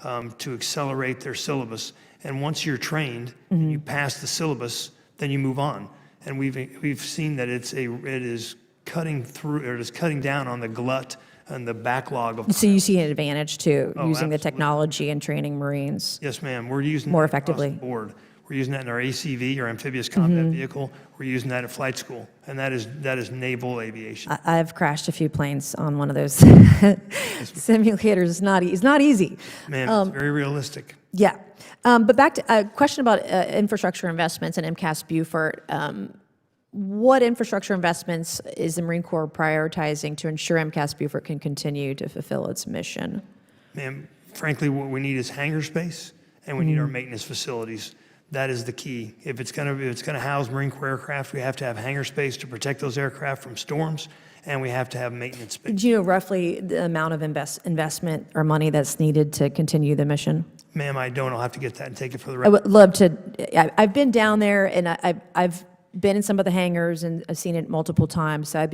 to accelerate their syllabus. And once you're trained and you pass the syllabus, then you move on. And we've seen that it is cutting through, or it is cutting down on the glut and the backlog of. So you see an advantage to using absolutely. the technology and training Marines? Yes, ma'am. We're using more that effectively. Across the board. We're using that in our ACV, our amphibious combat vehicle. We're using that at flight school, and that is naval aviation. I've crashed a few planes on one of those simulators. It's not easy. Ma'am, it's very realistic. Yeah. But back to a question about infrastructure investments and MCAS Beaufort. What infrastructure investments is the Marine Corps prioritizing to ensure MCAS Beaufort can continue to fulfill its mission? Ma'am, frankly, what we need is hangar space, and we need our maintenance facilities. That is the key. If it's going to house Marine Corps aircraft, we have to have hangar space to protect those aircraft from storms, and we have to have maintenance space. Do you know roughly the amount of investment or money that's needed to continue the mission? Ma'am, I don't. I'll have to get that and take it for the I record. would love to. I've been down there, and I've been in some of the hangars, and I've seen it multiple times. So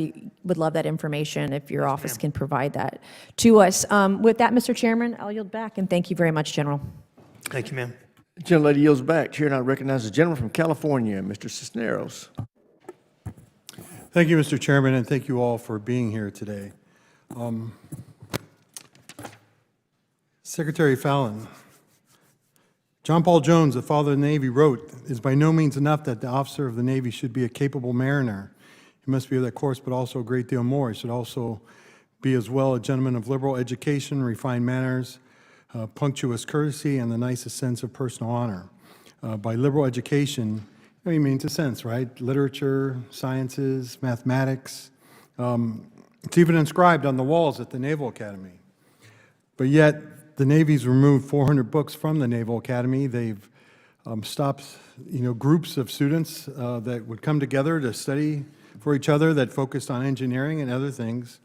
would love that information if your office can provide that to us. With that, Mr. Chairman, I'll yield back, and thank you very much, General. Thank you, ma'am. The gentlelady yields back. Chair now recognizes the gentleman from California, Mr. Cisneros. Thank you, Mr. Chairman, and thank you all for being here today. Secretary Phelan, John Paul Jones, the father of the Navy, wrote, "It is by no means enough that the officer of the Navy should be a capable mariner. He must be of that course, but also a great deal more. He should also be as well a gentleman of liberal education, refined manners, punctuous courtesy, and the nicest sense of personal honor." By liberal education, he means a sense, right? Literature, sciences, mathematics. It's even inscribed on the walls at the Naval Academy. But yet, the Navy's removed 400 books from the Naval Academy. They've stopped, groups of students that would come together to study for each other that focused on engineering and other things.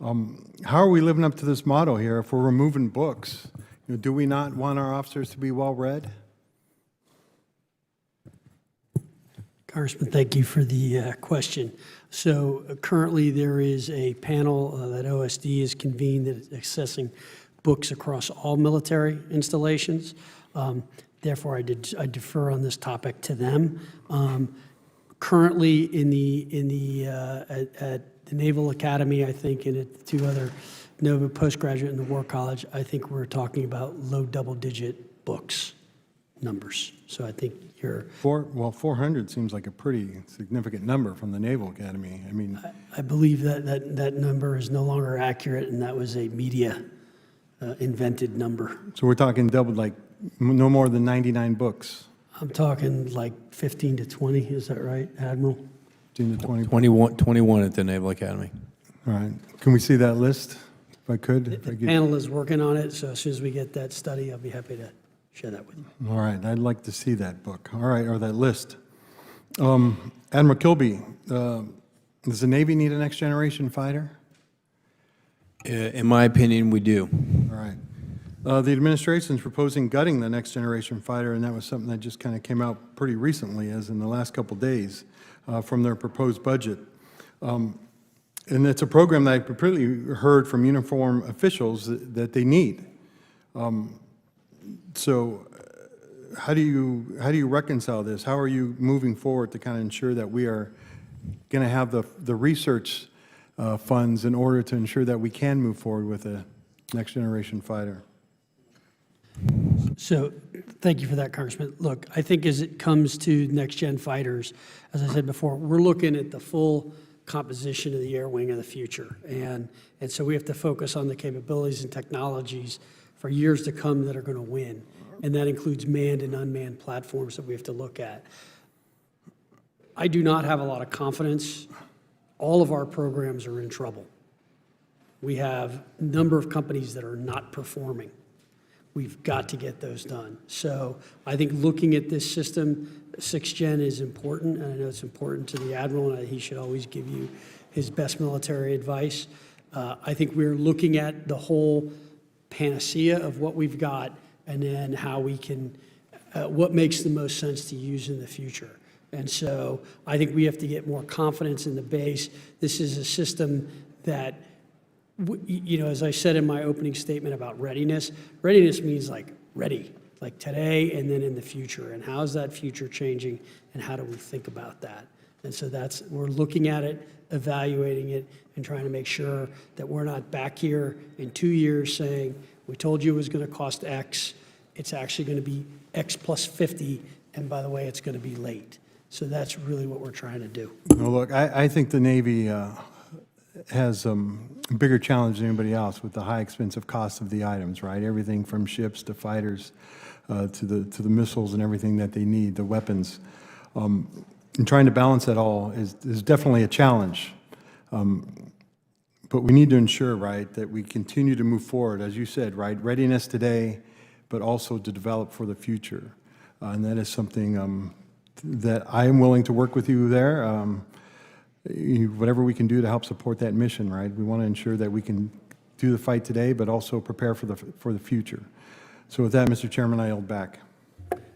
How are we living up to this motto here if we're removing books? Do we not want our officers to be well-read? Congressman, thank you for the question. So currently, there is a panel that OSD has convened that is assessing books across all military installations. Therefore, I defer on this topic to them. Currently, at the Naval Academy, I think, and at 2 other Nova postgraduate in the War College, I think we're talking about low double-digit books numbers. So I think you're... 400 seems like a pretty significant number from the Naval Academy. I mean... I believe that number is no longer accurate, and that was a media invented number. So we're talking double, like no more than 99 books. I'm talking like 15 to 20, is that right, Admiral? 15 to 20. 21 at the Naval Academy. All right. Can we see that list, if I could? The panel is working on it, so as soon as we get that study, I'll be happy to share that with you. All right. I'd like to see that book. All right, or that list. Admiral Kilby, does the Navy need a next-generation fighter? In my opinion, we do. All right. The administration is proposing gutting the next-generation fighter, and that was something that just kind of came out pretty recently, as in the last couple days, from their proposed budget. And it's a program that I repeatedly heard from uniform officials that they need. So how do you reconcile this? How are you moving forward to kind of ensure that we are going to have the research funds in order to ensure that we can move forward with a next-generation fighter? So thank you for that, Congressman. Look, I think as it comes to next-gen fighters, as I said before, we're looking at the full composition of the air wing of the future. And so we have to focus on the capabilities and technologies for years to come that are going to win. And that includes manned and unmanned platforms that we have to look at. I do not have a lot of confidence. All of our programs are in trouble. We have a number of companies that are not performing. We've got to get those done. So I think looking at this system, 6th Gen is important, and I know it's important to the Admiral, and he should always give you his best military advice. I think we're looking at the whole panacea of what we've got, and then how we can, what makes the most sense to use in the future. And so I think we have to get more confidence in the base. This is a system that, you know, as I said in my opening statement about readiness means like ready, like today and then in the future. And how is that future changing, and how do we think about that? And so we're looking at it, evaluating it, and trying to make sure that we're not back here in 2 years saying, we told you it was going to cost X, it's actually going to be X plus 50, and by the way, it's going to be late. So that's really what we're trying to do. Well, look, I think the Navy has a bigger challenge than anybody else with the high expensive cost of the items, right? Everything from ships to fighters to the missiles and everything that they need, the weapons. And trying to balance that all is definitely a challenge. But we need to ensure, right, that we continue to move forward, as you said, right? Readiness today, but also to develop for the future. And that is something that I am willing to work with you there. Whatever we can do to help support that mission, right? We want to ensure that we can do the fight today, but also prepare for the future. So with that, Mr. Chairman, I yield back.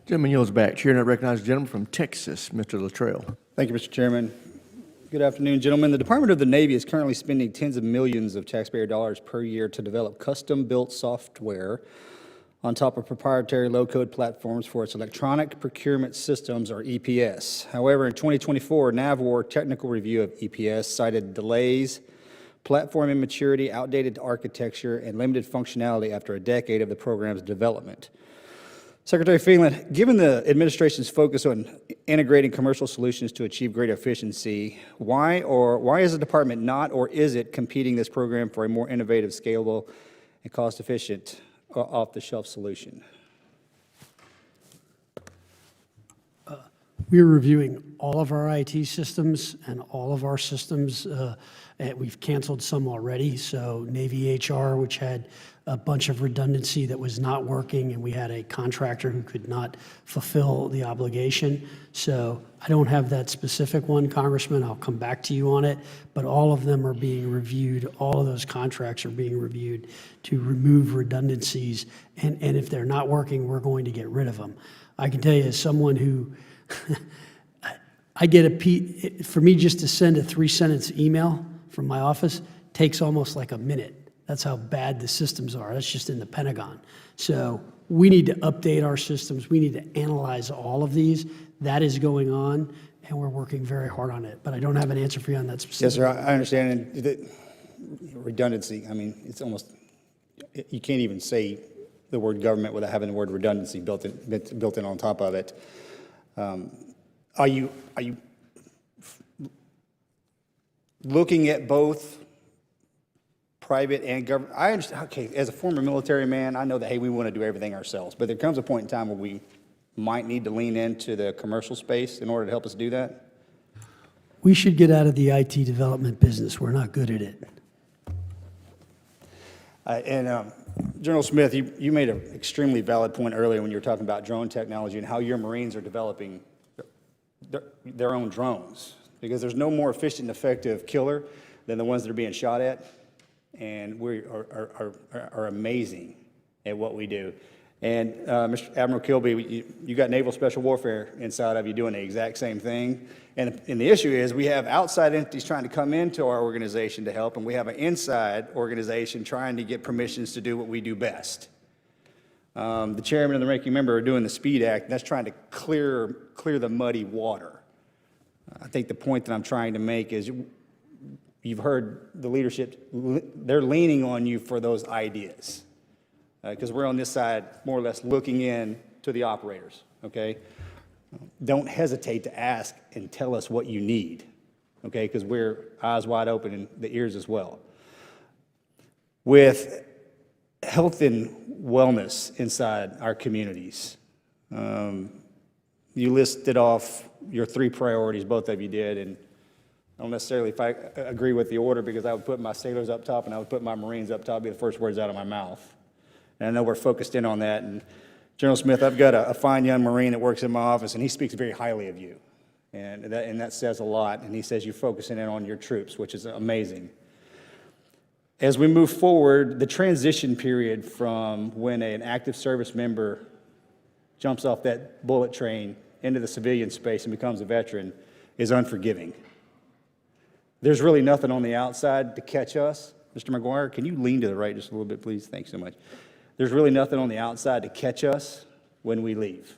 Gentleman yields back. Chair now recognizes the gentleman from Texas, Mr. Luttrell. Thank you, Mr. Chairman. Good afternoon, gentlemen. The Department of the Navy is currently spending tens of millions of taxpayer dollars per year to develop custom-built software on top of proprietary low-code platforms for its electronic procurement systems, or EPS. However, in 2024, Naval technical review of EPS cited delays, platform immaturity, outdated architecture, and limited functionality after a decade of the program's development. Secretary Phelan, given the administration's focus on integrating commercial solutions to achieve greater efficiency, why is the department not, or is it competing this program for a more innovative, scalable, and cost-efficient off-the-shelf solution? We're reviewing all of our IT systems and all of our systems. We've canceled some already. So Navy HR, which had a bunch of redundancy that was not working, and we had a contractor who could not fulfill the obligation. So I don't have that specific one, Congressman. I'll come back to you on it. But all of them are being reviewed. All of those contracts are being reviewed to remove redundancies. And if they're not working, we're going to get rid of them. I can tell you, as someone who I get for me just to send a 3-sentence email from my office takes almost like a minute. That's how bad the systems are. That's just in the Pentagon. So we need to update our systems. We need to analyze all of these. That is going on, and we're working very hard on it. But I don't have an answer for you on that specific. Yes, sir, I understand. And redundancy, I mean, it's almost, you can't even say the word government without having the word redundancy built in on top of it. Are you looking at both private and government? I understand, okay, as a former military man, I know that, hey, we want to do everything ourselves, but there comes a point in time where we might need to lean into the commercial space in order to help us do that? We should get out of the IT development business. We're not good at it. General Smith, you made an extremely valid point earlier when you were talking about drone technology and how your Marines are developing their own drones, because there's no more efficient and effective killer than the ones that are being shot at, and we are amazing at what we do. And Mr. Admiral Kilby, you got Naval Special Warfare inside of you doing the exact same thing. And the issue is we have outside entities trying to come into our organization to help, and we have an inside organization trying to get permissions to do what we do best. The chairman and the ranking member are doing the SPEED Act, and that's trying to clear the muddy water. I think the point that I'm trying to make is you've heard the leadership, they're leaning on you for those ideas. Because we're on this side more or less looking in to the operators, okay? Don't hesitate to ask and tell us what you need, okay? Because we're eyes wide open and the ears as well. With health and wellness inside our communities, you listed off your 3 priorities, both of you did, and I don't necessarily if I agree with the order, because I would put my sailors up top and I would put my Marines up top, be the first words out of my mouth. And I know we're focused in on that. And General Smith, I've got a fine young Marine that works in my office, and he speaks very highly of you. And that says a lot. And he says you're focusing in on your troops, which is amazing. As we move forward, the transition period from when an active service member jumps off that bullet train into the civilian space and becomes a veteran is unforgiving. There's really nothing on the outside to catch us. Mr. McGuire, can you lean to the right just a little bit, please? Thanks so much. There's really nothing on the outside to catch us when we leave.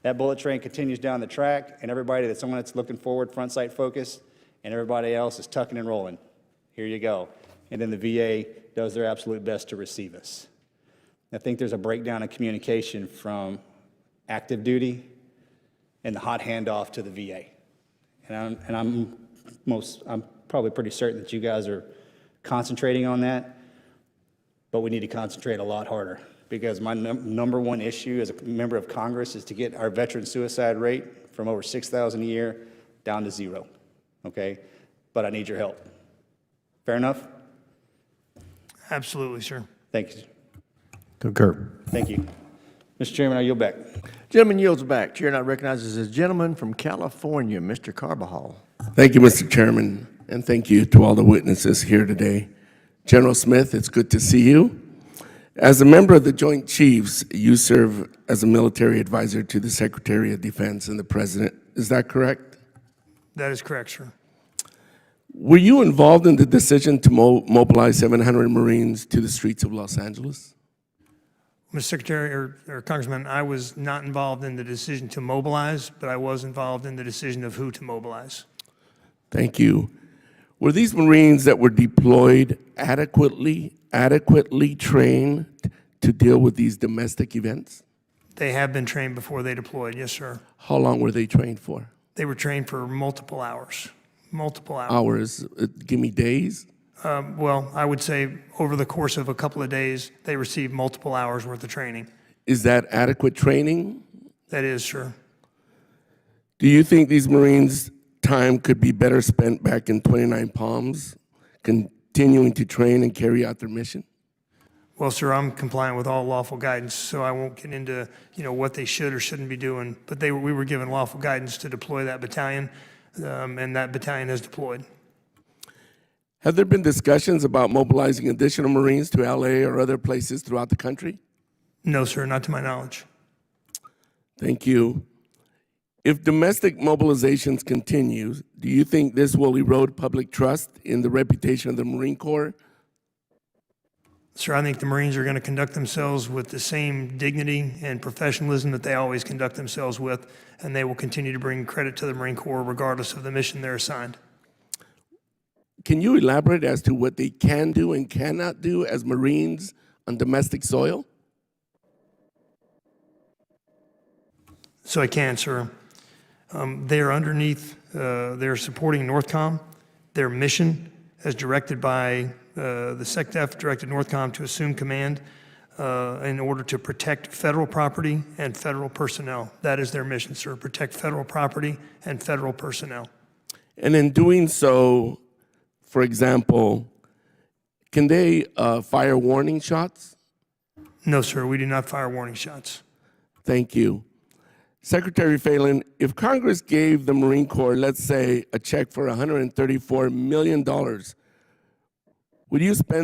That bullet train continues down the track, and everybody that's on it's looking forward, front sight focus, and everybody else is tucking and rolling. Here you go. And then the VA does their absolute best to receive us. I think there's a breakdown in communication from active duty and the hot handoff to the VA. And I'm probably pretty certain that you guys are concentrating on that, but we need to concentrate a lot harder, because my number one issue as a member of Congress is to get our veteran suicide rate from over 6,000 a year down to 0, okay? But I need your help. Fair enough? Absolutely, sir. Thank you. Concur. Thank you. Mr. Chairman, I yield back. Gentleman yields back. Chair now recognizes a gentleman from California, Mr. Carbajal. Thank you, Mr. Chairman, and thank you to all the witnesses here today. General Smith, it's good to see you. As a member of the Joint Chiefs, you serve as a military advisor to the Secretary of Defense and the President. Is that correct? That is correct, sir. Were you involved in the decision to mobilize 700 Marines to the streets of Los Angeles? Mr. Secretary or Congressman, I was not involved in the decision to mobilize, but I was involved in the decision of who to mobilize. Thank you. Were these Marines that were deployed adequately trained to deal with these domestic events? They have been trained before they deployed, yes, sir. How long were they trained for? They were trained for multiple hours. Hours? Give me days? Well, I would say over the course of a couple of days, they received multiple hours worth of training. Is that adequate training? That is, sir. Do you think these Marines' time could be better spent back in 29 Palms, continuing to train and carry out their mission? Well, sir, I'm compliant with all lawful guidance, so I won't get into what they should or shouldn't be doing. But we were given lawful guidance to deploy that battalion, and that battalion has deployed. Have there been discussions about mobilizing additional Marines to LA or other places throughout the country? No, sir, not to my knowledge. Thank you. If domestic mobilizations continue, do you think this will erode public trust in the reputation of the Marine Corps? Sir, I think the Marines are going to conduct themselves with the same dignity and professionalism that they always conduct themselves with, and they will continue to bring credit to the Marine Corps regardless of the mission they're assigned. Can you elaborate as to what they can do and cannot do as Marines on domestic soil? So I can, sir. They are underneath, they're supporting NORTHCOM. Their mission, as directed by the SecDef, directed NORTHCOM to assume command in order to protect federal property and federal personnel. That is their mission, sir, protect federal property and federal personnel. And in doing so, for example, can they fire warning shots? No, sir, we do not fire warning shots. Thank you. Secretary Phelan, if Congress gave the Marine Corps, let's say, a check for $134 million,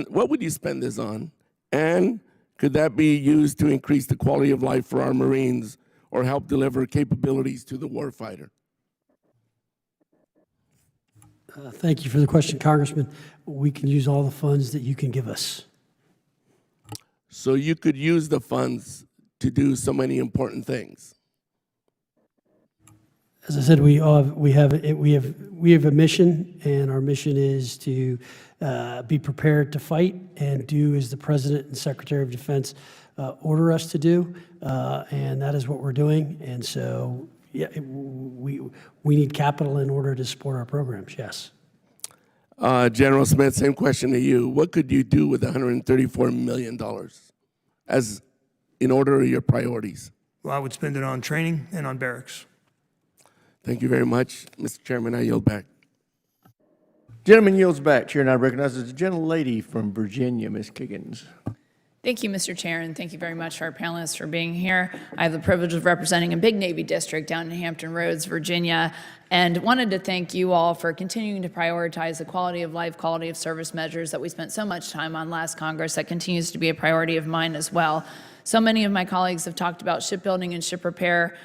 what would you spend this on? And could that be used to increase the quality of life for our Marines or help deliver capabilities to the warfighter? Thank you for the question, Congressman. We can use all the funds that you can give us. So you could use the funds to do so many important things. As I said, we have a mission, and our mission is to be prepared to fight and do as the President and Secretary of Defense order us to do, and that is what we're doing. And so, yeah, we need capital in order to support our programs. Yes. General Smith, same question to you. What could you do with $134 million as in order of your priorities? Well, I would spend it on training and on barracks. Thank you very much. Mr. Chairman, I yield back. Gentleman yields back. Chair now recognizes the gentlelady from Virginia, Ms. Kiggins. Thank you, Mr. Chair, and thank you very much to our panelists for being here. I have the privilege of representing a big Navy district down in Hampton Roads, Virginia, and wanted to thank you all for continuing to prioritize the quality of life, quality of service measures that we spent so much time on last Congress. That continues to be a priority of mine as well. So many of my colleagues have talked about shipbuilding and ship repair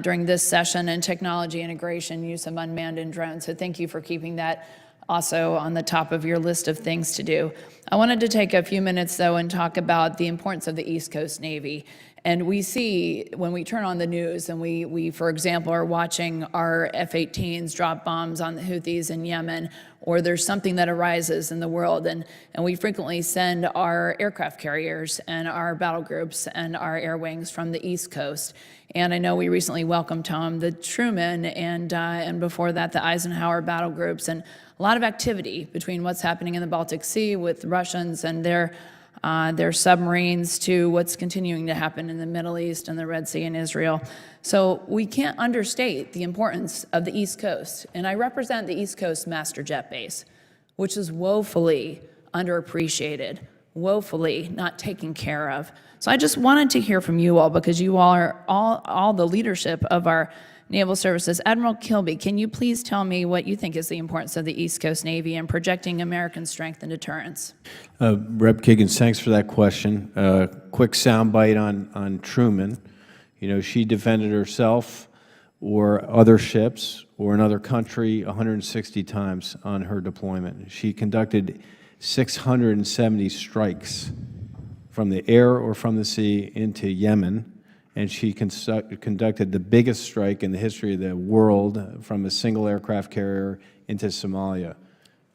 during this session, and technology integration, use of unmanned and drones. So thank you for keeping that also on the top of your list of things to do. I wanted to take a few minutes, though, and talk about the importance of the East Coast Navy. And we see when we turn on the news and we, for example, are watching our F-18s drop bombs on the Houthis in Yemen, or there's something that arises in the world, and we frequently send our aircraft carriers and our battle groups and our air wings from the East Coast. And I know we recently welcomed home the Truman and before that the Eisenhower battle groups, and a lot of activity between what's happening in the Baltic Sea with Russians and their submarines to what's continuing to happen in the Middle East and the Red Sea and Israel. So we can't understate the importance of the East Coast. And I represent the East Coast Master Jet Base, which is woefully underappreciated, woefully not taken care of. So I just wanted to hear from you all, because you all are all the leadership of our naval services. Admiral Kilby, can you please tell me what you think is the importance of the East Coast Navy in projecting American strength and deterrence? Rep. Kiggins, thanks for that question. Quick soundbite on Truman. You know, she defended herself or other ships or another country 160 times on her deployment. She conducted 670 strikes from the air or from the sea into Yemen, and she conducted the biggest strike in the history of the world from a single aircraft carrier into Somalia.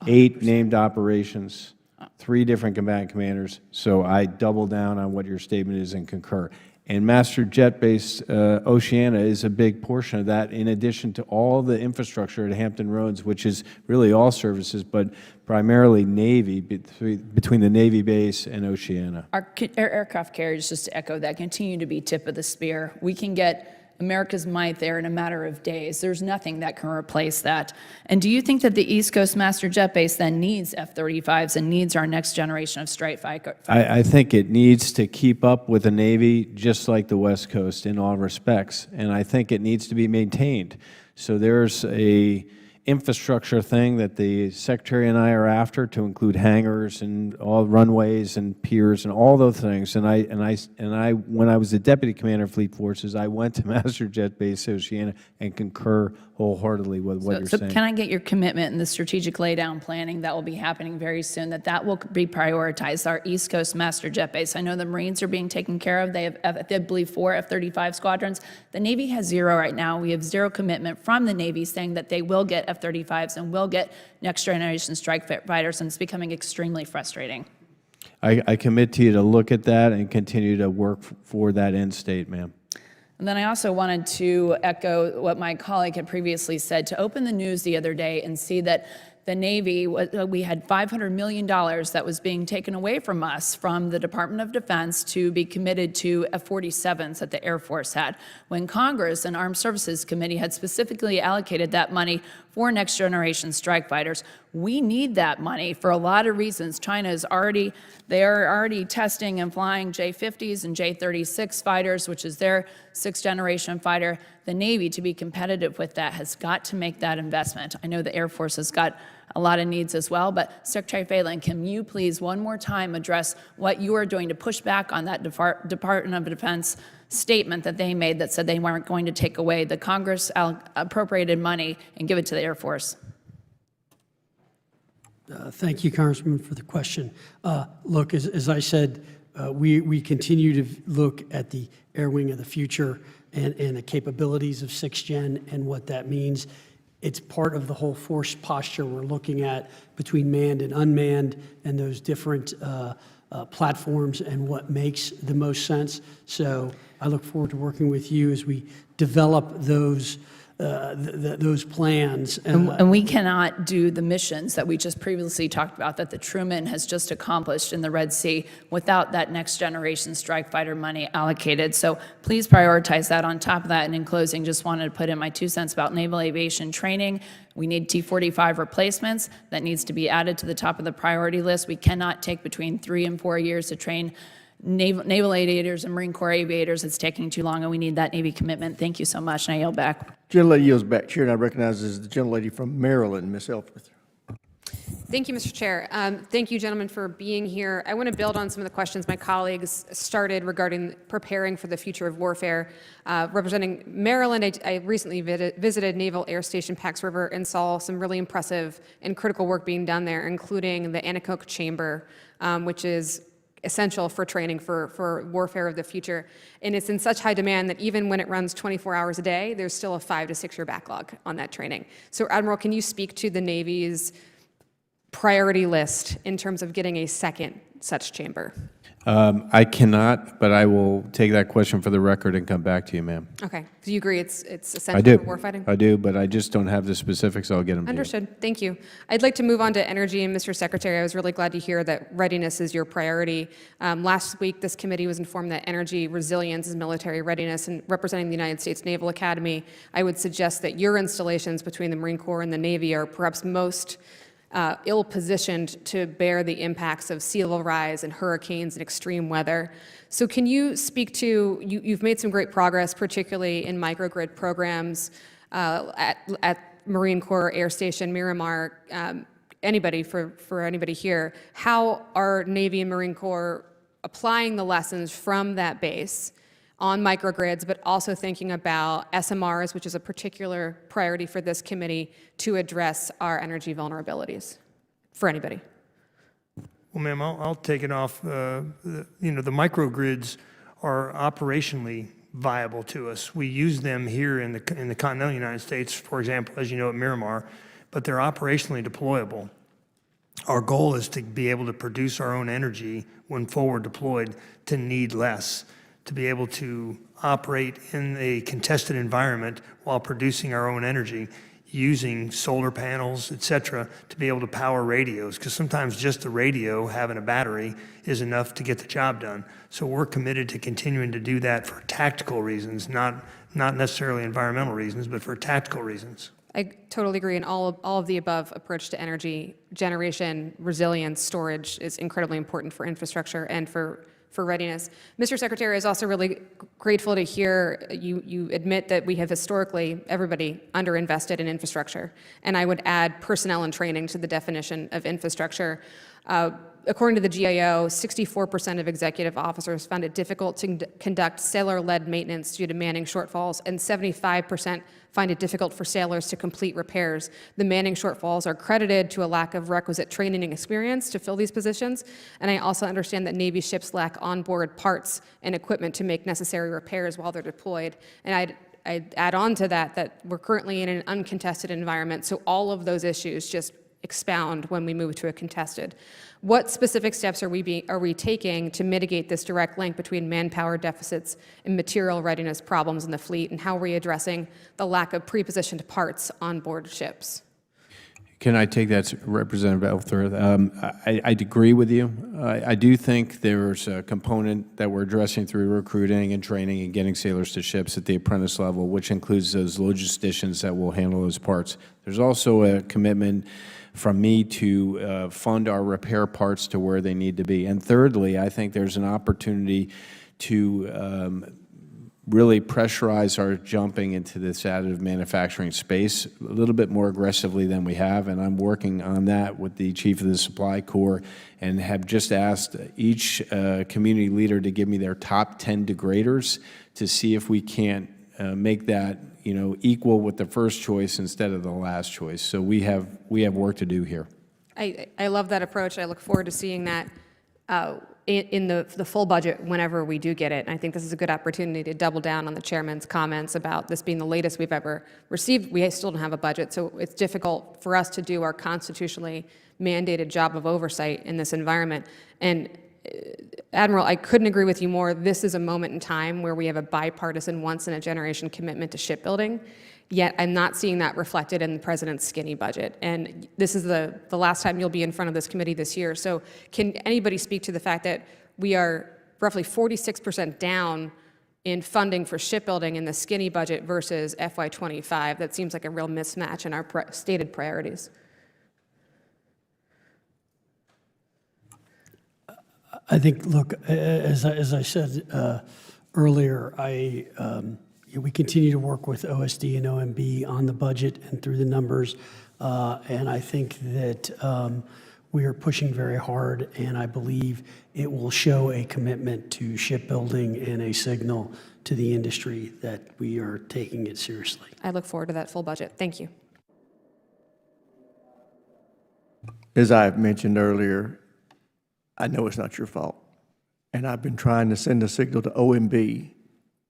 8 named operations, 3 different combatant commanders, so I double down on what your statement is and concur. And Master Jet Base Oceana is a big portion of that, in addition to all the infrastructure at Hampton Roads, which is really all services, but primarily Navy, between the Navy base and Oceana. Our aircraft carriers, just to echo that, continue to be tip of the spear. We can get America's might there in a matter of days. There's nothing that can replace that. And do you think that the East Coast Master Jet Base then needs F-35s and needs our next generation of strike fighter? I think it needs to keep up with the Navy just like the West Coast in all respects, and I think it needs to be maintained. So there's a infrastructure thing that the Secretary and I are after, to include hangars and all runways and piers and all those things. And I, when I was the Deputy Commander of Fleet Forces, I went to Masterjet Base Oceana and concur wholeheartedly with what you're saying. Can I get your commitment in the strategic laydown planning that will be happening very soon, that will be prioritized, our East Coast Masterjet Base? I know the Marines are being taken care of. They have, I believe, 4 F-35 squadrons. The Navy has 0 right now. We have 0 commitment from the Navy saying that they will get F-35s and will get next generation strike fighters, and it's becoming extremely frustrating. I commit to you to look at that and continue to work for that end state, ma'am. And then I also wanted to echo what my colleague had previously said, to open the news the other day and see that the Navy, we had $500 million that was being taken away from us from the Department of Defense to be committed to F-47s that the Air Force had, when Congress and Armed Services Committee had specifically allocated that money for next generation strike fighters. We need that money for a lot of reasons. China is already, they are already testing and flying J-50s and J-36 fighters, which is their 6th generation fighter. The Navy, to be competitive with that, has got to make that investment. I know the Air Force has got a lot of needs as well, but Secretary Phelan, can you please one more time address what you are doing to push back on that Department of Defense statement that they made that said they weren't going to take away the Congress appropriated money and give it to the Air Force? Thank you, Congressman, for the question. Look, as I said, we continue to look at the air wing of the future and the capabilities of 6th Gen and what that means. It's part of the whole force posture we're looking at between manned and unmanned and those different platforms and what makes the most sense. So I look forward to working with you as we develop those plans. And we cannot do the missions that we just previously talked about, that the Truman has just accomplished in the Red Sea, without that next generation strike fighter money allocated. So please prioritize that. On top of that, and in closing, just wanted to put in my 2 cents about naval aviation training. We need T-45 replacements. That needs to be added to the top of the priority list. We cannot take between 3 and 4 years to train naval aviators and Marine Corps aviators. It's taking too long, and we need that Navy commitment. Thank you so much, and I yield back. Gentlelady yields back. Chair now recognizes the gentlelady from Maryland, Ms. Elfreth. Thank you, Mr. Chair. Thank you, gentlemen, for being here. I want to build on some of the questions my colleagues started regarding preparing for the future of warfare. Representing Maryland, I recently visited Naval Air Station Pax River and saw some really impressive and critical work being done there, including the anechoic chamber, which is essential for training for warfare of the future. And it's in such high demand that even when it runs 24 hours a day, there's still a 5 to 6 year backlog on that training. So Admiral, can you speak to the Navy's priority list in terms of getting a second such chamber? I cannot, but I will take that question for the record and come back to you, ma'am. Okay. Do you agree it's essential I do. for warfighting? I do, but I just don't have the specifics. I'll get them to you. Understood. Thank you. I'd like to move on to energy. And Mr. Secretary, I was really glad to hear that readiness is your priority. Last week, this committee was informed that energy resilience is military readiness. And representing the United States Naval Academy, I would suggest that your installations between the Marine Corps and the Navy are perhaps most ill-positioned to bear the impacts of sea level rise and hurricanes and extreme weather. So can you speak to, you've made some great progress, particularly in microgrid programs at Marine Corps Air Station Miramar. Anybody, for anybody here, how are Navy and Marine Corps applying the lessons from that base on microgrids, but also thinking about SMRs, which is a particular priority for this committee, to address our energy vulnerabilities, for anybody? Well, ma'am, I'll take it off. The microgrids are operationally viable to us. We use them here in the continental United States, for example, as you know, at Miramar, but they're operationally deployable. Our goal is to be able to produce our own energy when forward deployed, to need less, to be able to operate in a contested environment while producing our own energy, using solar panels, et cetera, to be able to power radios, because sometimes just the radio, having a battery, is enough to get the job done. So we're committed to continuing to do that for tactical reasons, not necessarily environmental reasons, but for tactical reasons. I totally agree, and all of the above approach to energy generation, resilience, storage is incredibly important for infrastructure and for for readiness. Mr. Secretary, I was also really grateful to hear you admit that we have historically, everybody, underinvested in infrastructure. And I would add personnel and training to the definition of infrastructure. According to the GAO, 64% of executive officers found it difficult to conduct sailor-led maintenance due to manning shortfalls, and 75% find it difficult for sailors to complete repairs. The manning shortfalls are credited to a lack of requisite training and experience to fill these positions, and I also understand that Navy ships lack onboard parts and equipment to make necessary repairs while they're deployed. And I'd add on to that we're currently in an uncontested environment, so all of those issues just expound when we move to a contested. What specific steps are we taking to mitigate this direct link between manpower deficits and material readiness problems in the fleet, and how are we addressing the lack of pre-positioned parts on board ships? Can I take that, Representative Elthworth? I'd agree with you. I do think there's a component that we're addressing through recruiting and training and getting sailors to ships at the apprentice level, which includes those logisticians that will handle those parts. There's also a commitment from me to fund our repair parts to where they need to be. And thirdly, I think there's an opportunity to really pressurize our jumping into this additive manufacturing space a little bit more aggressively than we have, and I'm working on that with the Chief of the Supply Corps and have just asked each community leader to give me their top 10 degraders to see if we can't make that equal with the first choice instead of the last choice. So we have work to do here. I love that approach. I look forward to seeing that in the full budget whenever we do get it. And I think this is a good opportunity to double down on the chairman's comments about this being the latest we've ever received. We still don't have a budget, so it's difficult for us to do our constitutionally mandated job of oversight in this environment. And Admiral, I couldn't agree with you more. This is a moment in time where we have a bipartisan, once-in-a-generation commitment to shipbuilding, yet I'm not seeing that reflected in the president's skinny budget. And this is the last time you'll be in front of this committee this year. So can anybody speak to the fact that we are roughly 46% down in funding for shipbuilding in the skinny budget versus FY25? That seems like a real mismatch in our stated priorities. I think, look, as I said earlier, we continue to work with OSD and OMB on the budget and through the numbers, and I think that we are pushing very hard, and I believe it will show a commitment to shipbuilding and a signal to the industry that we are taking it seriously. I look forward to that full budget. Thank you. As I mentioned earlier, I know it's not your fault, and I've been trying to send a signal to OMB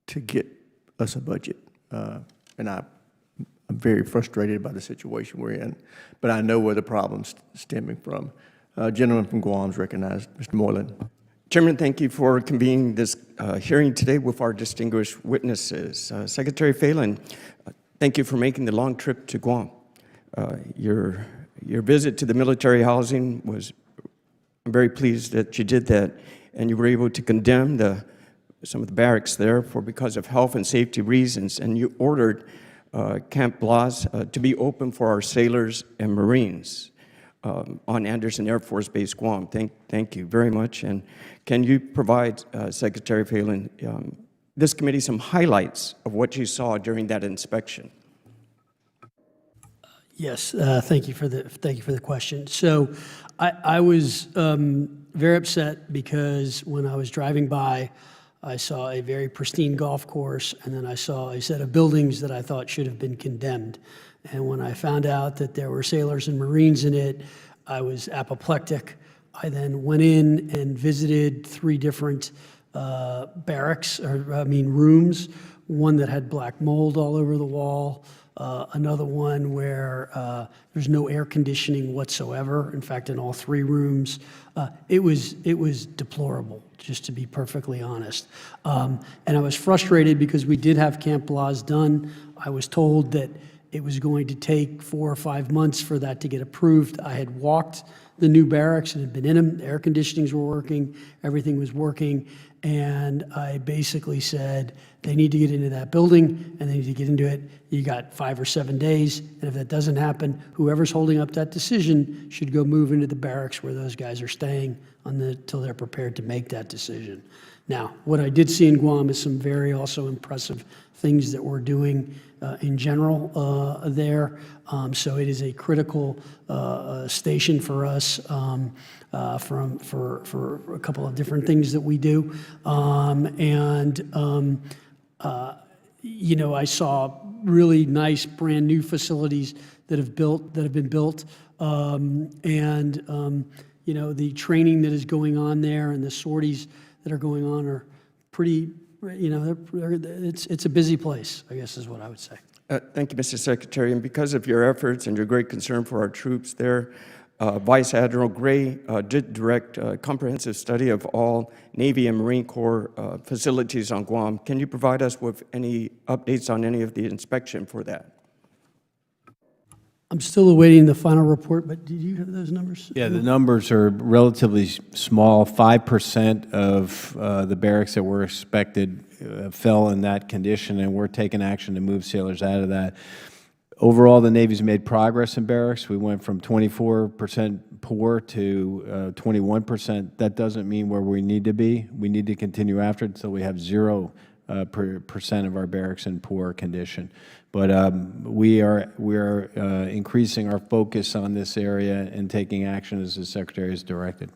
to get us a budget, and I'm very frustrated by the situation we're in, but I know where the problem's stemming from. Gentleman from Guam is recognized. Mr. Moylan. Chairman, thank you for convening this hearing today with our distinguished witnesses. Secretary Phelan, thank you for making the long trip to Guam. Your visit to the military housing was, I'm very pleased that you did that, and you were able to condemn some of the barracks there because of health and safety reasons, and you ordered Camp Blas to be open for our sailors and Marines on Anderson Air Force Base, Guam. Thank you very much. And can you provide, Secretary Phelan, this committee some highlights of what you saw during that inspection? Yes, thank you for the question. So I was very upset because when I was driving by, I saw a very pristine golf course, and then I saw a set of buildings that I thought should have been condemned. And when I found out that there were sailors and Marines in it, I was apoplectic. I then went in and visited 3 different rooms, one that had black mold all over the wall, another one where there's no air conditioning whatsoever. In fact, in all 3 rooms, it was deplorable, just to be perfectly honest. And I was frustrated because we did have Camp Blas done. I was told that it was going to take 4 or 5 months for that to get approved. I had walked the new barracks and had been in them. The air conditionings were working, everything was working, and I basically said, they need to get into that building, and they need to get into it. You got 5 or 7 days, and if that doesn't happen, whoever's holding up that decision should go move into the barracks where those guys are staying until they're prepared to make that decision. Now, what I did see in Guam is some very also impressive things that we're doing in general there. So it is a critical station for us for a couple of different things that we do. You know, I saw really nice brand new facilities that have been built, you know, the training that is going on there and the sorties that are going on are pretty, you know, it's a busy place, I guess is what I would say. Thank you, Mr. Secretary. And because of your efforts and your great concern for our troops there, Vice Admiral Gray did direct a comprehensive study of all Navy and Marine Corps facilities on Guam. Can you provide us with any updates on any of the inspection for that? I'm still awaiting the final report, but did you have those numbers? Yeah, the numbers are relatively small. 5% of the barracks that were expected fell in that condition, and we're taking action to move sailors out of that. Overall, the Navy's made progress in barracks. We went from 24% poor to 21%. That doesn't mean where we need to be. We need to continue after it until we have 0% of our barracks in poor condition. But we are increasing our focus on this area and taking action as the Secretary has directed.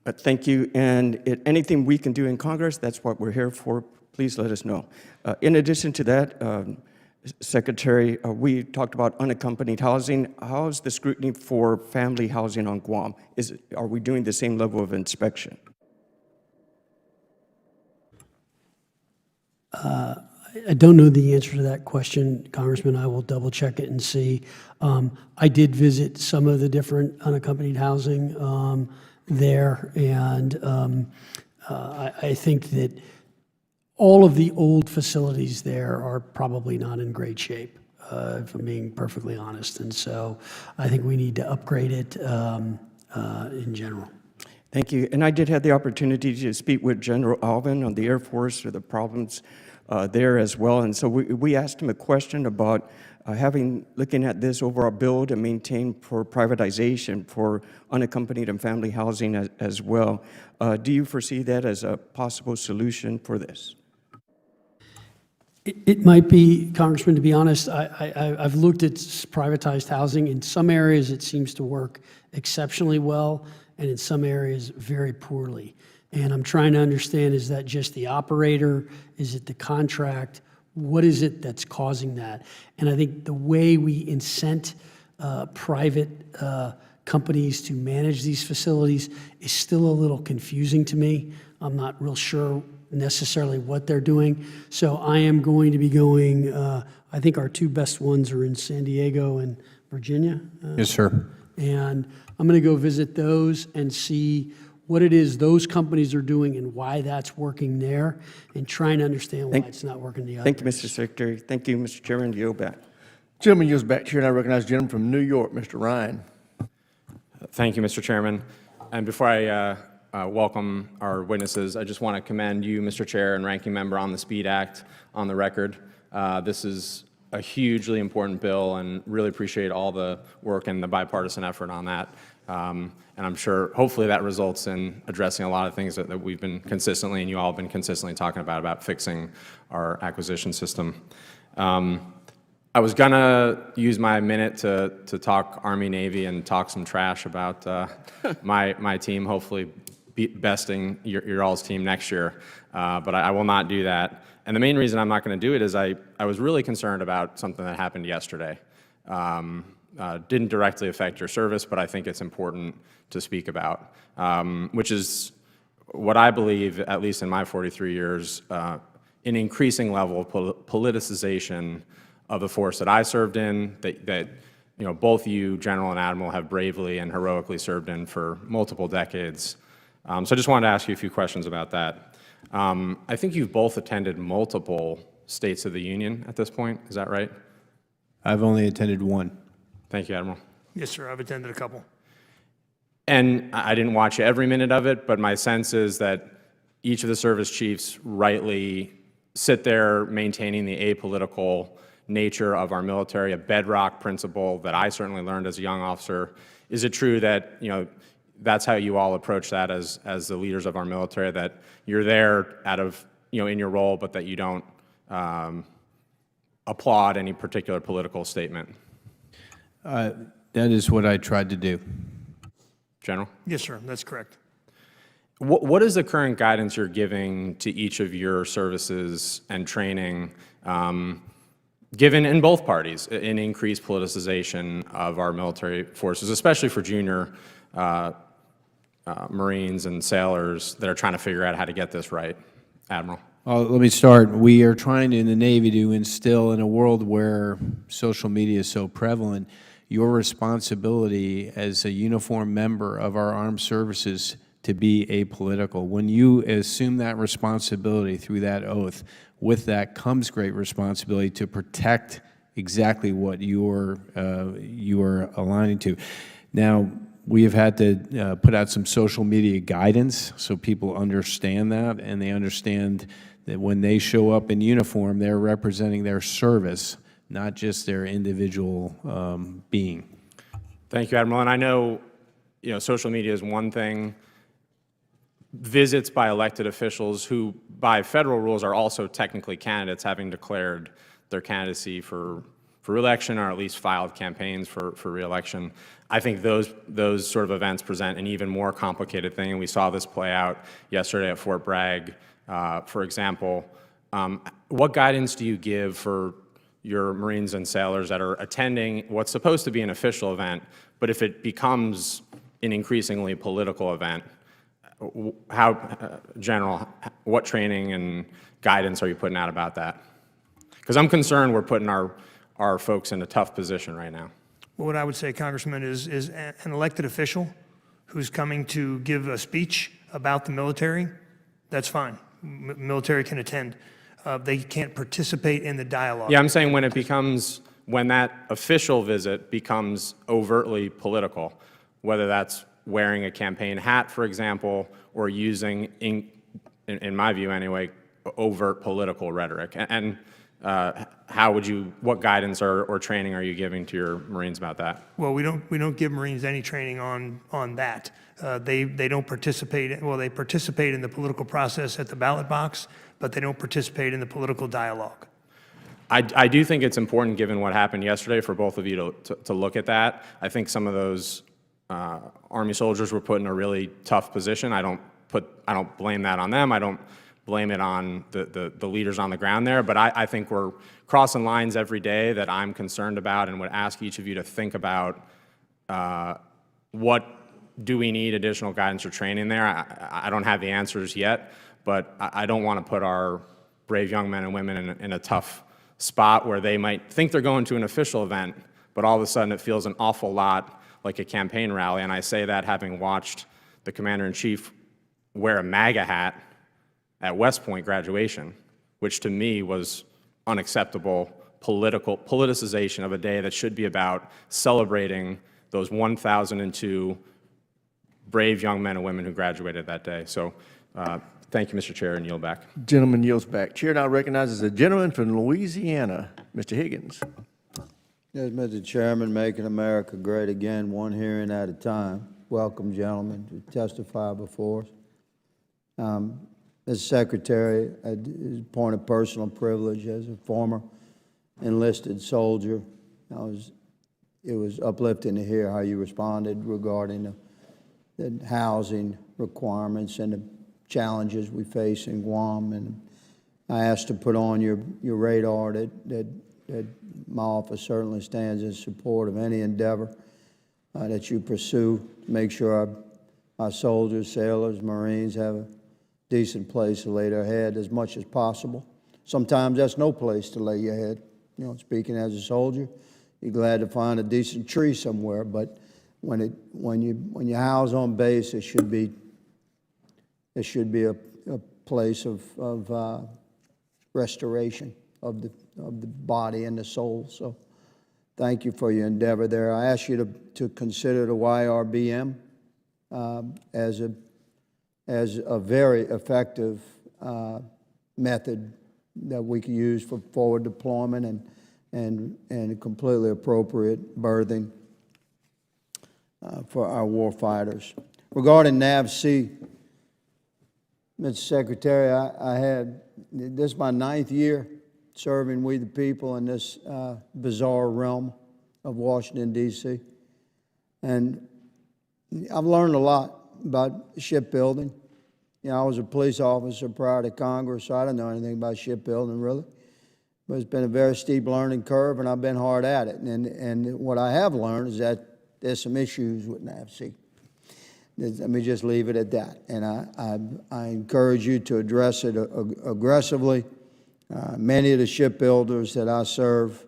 Thank you. And anything we can do in Congress, that's what we're here for. Please let us know. In addition to that, Secretary, we talked about unaccompanied housing. How is the scrutiny for family housing on Guam? Are we doing the same level of inspection? I don't know the answer to that question, Congressman. I will double check it and see. I did visit some of the different unaccompanied housing there, and I think that all of the old facilities there are probably not in great shape, if I'm being perfectly honest. And so I think we need to upgrade it in general. Thank you. And I did have the opportunity to speak with General Alvin on the Air Force or the problems there as well. And so we asked him a question about looking at this overall build and maintain for privatization for unaccompanied and family housing as well. Do you foresee that as a possible solution for this? It might be, Congressman, to be honest. I've looked at privatized housing. In some areas, it seems to work exceptionally well, and in some areas, very poorly. And I'm trying to understand, is that just the operator? Is it the contract? What is it that's causing that? And I think the way we incent private companies to manage these facilities is still a little confusing to me. I'm not real sure necessarily what they're doing. So I am going to be going, I think our two best ones are in San Diego and Virginia. Yes, sir. And I'm going to go visit those and see what it is those companies are doing and why that's working there, and trying to understand why it's not working the other. Thank you, Mr. Secretary. Thank you, Mr. Chairman. Yield back. Gentleman yields back, Chair, and I recognize the gentleman from New York, Mr. Ryan. Thank you, Mr. Chairman. And before I welcome our witnesses, I just want to commend you, Mr. Chair, and Ranking Member on the SPEED Act on the record. This is a hugely important bill, and really appreciate all the work and the bipartisan effort on that. And I'm sure, hopefully, that results in addressing a lot of things that we've been consistently, and you all have been consistently talking about fixing our acquisition system. I was gonna use my minute to talk Army, Navy, and talk some trash about my team, hopefully besting your all's team next year, but I will not do that. And the main reason I'm not going to do it is I was really concerned about something that happened yesterday. Didn't directly affect your service, but I think it's important to speak about, which is what I believe, at least in my 43 years, an increasing level of politicization of the force that I served in, that you know, both you, General and Admiral, have bravely and heroically served in for multiple decades. So I just wanted to ask you a few questions about that. I think you've both attended multiple States of the Union at this point, is that right? I've only attended one. Thank you, Admiral. Yes, sir, I've attended a couple. And I didn't watch every minute of it, but my sense is that each of the service chiefs rightly sit there maintaining the apolitical nature of our military, a bedrock principle that I certainly learned as a young officer. Is it true that, that's how you all approach that as the leaders of our military, that you're there out of, in your role, but that you don't applaud any particular political statement? That is what I tried to do. General? Yes, sir, that's correct. What is the current guidance you're giving to each of your services and training, given in both parties an increased politicization of our military forces, especially for junior Marines and sailors that are trying to figure out how to get this right? Admiral? Well, let me start. We are trying in the Navy to instill, in a world where social media is so prevalent, your responsibility as a uniformed member of our armed services to be apolitical. When you assume that responsibility through that oath, with that comes great responsibility to protect exactly what you are aligning to. Now, we have had to put out some social media guidance so people understand that, and they understand that when they show up in uniform, they're representing their service, not just their individual being. Thank you, Admiral. And I know, social media is one thing. Visits by elected officials who, by federal rules, are also technically candidates, having declared their candidacy for re-election, or at least filed campaigns for re-election. I think those sort of events present an even more complicated thing, and we saw this play out yesterday at Fort Bragg. For example, what guidance do you give for your Marines and sailors that are attending what's supposed to be an official event, but if it becomes an increasingly political event, General, what training and guidance are you putting out about that? Because I'm concerned we're putting our folks in a tough position right now. Well, what I would say, Congressman, is an elected official who's coming to give a speech about the military, that's fine. Military can attend. They can't participate in the dialogue. Yeah, I'm saying when that official visit becomes overtly political, whether that's wearing a campaign hat, for example, or using, in my view anyway, overt political rhetoric. And what guidance or training are you giving to your Marines about that? Well, we don't give Marines any training on that. They don't participate. Well, they participate in the political process at the ballot box, but they don't participate in the political dialogue. I do think it's important, given what happened yesterday, for both of you to look at that. I think some of those Army soldiers were put in a really tough position. I don't blame that on them. I don't blame it on the leaders on the ground there, but I think we're crossing lines every day that I'm concerned about, and would ask each of you to think about what do we need additional guidance or training there. I don't have the answers yet, but I don't want to put our brave young men and women in a tough spot where they might think they're going to an official event, but all of a sudden it feels an awful lot like a campaign rally. And I say that having watched the Commander-in-Chief wear a MAGA hat at West Point graduation, which to me was unacceptable politicization of a day that should be about celebrating those 1,002 brave young men and women who graduated that day. So thank you, Mr. Chair, and yield back. Gentleman yields back. Chair now recognizes the gentleman from Louisiana, Mr. Higgins. Yes, Mr. Chairman, making America great again, one hearing at a time. Welcome, gentlemen, to testify before us. As Secretary, a point of personal privilege as a former enlisted soldier, it was uplifting to hear how you responded regarding the housing requirements and the challenges we face in Guam. And I asked to put on your radar that my office certainly stands in support of any endeavor that you pursue to make sure our soldiers, sailors, Marines have a decent place to lay their head as much as possible. Sometimes that's no place to lay your head. Speaking as a soldier, you're glad to find a decent tree somewhere, but when you house on base, it should be a place of restoration of the body and the soul. So thank you for your endeavor there. I ask you to consider the YRBM as a very effective method that we can use for forward deployment and completely appropriate berthing for our war fighters. Regarding NAVC, Mr. Secretary, this is my 9th year serving we the people in this bizarre realm of Washington, D.C. And I've learned a lot about shipbuilding. You know, I was a police officer prior to Congress, so I didn't know anything about shipbuilding, really. But it's been a very steep learning curve, and I've been hard at it. And what I have learned is that there's some issues with NAVC. Let me just leave it at that. And I encourage you to address it aggressively. Many of the shipbuilders that I serve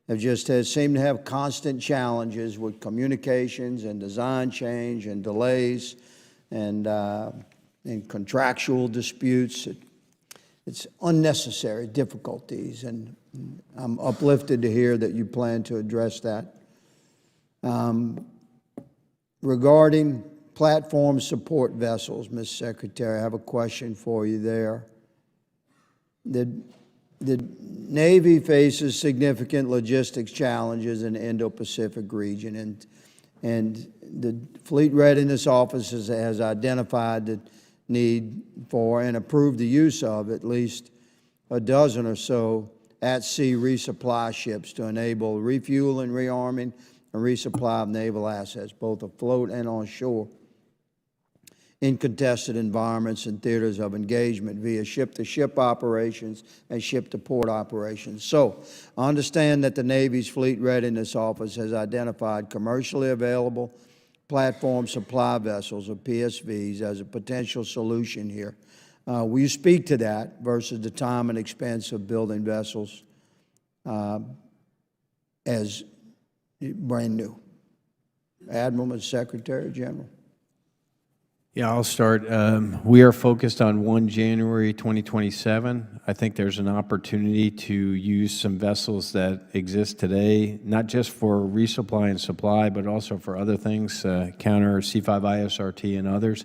seem to have constant challenges with communications and design change and delays and contractual disputes. It's unnecessary difficulties, and I'm uplifted to hear that you plan to address that. Regarding platform support vessels, Ms. Secretary, I have a question for you there. The Navy faces significant logistics challenges in the Indo-Pacific region, and the Fleet Readiness Office has identified the need for and approved the use of at least a dozen or so at-sea resupply ships to enable refueling, rearming, and resupply of naval assets, both afloat and on shore, in contested environments and theaters of engagement via ship-to-ship operations and ship-to-port operations. So I understand that the Navy's Fleet Readiness Office has identified commercially available platform supply vessels, or PSVs, as a potential solution here. Will you speak to that versus the time and expense of building vessels as brand new? Admiral and Secretary General. Yeah, I'll start. We are focused on 1 January 2027. I think there's an opportunity to use some vessels that exist today, not just for resupply and supply, but also for other things, counter C5ISRT and others,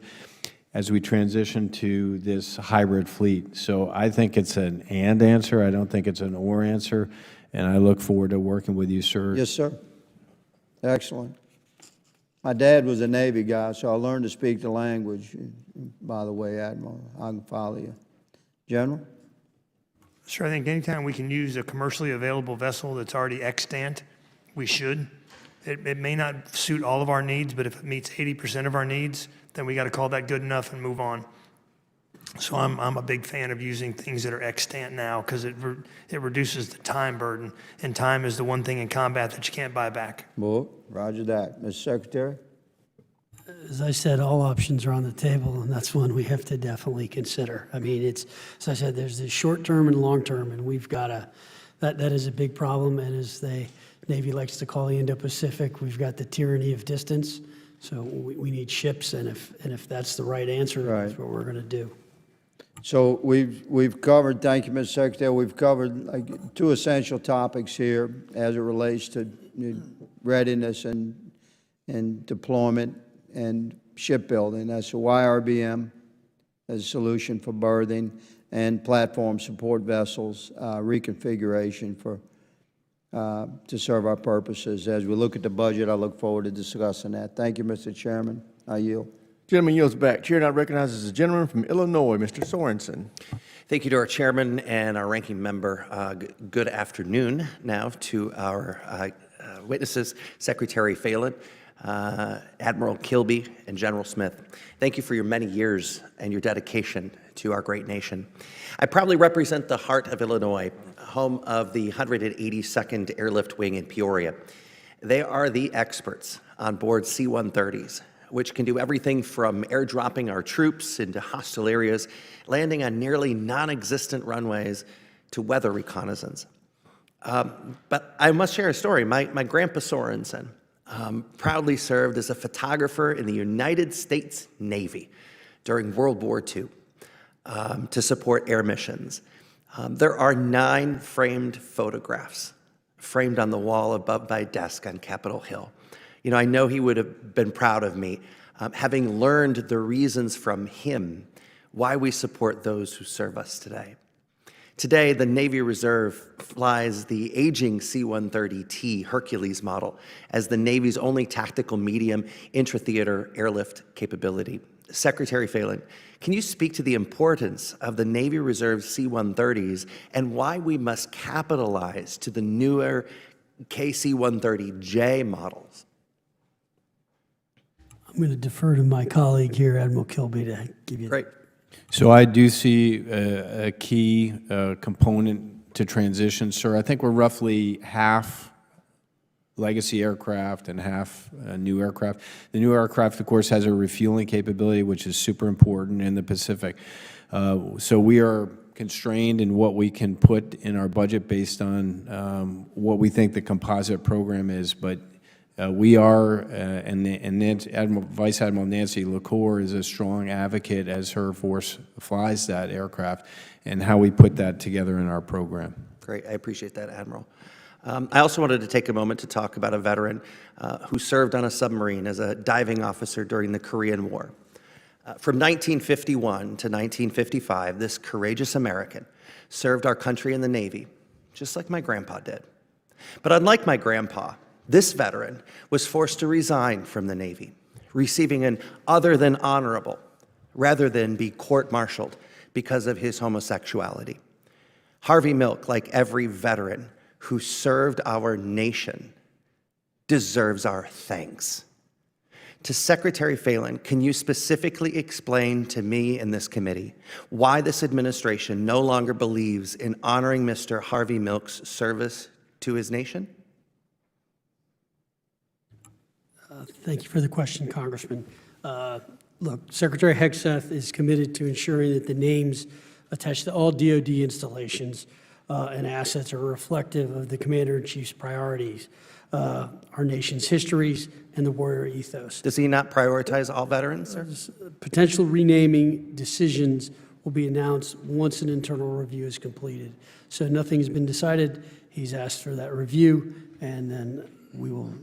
as we transition to this hybrid fleet. So I think it's an and answer. I don't think it's an or answer, and I look forward to working with you, sir. Yes, sir. Excellent. My dad was a Navy guy, so I learned to speak the language. By the way, Admiral, I can follow you. General? Sure, I think anytime we can use a commercially available vessel that's already extant, we should. It may not suit all of our needs, but if it meets 80% of our needs, then we got to call that good enough and move on. So I'm a big fan of using things that are extant now because it reduces the time burden, and time is the one thing in combat that you can't buy back. Well, roger that. Mr. Secretary? As I said, all options are on the table, and that's one we have to definitely consider. I mean, it's, as I said, there's the short term and long term, and we've got that is a big problem. And as the Navy likes to call the Indo-Pacific, we've got the tyranny of distance. So we need ships, and if that's the right answer, that's what we're going to do. So we've covered, thank you, Mr. Secretary, we've covered like 2 essential topics here as it relates to readiness and deployment and shipbuilding. That's the YRBM as a solution for berthing and platform support vessels reconfiguration to serve our purposes. As we look at the budget, I look forward to discussing that. Thank you, Mr. Chairman. I yield. Gentleman yields back. Chair now recognizes the gentleman from Illinois, Mr. Sorensen. Thank you to our chairman and our ranking member. Good afternoon now to our witnesses, Secretary Phelan, Admiral Kilby, and General Smith. Thank you for your many years and your dedication to our great nation. I proudly represent the heart of Illinois, home of the 182nd Airlift Wing in Peoria. They are the experts on board C-130s, which can do everything from airdropping our troops into hostile areas, landing on nearly non-existent runways, to weather reconnaissance. But I must share a story. My grandpa Sorensen proudly served as a photographer in the United States Navy during World War II to support air missions. There are 9 framed photographs framed on the wall above my desk on Capitol Hill. You know, I know he would have been proud of me, having learned the reasons from him why we support those who serve us today. Today, the Navy Reserve flies the aging C-130T Hercules model as the Navy's only tactical medium intra-theater airlift capability. Secretary Phelan, can you speak to the importance of the Navy Reserve C-130s and why we must capitalize to the newer KC-130J models? I'm going to defer to my colleague here, Admiral Kilby, to give you. Great. So I do see a key component to transition, sir. I think we're roughly half legacy aircraft and half new aircraft. The new aircraft, of course, has a refueling capability, which is super important in the Pacific. So we are constrained in what we can put in our budget based on what we think the composite program is. But we are, and Vice Admiral Nancy LaCour is a strong advocate as her force flies that aircraft and how we put that together in our program. Great, I appreciate that, Admiral. I also wanted to take a moment to talk about a veteran who served on a submarine as a diving officer during the Korean War. From 1951 to 1955, this courageous American served our country in the Navy, just like my grandpa did. But unlike my grandpa, this veteran was forced to resign from the Navy, receiving an other than honorable, rather than be court-martialed because of his homosexuality. Harvey Milk, like every veteran who served our nation, deserves our thanks. To Secretary Phelan, can you specifically explain to me and this committee why this administration no longer believes in honoring Mr. Harvey Milk's service to his nation? Thank you for the question, Congressman. Look, Secretary Hegseth is committed to ensuring that the names attached to all DoD installations and assets are reflective of the Commander-in-Chief's priorities, our nation's histories, and the warrior ethos. Does he not prioritize all veterans, sir? Potential renaming decisions will be announced once an internal review is completed. So nothing has been decided. He's asked for that review, and then we will.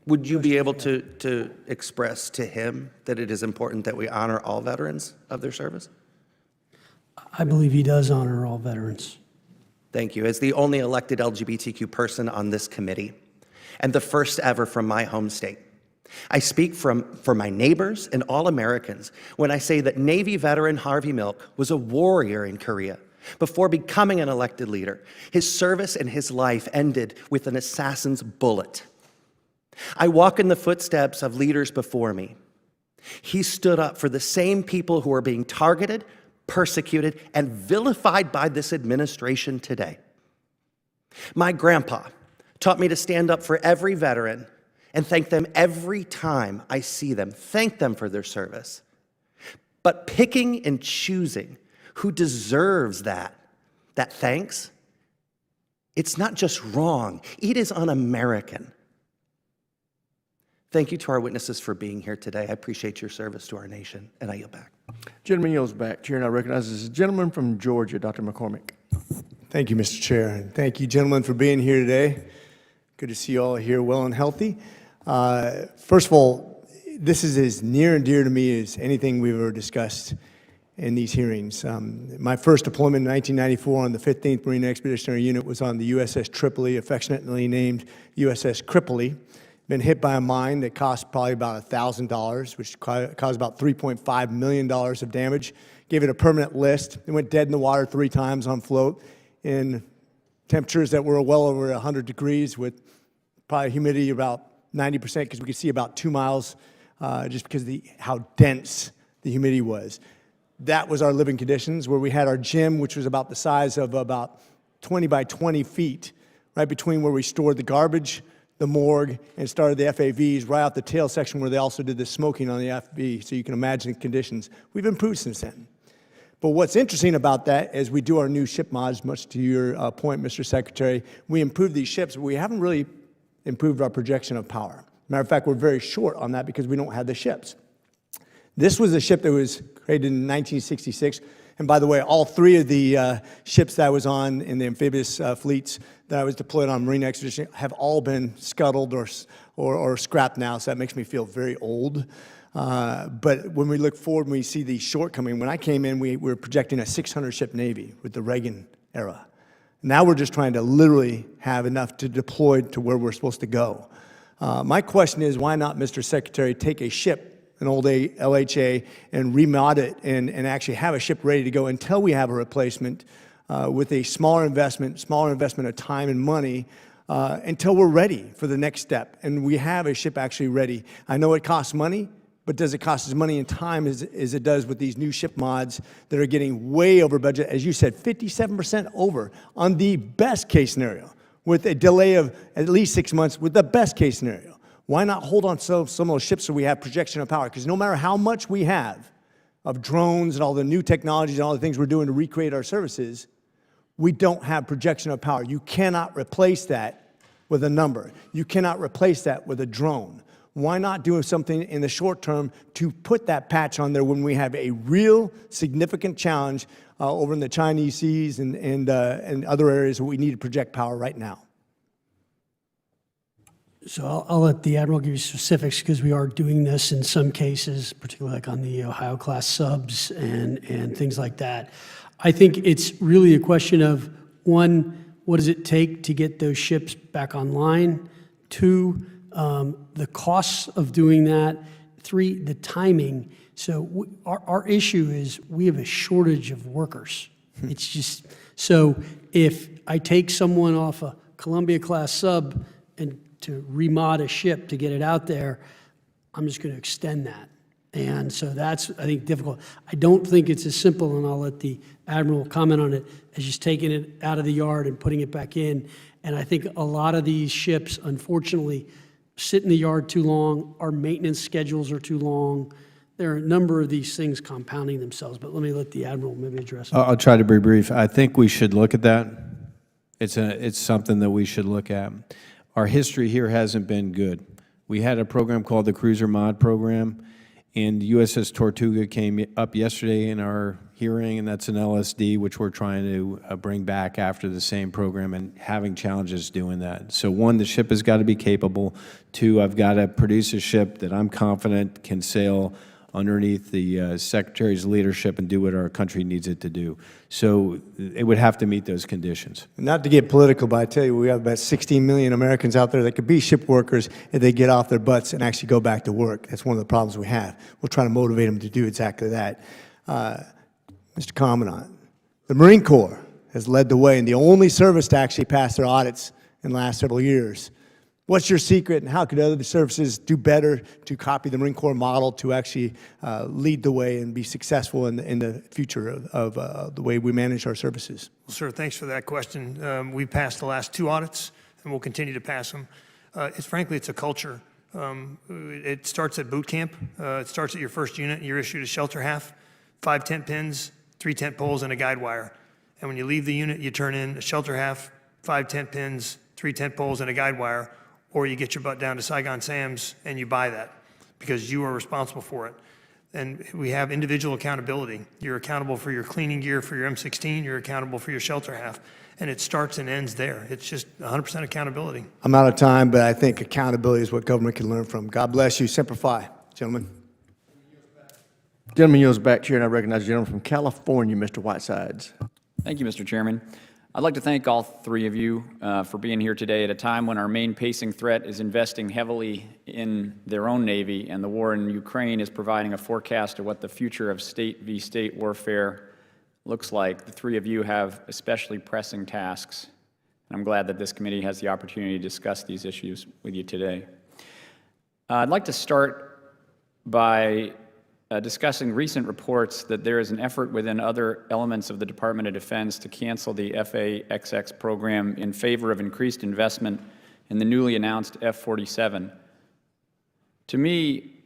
Would you be able to express to him that it is important that we honor all veterans of their service? I believe he does honor all veterans. Thank you. As the only elected LGBTQ person on this committee, and the first ever from my home state, I speak for my neighbors and all Americans when I say that Navy veteran Harvey Milk was a warrior in Korea. Before becoming an elected leader, his service and his life ended with an assassin's bullet. I walk in the footsteps of leaders before me. He stood up for the same people who are being targeted, persecuted, and vilified by this administration today. My grandpa taught me to stand up for every veteran and thank them every time I see them, thank them for their service. But picking and choosing who deserves that thanks, it's not just wrong, it is un-American. Thank you to our witnesses for being here today. I appreciate your service to our nation, and I yield back. Gentleman yields back. Chair now recognizes the gentleman from Georgia, Dr. McCormick. Thank you, Mr. Chair, and thank you, gentlemen, for being here today. Good to see you all here well and healthy. First of all, this is as near and dear to me as anything we've ever discussed in these hearings. My first deployment in 1994 on the 15th Marine Expeditionary Unit was on the USS Tripoli, affectionately named USS Crippley. Been hit by a mine that cost probably about $1,000, which caused about $3.5 million of damage. Gave it a permanent list. It went dead in the water 3 times on float in temperatures that were well over 100 degrees with probably humidity about 90% because we could see about 2 miles just because of how dense the humidity was. That was our living conditions, where we had our gym, which was about the size of about 20 by 20 feet, right between where we stored the garbage, the morgue, and started the FAVs right out the tail section where they also did the smoking on the FV, so you can imagine the conditions. We've improved since then. But what's interesting about that is we do our new ship mods, much to your point, Mr. Secretary. We improved these ships, but we haven't really improved our projection of power. Matter of fact, we're very short on that because we don't have the ships. This was a ship that was created in 1966 And by the way, all three of the ships that I was on in the amphibious fleets that I was deployed on Marine Expedition have all been scuttled or scrapped now, so that makes me feel very old. But when we look forward and we see the shortcoming, when I came in, we were projecting a 600-ship Navy with the Reagan era. Now we're just trying to literally have enough to deploy to where we're supposed to go. My question is, why not, Mr. Secretary, take a ship, an old LHA, and remod it and actually have a ship ready to go until we have a replacement with a smaller investment of time and money, until we're ready for the next step and we have a ship actually ready. I know it costs money, but does it cost as money and time as it does with these new ship mods that are getting way over budget? As you said, 57% over on the best case scenario, with a delay of at least 6 months with the best case scenario. Why not hold on to some of those ships so we have projection of power? Because no matter how much we have of drones and all the new technologies and all the things we're doing to recreate our services, we don't have projection of power. You cannot replace that with a number. You cannot replace that with a drone. Why not do something in the short term to put that patch on there when we have a real significant challenge over in the Chinese seas and other areas where we need to project power right now? So I'll let the Admiral give you specifics, because we are doing this in some cases, particularly like on the Ohio-class subs and things like that. I think it's really a question of, one, what does it take to get those ships back online? Two, the costs of doing that. Three, the timing. So our issue is we have a shortage of workers. It's just, so if I take someone off a Columbia-class sub and to remod a ship to get it out there, I'm just going to extend that. And so that's, I think, difficult. I don't think it's as simple, and I'll let the Admiral comment on it, as just taking it out of the yard and putting it back in. And I think a lot of these ships, unfortunately, sit in the yard too long. Our maintenance schedules are too long. There are a number of these things compounding themselves, but let me let the Admiral maybe address it. I'll try to be brief. I think we should look at that. It's something that we should look at. Our history here hasn't been good. We had a program called the Cruiser Mod Program, and USS Tortuga came up yesterday in our hearing, and that's an LSD, which we're trying to bring back after the same program and having challenges doing that. So one, the ship has got to be capable. Two, I've got to produce a ship that I'm confident can sail underneath the Secretary's leadership and do what our country needs it to do. So it would have to meet those conditions. Not to get political, but I tell you, we have about 16 million Americans out there that could be ship workers if they get off their butts and actually go back to work. That's one of the problems we have. We'll try to motivate them to do exactly that. Mr. Commandant, the Marine Corps has led the way and the only service to actually pass their audits in the last several years. What's your secret, and how could other services do better to copy the Marine Corps model to actually lead the way and be successful in the future of the way we manage our services? Well, sir, thanks for that question. We passed the last 2 audits, and we'll continue to pass them. Frankly, it's a culture. It starts at boot camp. It starts at your first unit. You're issued a shelter half, 5 tent pins, 3 tent poles, and a guide wire. And when you leave the unit, you turn in a shelter half, 5 tent pins, 3 tent poles, and a guide wire, or you get your butt down to Saigon Sam's and you buy that because you are responsible for it. And we have individual accountability. You're accountable for your cleaning gear for your M16. You're accountable for your shelter half. And it starts and ends there. It's just 100% accountability. I'm out of time, but I think accountability is what government can learn from. God bless you. Semper Fi, gentlemen. Gentleman yields back, Chair, and I recognize the gentleman from California, Mr. Whitesides. Thank you, Mr. Chairman. I'd like to thank all 3 of you for being here today at a time when our main pacing threat is investing heavily in their own Navy, and the war in Ukraine is providing a forecast of what the future of state v. state warfare looks like. The 3 of you have especially pressing tasks, and I'm glad that this committee has the opportunity to discuss these issues with you today. I'd like to start by discussing recent reports that there is an effort within other elements of the Department of Defense to cancel the FA-XX program in favor of increased investment in the newly announced F-47. To me,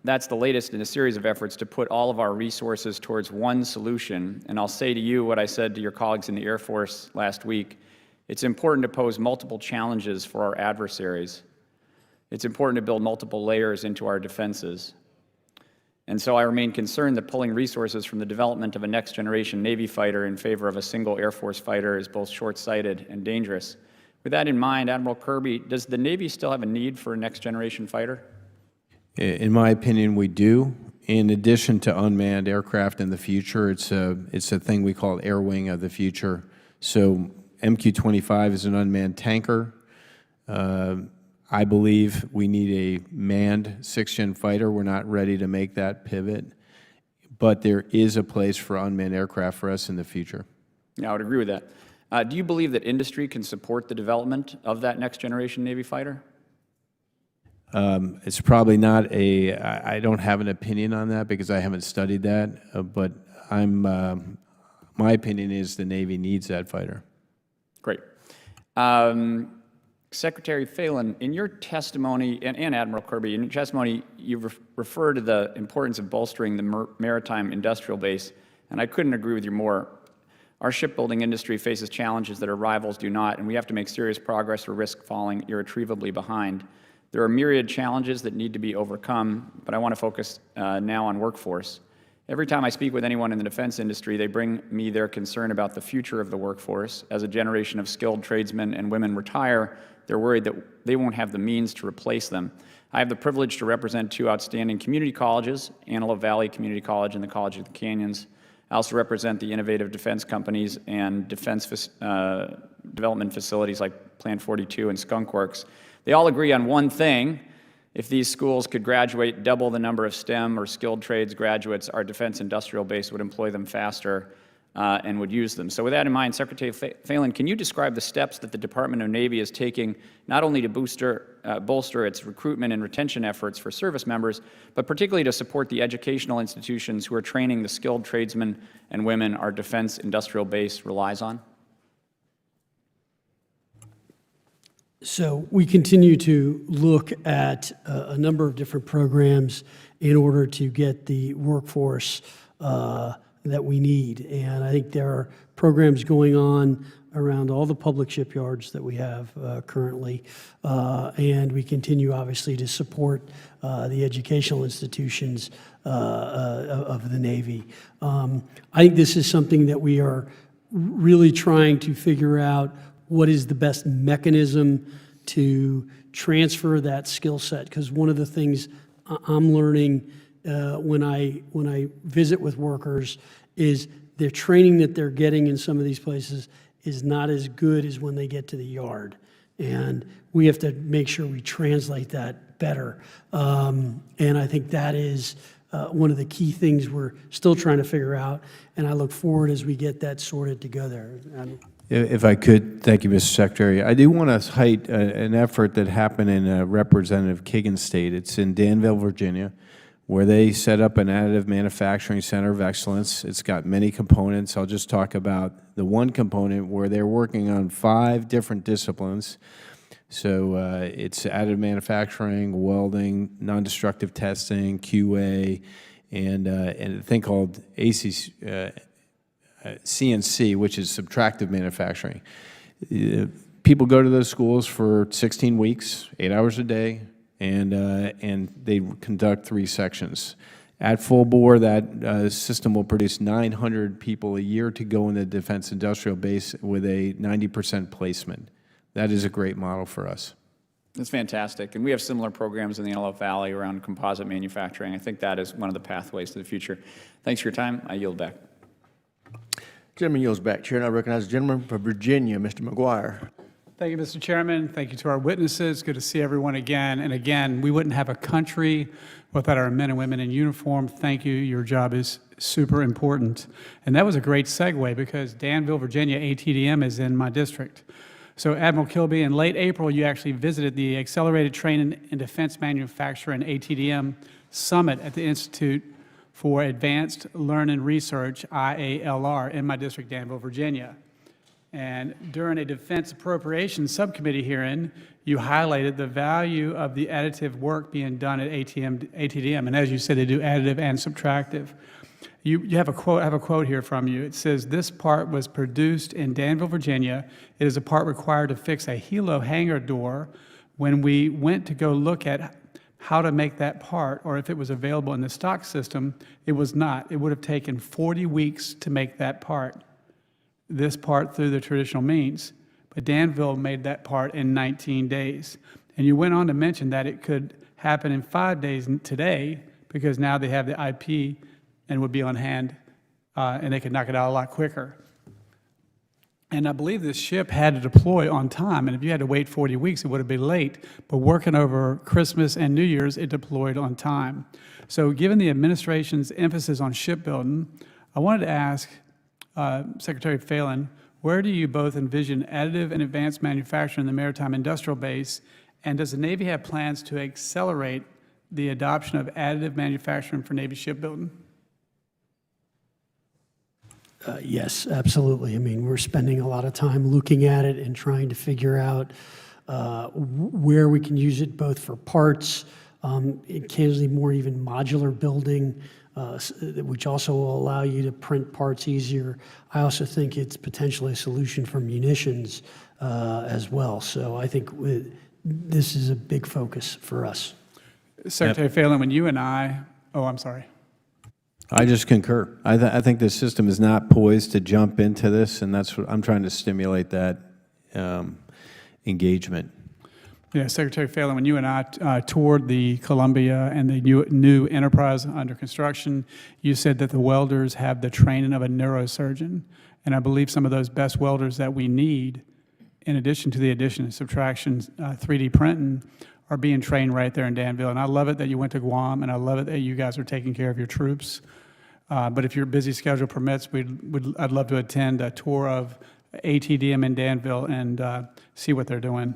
that's the latest in a series of efforts to put all of our resources towards one solution. And I'll say to you what I said to your colleagues in the Air Force last week. It's important to pose multiple challenges for our adversaries. It's important to build multiple layers into our defenses. And so I remain concerned that pulling resources from the development of a next-generation Navy fighter in favor of a single Air Force fighter is both short-sighted and dangerous. With that in mind, Admiral Kirby, does the Navy still have a need for a next-generation fighter? In my opinion, we do. In addition to unmanned aircraft in the future, it's a thing we call air wing of the future. So MQ-25 is an unmanned tanker. I believe we need a manned 6th-gen fighter. We're not ready to make that pivot, but there is a place for unmanned aircraft for us in the future. Yeah, I would agree with that. Do you believe that industry can support the development of that next-generation Navy fighter? It's probably not I don't have an opinion on that because I haven't studied that, but my opinion is the Navy needs that fighter. Great. Secretary Phelan, in your testimony, and Admiral Kirby, in your testimony, you refer to the importance of bolstering the maritime industrial base, and I couldn't agree with you more. Our shipbuilding industry faces challenges that our rivals do not, and we have to make serious progress or risk falling irretrievably behind. There are myriad challenges that need to be overcome, but I want to focus now on workforce. Every time I speak with anyone in the defense industry, they bring me their concern about the future of the workforce. As a generation of skilled tradesmen and women retire, they're worried that they won't have the means to replace them. I have the privilege to represent 2 outstanding community colleges, Antelope Valley Community College and the College of the Canyons. I also represent the innovative defense companies and defense development facilities like Plant 42 and Skunk Works. They all agree on one thing: if these schools could graduate double the number of STEM or skilled trades graduates, our defense industrial base would employ them faster and would use them. So with that in mind, Secretary Phelan, can you describe the steps that the Department of Navy is taking not only to bolster its recruitment and retention efforts for service members, but particularly to support the educational institutions who are training the skilled tradesmen and women our defense industrial base relies on? So we continue to look at a number of different programs in order to get the workforce that we need. And I think there are programs going on around all the public shipyards that we have currently. And we continue, obviously, to support the educational institutions of the Navy. I think this is something that we are really trying to figure out what is the best mechanism to transfer that skill set. Because one of the things I'm learning when I visit with workers is the training that they're getting in some of these places is not as good as when they get to the yard. And we have to make sure we translate that better. And I think that is one of the key things we're still trying to figure out. And I look forward as we get that sorted together. If I could, thank you, Mr. Secretary. I do want to cite an effort that happened in Representative Kagan's state. It's in Danville, Virginia, where they set up an additive manufacturing center of excellence. It's got many components. I'll just talk about the one component where they're working on 5 different disciplines. So it's additive manufacturing, welding, non-destructive testing, QA, and a thing called CNC, which is subtractive manufacturing. People go to those schools for 16 weeks, 8 hours a day, and they conduct 3 sections. At full bore, that system will produce 900 people a year to go in the defense industrial base with a 90% placement. That is a great model for us. That's fantastic. And we have similar programs in the Antelope Valley around composite manufacturing. I think that is one of the pathways to the future. Thanks for your time. I yield back. Gentleman yields back. Chair, and I recognize the gentleman from Virginia, Mr. McGuire. Thank you, Mr. Chairman. Thank you to our witnesses. Good to see everyone again. And again, we wouldn't have a country without our men and women in uniform. Thank you. Your job is super important. And that was a great segue because Danville, Virginia, ATDM is in my district. So Admiral Kilby, in late April, you actually visited the Accelerated Training in Defense Manufacturing ATDM Summit at the Institute for Advanced Learning Research, IALR, in my district, Danville, Virginia. And during a Defense Appropriations Subcommittee hearing, you highlighted the value of the additive work being done at ATDM. And as you said, they do additive and subtractive. You have a quote. I have a quote here from you. It says, "This part was produced in Danville, Virginia. It is a part required to fix a helo hangar door. When we went to go look at how to make that part, or if it was available in the stock system. It was not. It would have taken 40 weeks to make that part, this part through the traditional means. But Danville made that part in 19 days. And you went on to mention that it could happen in 5 days today, because now they have the IP and would be on hand, and they could knock it out a lot quicker. And I believe this ship had to deploy on time, and if you had to wait 40 weeks, it would have been late. But working over Christmas and New Year's, it deployed on time. So given the administration's emphasis on shipbuilding, I wanted to ask Secretary Phelan, where do you both envision additive and advanced manufacturing in the maritime industrial base, and does the Navy have plans to accelerate the adoption of additive manufacturing for Navy shipbuilding? Yes, absolutely. I mean, we're spending a lot of time looking at it and trying to figure out where we can use it, both for parts, occasionally more even modular building, which also will allow you to print parts easier. I also think it's potentially a solution for munitions as well. So I think this is a big focus for us. Secretary Phelan, when you and I'm sorry. I just concur. I think the system is not poised to jump into this, and that's what I'm trying to stimulate, that engagement. Yeah, Secretary Phelan, when you and I toured the Columbia and the new Enterprise under construction, you said that the welders have the training of a neurosurgeon. And I believe some of those best welders that we need, in addition to the addition and subtraction 3D printing, are being trained right there in Danville. And I love it that you went to Guam, and I love it that you guys are taking care of your troops. But if your busy schedule permits, I'd love to attend a tour of ATDM in Danville and see what they're doing.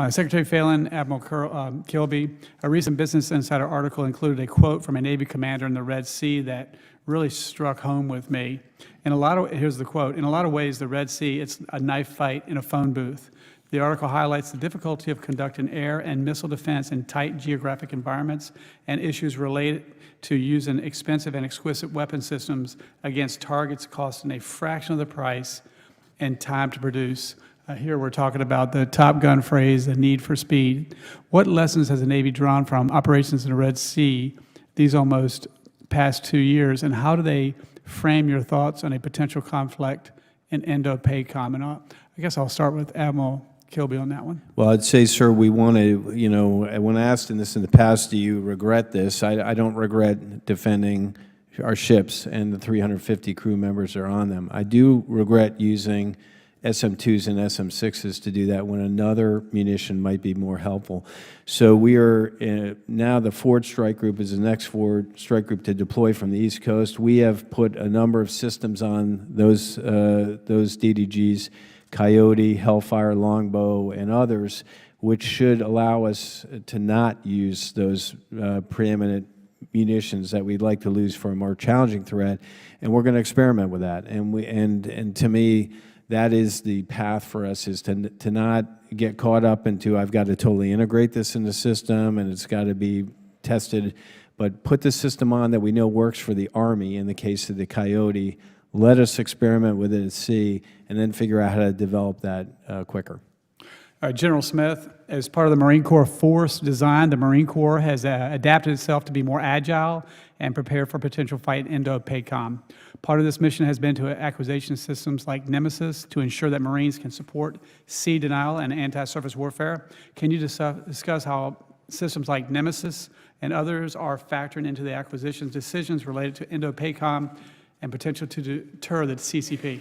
Secretary Phelan, Admiral Kilby, a recent Business Insider article included a quote from a Navy commander in the Red Sea that really struck home with me. Here's the quote: "In a lot of ways, the Red Sea, it's a knife fight in a phone booth." The article highlights the difficulty of conducting air and missile defense in tight geographic environments and issues related to using expensive and exquisite weapon systems against targets costing a fraction of the price and time to produce. Here we're talking about the Top Gun phrase, the need for speed. What lessons has the Navy drawn from operations in the Red Sea these almost past 2 years, and how do they frame your thoughts on a potential conflict in Indo-PACOM? And I guess I'll start with Admiral Kilby on that one. Well, I'd say, sir, we want to, when asked in the past, do you regret this? I don't regret defending our ships and the 350 crew members that are on them. I do regret using SM2s and SM6s to do that when another munition might be more helpful. So we are, now the Forward Strike Group is the next Forward Strike Group to deploy from the East Coast. We have put a number of systems on those DDGs, Coyote, Hellfire, Longbow, and others, which should allow us to not use those preeminent munitions that we'd like to lose for a more challenging threat, and we're going to experiment with that. And to me, that is the path for us, is to not get caught up into, I've got to totally integrate this in the system and it's got to be tested, but put the system on that we know works for the Army in the case of the Coyote. Let us experiment with it at sea and then figure out how to develop that quicker. General Smith, as part of the Marine Corps force design, the Marine Corps has adapted itself to be more agile and prepare for potential fight in Indo-PACOM. Part of this mission has been to acquisition systems like Nemesis to ensure that Marines can support sea denial and anti-surface warfare. Can you discuss how systems like Nemesis and others are factoring into the acquisition decisions related to Indo-PACOM and potential to deter the CCP?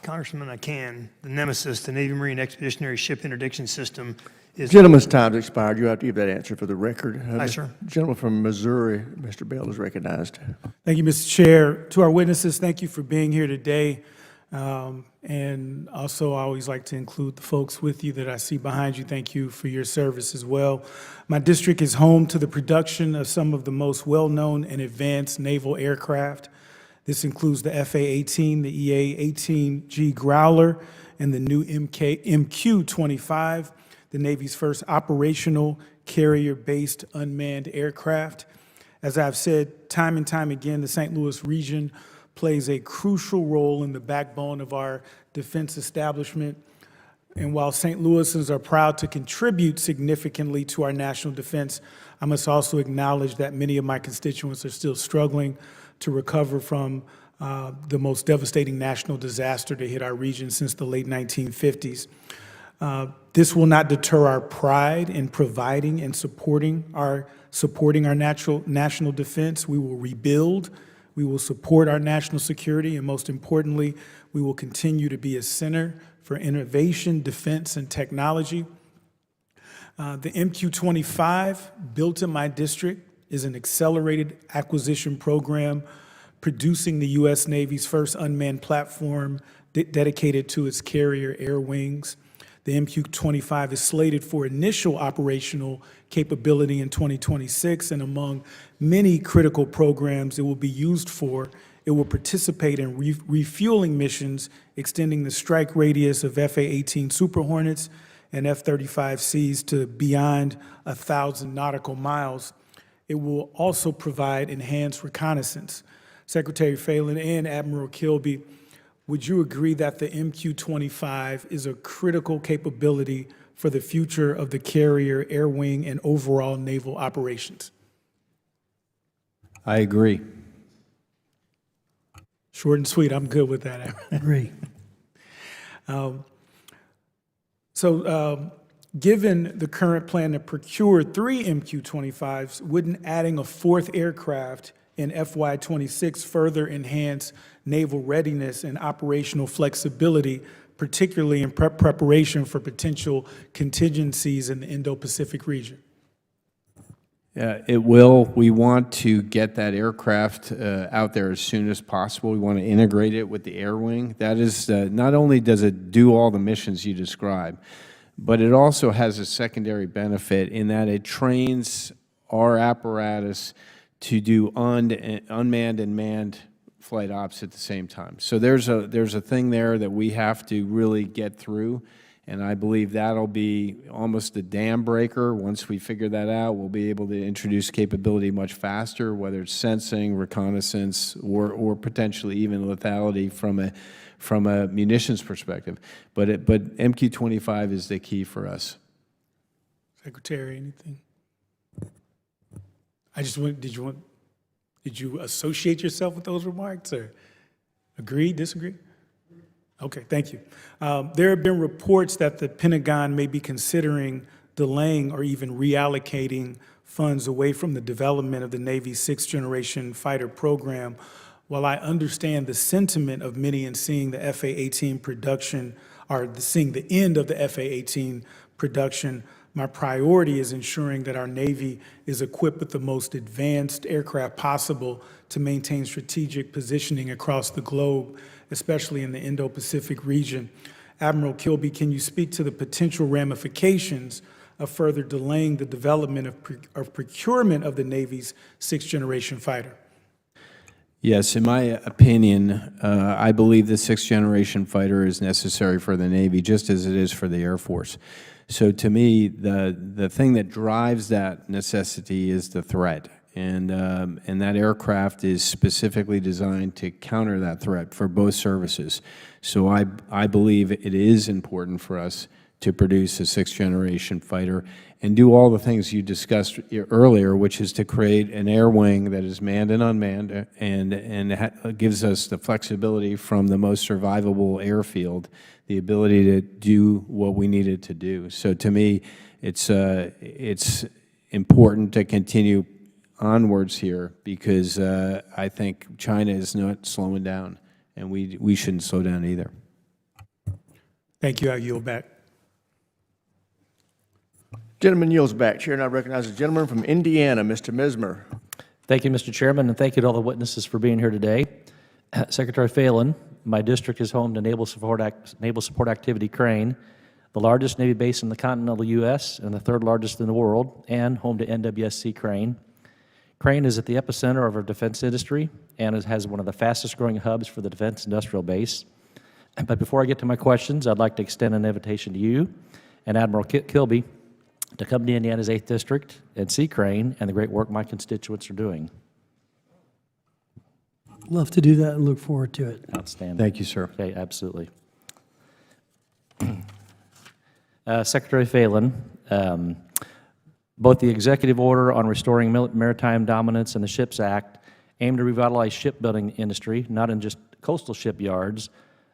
Congressman, I can. The Nemesis, the Navy Marine Expeditionary Ship Interdiction System, is... Gentleman's time's expired. You have to give that answer for the record. Aye, sir. Gentleman from Missouri, Mr. Bell, is recognized. Thank you, Mr. Chair. To our witnesses, thank you for being here today. And also, I always like to include the folks with you that I see behind you. Thank you for your service as well. My district is home to the production of some of the most well-known and advanced naval aircraft. This includes the FA-18, the EA-18G Growler, and the new MQ-25, the Navy's first operational carrier-based unmanned aircraft. As I've said time and time again, the St. Louis region plays a crucial role in the backbone of our defense establishment. And while St. Louisans are proud to contribute significantly to our national defense, I must also acknowledge that many of my constituents are still struggling to recover from the most devastating national disaster to hit our region since the late 1950s. This will not deter our pride in providing and supporting our national defense. We will rebuild, we will support our national security, and most importantly, we will continue to be a center for innovation, defense, and technology. The MQ-25, built in my district, is an accelerated acquisition program producing the U.S. Navy's first unmanned platform dedicated to its carrier air wings. The MQ-25 is slated for initial operational capability in 2026, and among many critical programs it will be used for, it will participate in refueling missions extending the strike radius of FA-18 Super Hornets and F-35Cs to beyond 1,000 nautical miles. It will also provide enhanced reconnaissance. Secretary Phelan and Admiral Kilby, would you agree that the MQ-25 is a critical capability for the future of the carrier, air wing, and overall naval operations? I agree. Short and sweet, I'm good with that. Agree. Given the current plan to procure 3 MQ-25s, wouldn't adding a 4th aircraft in FY26 further enhance naval readiness and operational flexibility, particularly in preparation for potential contingencies in the Indo-Pacific region? It will. We want to get that aircraft out there as soon as possible. We want to integrate it with the air wing. That is, not only does it do all the missions you described, but it also has a secondary benefit in that it trains our apparatus to do unmanned and manned flight ops at the same time. So there's a thing there that we have to really get through, and I believe that'll be almost a dam breaker. Once we figure that out, we'll be able to introduce capability much faster, whether it's sensing, reconnaissance, or potentially even lethality from a munitions perspective. But MQ-25 is the key for us. Secretary, anything? Did you associate yourself with those remarks, or agree, disagree? Okay, thank you. There have been reports that the Pentagon may be considering delaying or even reallocating funds away from the development of the Navy's 6th-generation fighter program. While I understand the sentiment of many in seeing the FA-18 production, or seeing the end of the FA-18 production, my priority is ensuring that our Navy is equipped with the most advanced aircraft possible to maintain strategic positioning across the globe, especially in the Indo-Pacific region. Admiral Kilby, can you speak to the potential ramifications of further delaying the development of procurement of the Navy's 6th-generation fighter? Yes, in my opinion, I believe the 6th-generation fighter is necessary for the Navy, just as it is for the Air Force. So to me, the thing that drives that necessity is the threat. And that aircraft is specifically designed to counter that threat for both services. So I believe it is important for us to produce a 6th-generation fighter and do all the things you discussed earlier, which is to create an air wing that is manned and unmanned and gives us the flexibility from the most survivable airfield, the ability to do what we needed to do. So to me, it's important to continue onwards here because I think China is not slowing down, and we shouldn't slow down either. Thank you. I yield back. Gentleman yields back. Chair now recognizes the gentleman from Indiana, Mr. Mismer. Thank you, Mr. Chairman, and thank you to all the witnesses for being here today. Secretary Phelan, my district is home to Naval Support Activity Crane, the largest Navy base in the continental U.S. and the 3rd largest in the world, and home to NWSC Crane. Crane is at the epicenter of our defense industry and has one of the fastest growing hubs for the defense industrial base. But before I get to my questions, I'd like to extend an invitation to you and Admiral Kilby to come to Indiana's 8th District and see Crane and the great work my constituents are doing. Love to do that and look forward to it. Outstanding. Thank you, sir. Okay, absolutely. Secretary Phelan, both the executive order on restoring maritime dominance and the SHIPS Act aim to revitalize shipbuilding industry, not in just coastal shipyards,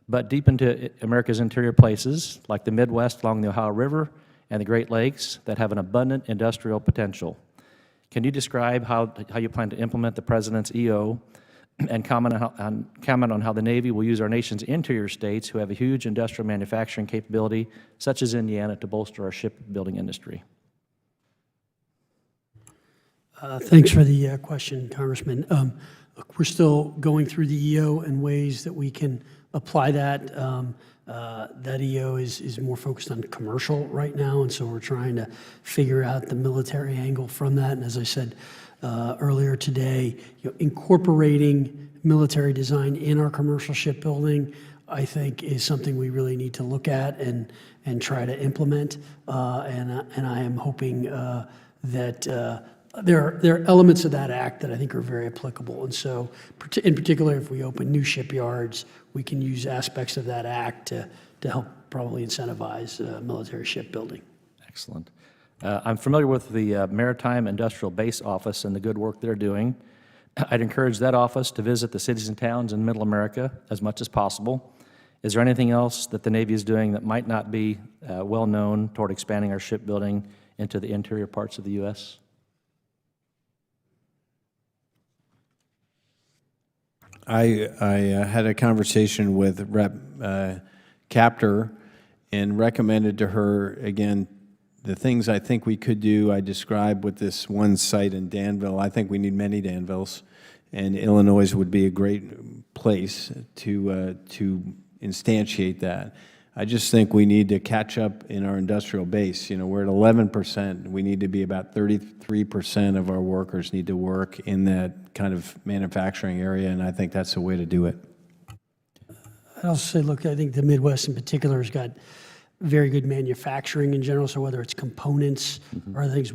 but deep into America's interior places, like the Midwest along the Ohio River and the Great Lakes that have an abundant industrial potential. Can you describe how you plan to implement the President's EO and comment on how the Navy will use our nation's interior states who have a huge industrial manufacturing capability, such as Indiana, to bolster our shipbuilding industry? Thanks for the question, Congressman. Look, we're still going through the EO and ways that we can apply that. That EO is more focused on commercial right now, and so we're trying to figure out the military angle from that. And as I said earlier today, incorporating military design in our commercial shipbuilding, I think, is something we really need to look at and try to implement. And I am hoping that there are elements of that act that I think are very applicable. And so, in particular, if we open new shipyards, we can use aspects of that act to help probably incentivize military shipbuilding. Excellent. I'm familiar with the Maritime Industrial Base Office and the good work they're doing. I'd encourage that office to visit the cities and towns in Middle America as much as possible. Is there anything else that the Navy is doing that might not be well known toward expanding our shipbuilding into the interior parts of the U.S.? I had a conversation with Rep. Capter and recommended to her, again, the things I think we could do. I described with this one site in Danville. I think we need many Danvilles, and Illinois would be a great place to instantiate that. I just think we need to catch up in our industrial base. We're at 11%. We need to be about 33% of our workers need to work in that kind of manufacturing area, and I think that's the way to do it. I'd also say, look, I think the Midwest in particular has got very good manufacturing in general, so whether it's components or other things,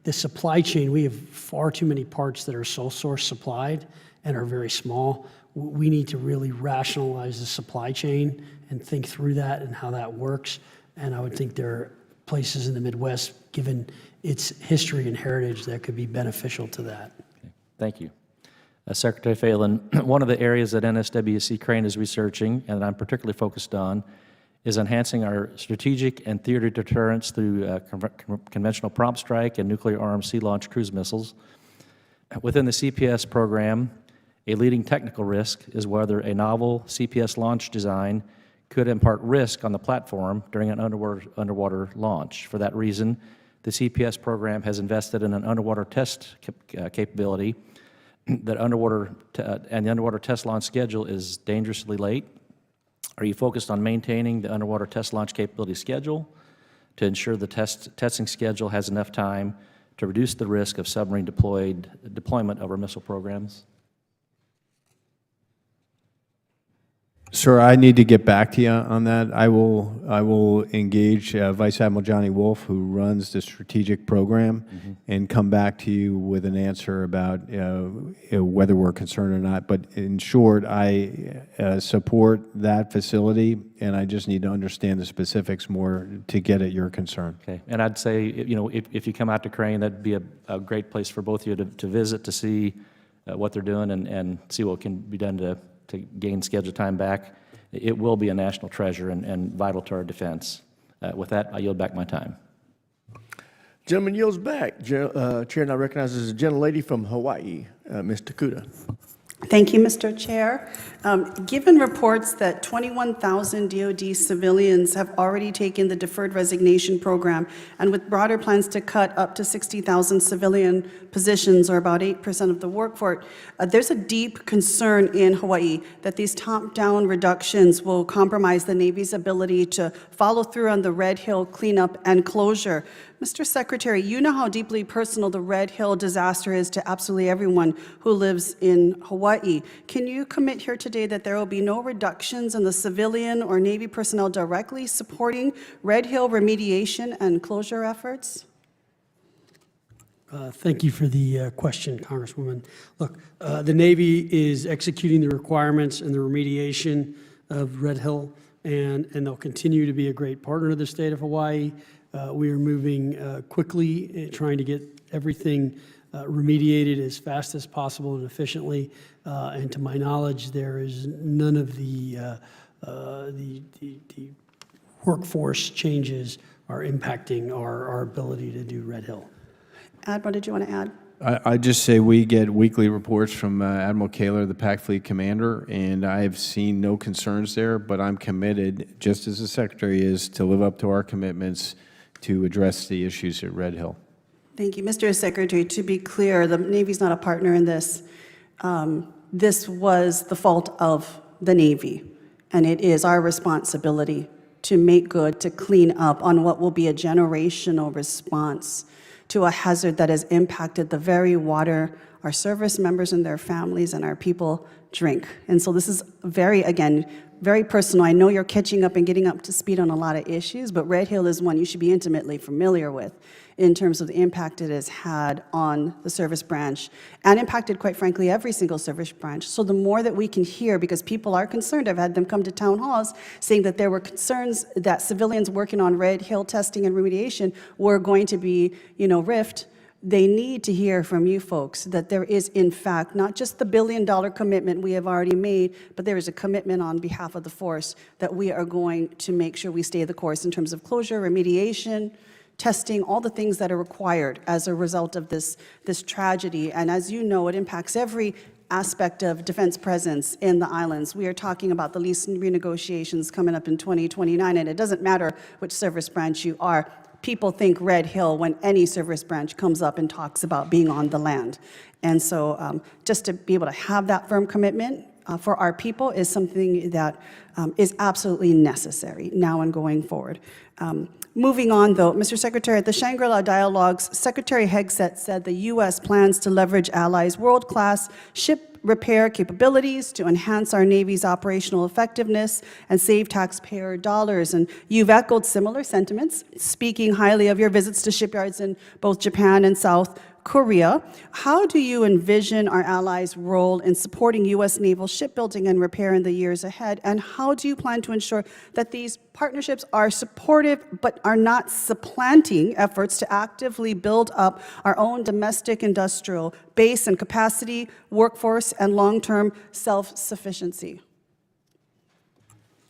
the supply chain, we have far too many parts that are sole source supplied and are very small. We need to really rationalize the supply chain and think through that and how that works. And I would think there are places in the Midwest, given its history and heritage, that could be beneficial to that. Okay. Thank you. Secretary Phelan, one of the areas that NSWC Crane is researching, and I'm particularly focused on, is enhancing our strategic and theater deterrence through conventional prompt strike and nuclear-armed sea-launched cruise missiles. Within the CPS program, a leading technical risk is whether a novel CPS launch design could impart risk on the platform during an underwater launch. For that reason, the CPS program has invested in an underwater test capability. And the underwater test launch schedule is dangerously late. Are you focused on maintaining the underwater test launch capability schedule to ensure the testing schedule has enough time to reduce the risk of submarine deployment of our missile programs? Sir, I need to get back to you on that. I will engage Vice Admiral Johnny Wolf, who runs the strategic program, and come back to you with an answer about whether we're concerned or not. But in short, I support that facility, and I just need to understand the specifics more to get at your concern. Okay, and I'd say, if you come out to Crane, that'd be a great place for both of you to visit, to see what they're doing and see what can be done to gain scheduled time back. It will be a national treasure and vital to our defense. With that, I yield back my time. Gentleman yields back. Chair now recognizes a gentlelady from Hawaii, Ms. Takuda. Thank you, Mr. Chair. Given reports that 21,000 DoD civilians have already taken the deferred resignation program, and with broader plans to cut up to 60,000 civilian positions, or about 8% of the workforce, there's a deep concern in Hawaii that these top-down reductions will compromise the Navy's ability to follow through on the Red Hill cleanup and closure. Mr. Secretary, you know how deeply personal the Red Hill disaster is to absolutely everyone who lives in Hawaii. Can you commit here today that there will be no reductions in the civilian or Navy personnel directly supporting Red Hill remediation and closure efforts? Thank you for the question, Congresswoman. Look, the Navy is executing the requirements and the remediation of Red Hill, and they'll continue to be a great partner to the state of Hawaii. We are moving quickly, trying to get everything remediated as fast as possible and efficiently. And to my knowledge, there is none of the workforce changes are impacting our ability to do Red Hill. Admiral, did you want to add? I just say we get weekly reports from Admiral Kaler, the Pac Fleet Commander, and I have seen no concerns there, but I'm committed, just as the Secretary is, to live up to our commitments to address the issues at Red Hill. Thank you. Mr. Secretary, to be clear, the Navy's not a partner in this. This was the fault of the Navy, and it is our responsibility to make good, to clean up on what will be a generational response to a hazard that has impacted the very water our service members and their families and our people drink. And so this is again, very personal. I know you're catching up and getting up to speed on a lot of issues, but Red Hill is one you should be intimately familiar with in terms of the impact it has had on the service branch and impacted, quite frankly, every single service branch. So the more that we can hear, because people are concerned, I've had them come to town halls saying that there were concerns that civilians working on Red Hill testing and remediation were going to be, riffed. They need to hear from you folks that there is, in fact, not just the $1 billion commitment we have already made, but there is a commitment on behalf of the force that we are going to make sure we stay the course in terms of closure, remediation, testing, all the things that are required as a result of this tragedy. And as you know, it impacts every aspect of defense presence in the islands. We are talking about the lease renegotiations coming up in 2029, and it doesn't matter which service branch you are. People think Red Hill when any service branch comes up and talks about being on the land. And so just to be able to have that firm commitment for our people is something that is absolutely necessary now and going forward. Moving on, though, Mr. Secretary, at the Shangri-La Dialogues, Secretary Hegseth said the U.S. plans to leverage allies' world-class ship repair capabilities to enhance our Navy's operational effectiveness and save taxpayer dollars. And you've echoed similar sentiments, speaking highly of your visits to shipyards in both Japan and South Korea. How do you envision our allies' role in supporting U.S. naval shipbuilding and repair in the years ahead? And how do you plan to ensure that these partnerships are supportive but are not supplanting efforts to actively build up our own domestic industrial base and capacity, workforce, and long-term self-sufficiency?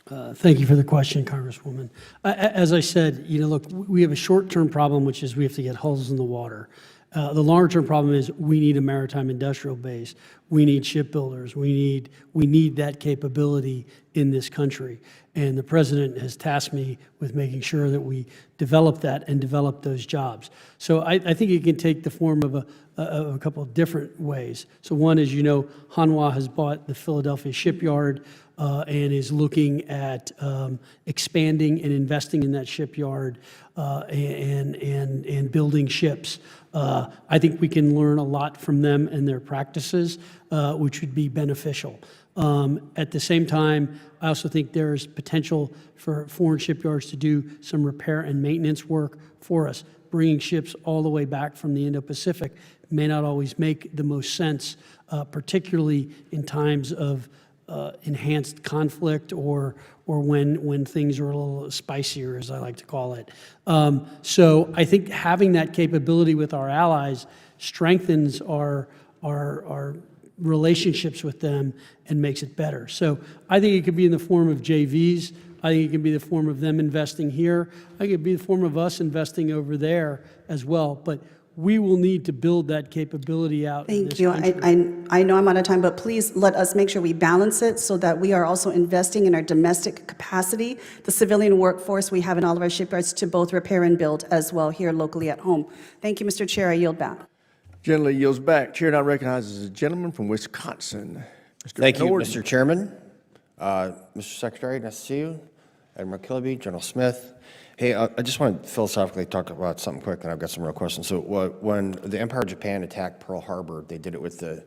Thank you for the question, Congresswoman. As I said, look, we have a short-term problem, which is we have to get hulls in the water. The longer-term problem is we need a maritime industrial base. We need shipbuilders. We need that capability in this country. And the President has tasked me with making sure that we develop that and develop those jobs. So I think it can take the form of a couple of different ways. So one is, Hanwha has bought the Philadelphia shipyard and is looking at expanding and investing in that shipyard and building ships. I think we can learn a lot from them and their practices, which would be beneficial. At the same time, I also think there's potential for foreign shipyards to do some repair and maintenance work for us. Bringing ships all the way back from the Indo-Pacific may not always make the most sense, particularly in times of enhanced conflict or when things are a little spicier, as I like to call it. So I think having that capability with our allies strengthens our relationships with them and makes it better. So I think it could be in the form of JVs. I think it can be the form of them investing here. I think it could be the form of us investing over there as well. But we will need to build that capability out. Thank you. I know I'm out of time, but please let us make sure we balance it so that we are also investing in our domestic capacity, the civilian workforce we have in all of our shipyards to both repair and build as well here locally at home. Thank you, Mr. Chair. I yield back. Gentleman yields back. Chair now recognizes a gentleman from Wisconsin. Thank you, Mr. Chairman. Mr. Secretary, nice to see you. Admiral Kilby, General Smith. Hey, I just want to philosophically talk about something quick, and I've got some real questions. So when the Empire of Japan attacked Pearl Harbor, they did it with the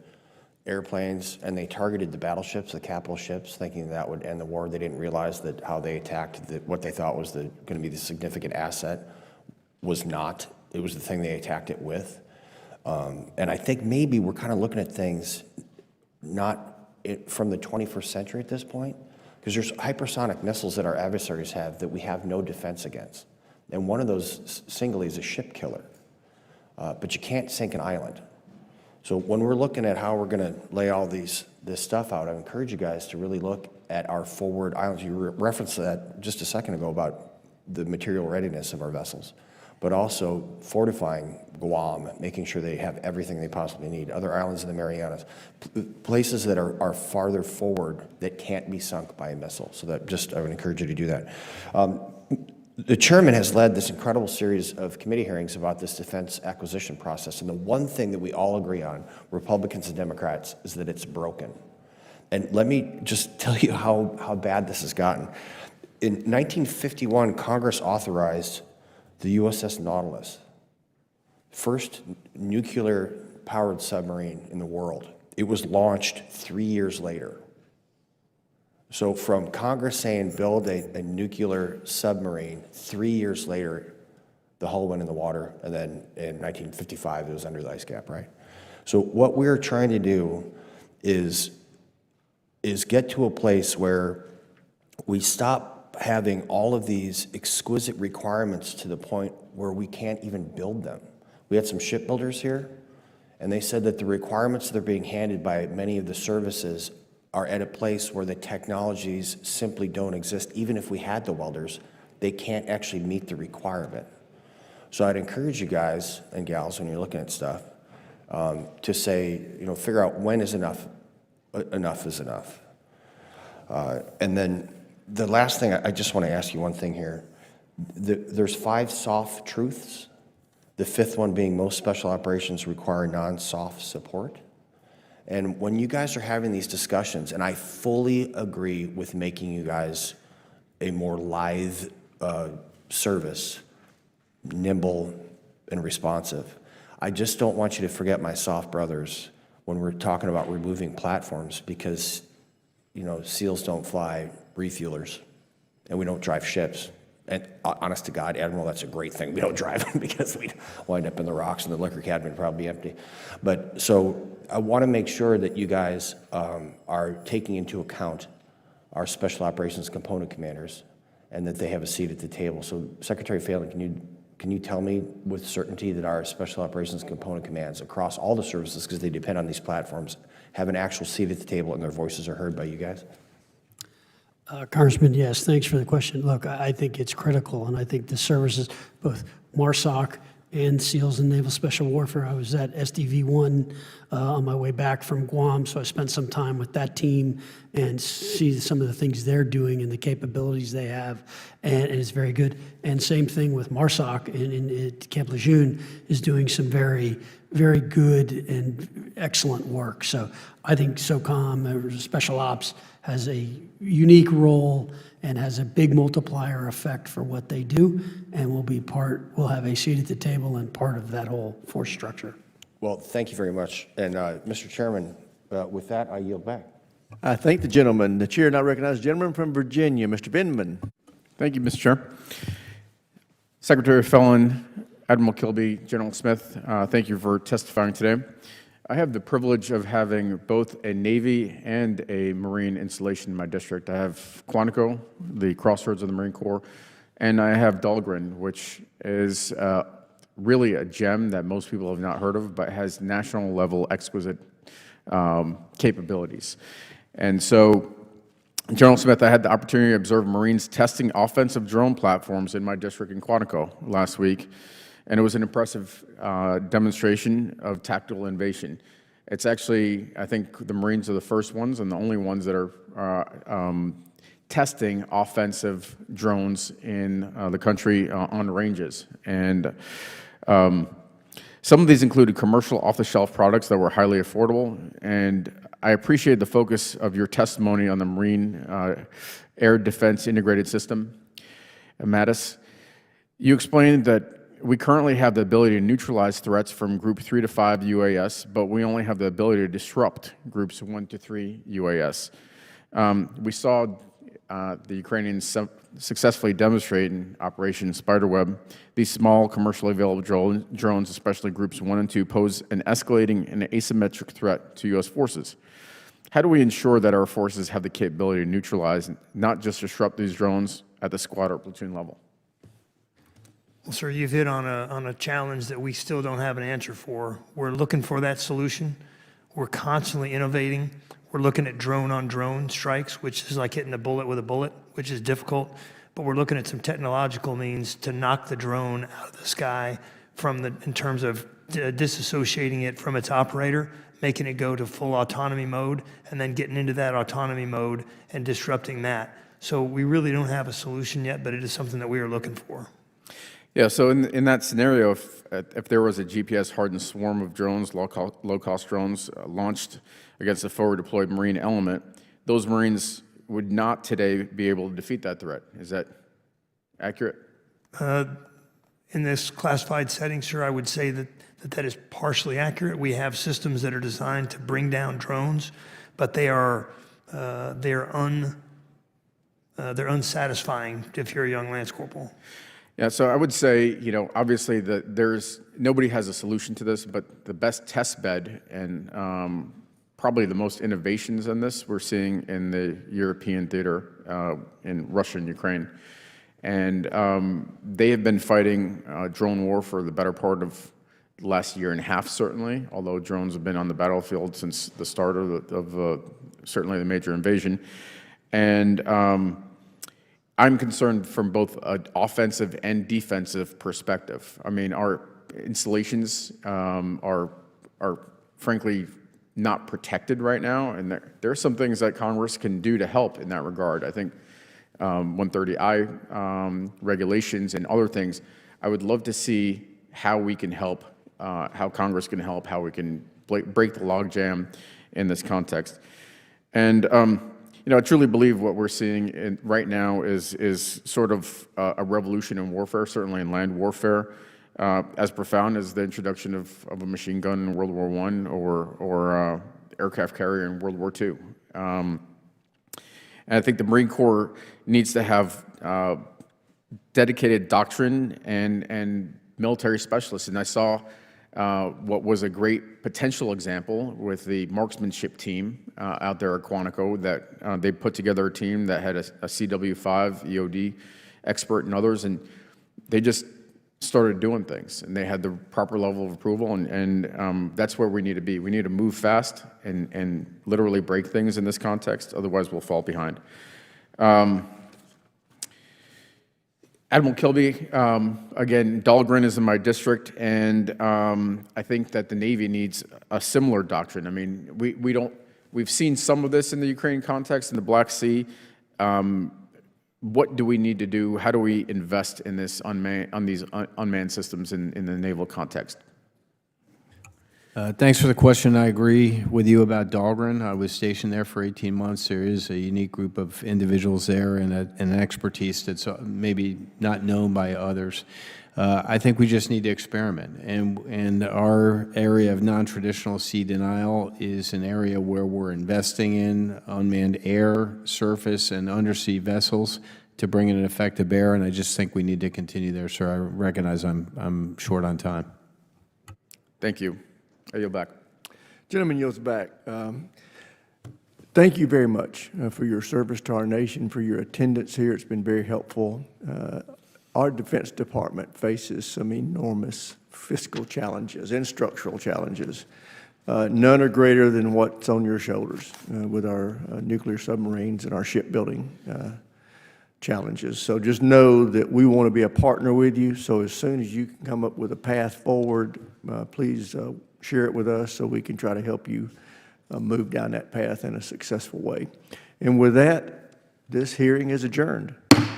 airplanes, and they targeted the battleships, the capital ships, thinking that would end the war. They didn't realize that how they attacked what they thought was going to be the significant asset was not. It was the thing they attacked it with. And I think maybe we're kind of looking at things not from the 21st century at this point, Because there's hypersonic missiles that our adversaries have that we have no defense against. And one of those singly is a ship killer. But you can't sink an island. So when we're looking at how we're going to lay all this stuff out, I encourage you guys to really look at our forward islands. You referenced that just a second ago about the material readiness of our vessels, but also fortifying Guam, making sure they have everything they possibly need, other islands in the Marianas, places that are farther forward that can't be sunk by a missile. So that just, I would encourage you to do that. The chairman has led this incredible series of committee hearings about this defense acquisition process, and the one thing that we all agree on, Republicans and Democrats, is that it's broken. And let me just tell you how bad this has gotten. In 1951, Congress authorized the USS Nautilus, first nuclear-powered submarine in the world. It was launched 3 years later. So from Congress saying build a nuclear submarine, 3 years later, the hull went in the water, and then in 1955, it was under the ice cap, right? So what we're trying to do is get to a place where we stop having all of these exquisite requirements to the point where we can't even build them. We had some shipbuilders here, and they said that the requirements that are being handed by many of the services are at a place where the technologies simply don't exist. Even if we had the welders, they can't actually meet the requirement. So I'd encourage you guys and gals, when you're looking at stuff, to say, figure out when is enough. Enough is enough. And then the last thing, I just want to ask you one thing here. There's 5 soft truths, the 5th one being most special operations require non-soft support. And when you guys are having these discussions, and I fully agree with making you guys a more lithe service, nimble and responsive, I just don't want you to forget my soft brothers when we're talking about removing platforms, because, SEALs don't fly refuelers, and we don't drive ships. And honest to God, Admiral, that's a great thing. We don't drive them because we wind up in the rocks and the liquor cabinet would probably be empty. But so I want to make sure that you guys are taking into account our special operations component commanders and that they have a seat at the table. So Secretary Phelan, can you tell me with certainty that our special operations component commands across all the services, because they depend on these platforms, have an actual seat at the table and their voices are heard by you guys? Congressman, yes, thanks for the question. Look, I think it's critical, and I think the services, both MARSOC and SEALs and Naval Special Warfare. I was at SDV-1 on my way back from Guam, so I spent some time with that team and see some of the things they're doing and the capabilities they have, and it's very good. And same thing with MARSOC in Camp Lejeune is doing some very, very good and excellent work. So I think SOCOM, or Special Ops, has a unique role and has a big multiplier effect for what they do, and we'll have a seat at the table and part of that whole force structure. Well, thank you very much. And Mr. Chairman, with that, I yield back. I thank the gentleman. The chair now recognizes the gentleman from Virginia, Mr. Vindman. Thank you, Mr. Chair. Secretary Phelan, Admiral Kilby, General Smith, thank you for testifying today. I have the privilege of having both a Navy and a Marine installation in my district. I have Quantico, the crossroads of the Marine Corps, and I have Dahlgren, which is really a gem that most people have not heard of, but has national level exquisite capabilities. And so, General Smith, I had the opportunity to observe Marines testing offensive drone platforms in my district in Quantico last week, and it was an impressive demonstration of tactical innovation. It's actually, I think the Marines are the first ones and the only ones that are testing offensive drones in the country on ranges. And some of these included commercial off-the-shelf products that were highly affordable, and I appreciate the focus of your testimony on the Marine Air Defense Integrated System, MADIS. You explained that we currently have the ability to neutralize threats from Group 3 to 5 UAS, but we only have the ability to disrupt Groups 1 to 3 UAS. We saw the Ukrainians successfully demonstrate in Operation Spiderweb. These small, commercially available drones, especially Groups 1 and 2, pose an escalating and asymmetric threat to U.S. forces. how do we ensure that our forces have the capability to neutralize, not just disrupt these drones at the squad or platoon level? Well, sir, you've hit on a challenge that we still don't have an answer for. We're looking for that solution. We're constantly innovating. We're looking at drone-on-drone strikes, which is like hitting a bullet with a bullet, which is difficult. But we're looking at some technological means to knock the drone out of the sky in terms of disassociating it from its operator, making it go to full autonomy mode, and then getting into that autonomy mode and disrupting that. So we really don't have a solution yet, but it is something that we are looking for. Yeah, so in that scenario, if there was a GPS-hardened swarm of drones, low-cost drones, launched against a forward-deployed Marine element, those Marines would not today be able to defeat that threat. Is that accurate? In this classified setting, sir, I would say that is partially accurate. We have systems that are designed to bring down drones, but they're unsatisfying if you're a young Lance Corporal. Yeah, so I would say, obviously nobody has a solution to this, but the best test bed and probably the most innovations in this we're seeing in the European theater in Russia and Ukraine. And they have been fighting drone war for the better part of the last year and a half, certainly, although drones have been on the battlefield since the start of certainly the major invasion. And I'm concerned from both an offensive and defensive perspective. I mean, our installations are frankly not protected right now, and there are some things that Congress can do to help in that regard. I think 130I regulations and other things, I would love to see how we can help, how Congress can help, how we can break the logjam in this context. And I truly believe what we're seeing right now is sort of a revolution in warfare, certainly in land warfare, as profound as the introduction of a machine gun in World War I or aircraft carrier in World War II. And I think the Marine Corps needs to have dedicated doctrine and military specialists. And I saw what was a great potential example with the marksmanship team out there at Quantico, that they put together a team that had a CW5 EOD expert and others, and they just started doing things, and they had the proper level of approval, and that's where we need to be. We need to move fast and literally break things in this context, otherwise we'll fall behind. Admiral Kilby, again, Dahlgren is in my district, and I think that the Navy needs a similar doctrine. I mean, we've seen some of this in the Ukraine context, in the Black Sea. What do we need to do? How do we invest in this unmanned systems in the naval context? Thanks for the question. I agree with you about Dahlgren. I was stationed there for 18 months. There is a unique group of individuals there and an expertise that's maybe not known by others. I think we just need to experiment. And our area of non-traditional sea denial is an area where we're investing in unmanned air, surface, and undersea vessels to bring an effect to bear. And I just think we need to continue there, sir. I recognize I'm short on time. Thank you. I yield back. Gentleman yields back. Thank you very much for your service to our nation, for your attendance here. It's been very helpful. Our Defense Department faces some enormous fiscal challenges and structural challenges. None are greater than what's on your shoulders with our nuclear submarines and our shipbuilding challenges. So just know that we want to be a partner with you. So as soon as you can come up with a path forward, please share it with us so we can try to help you move down that path in a successful way. And with that, this hearing is adjourned.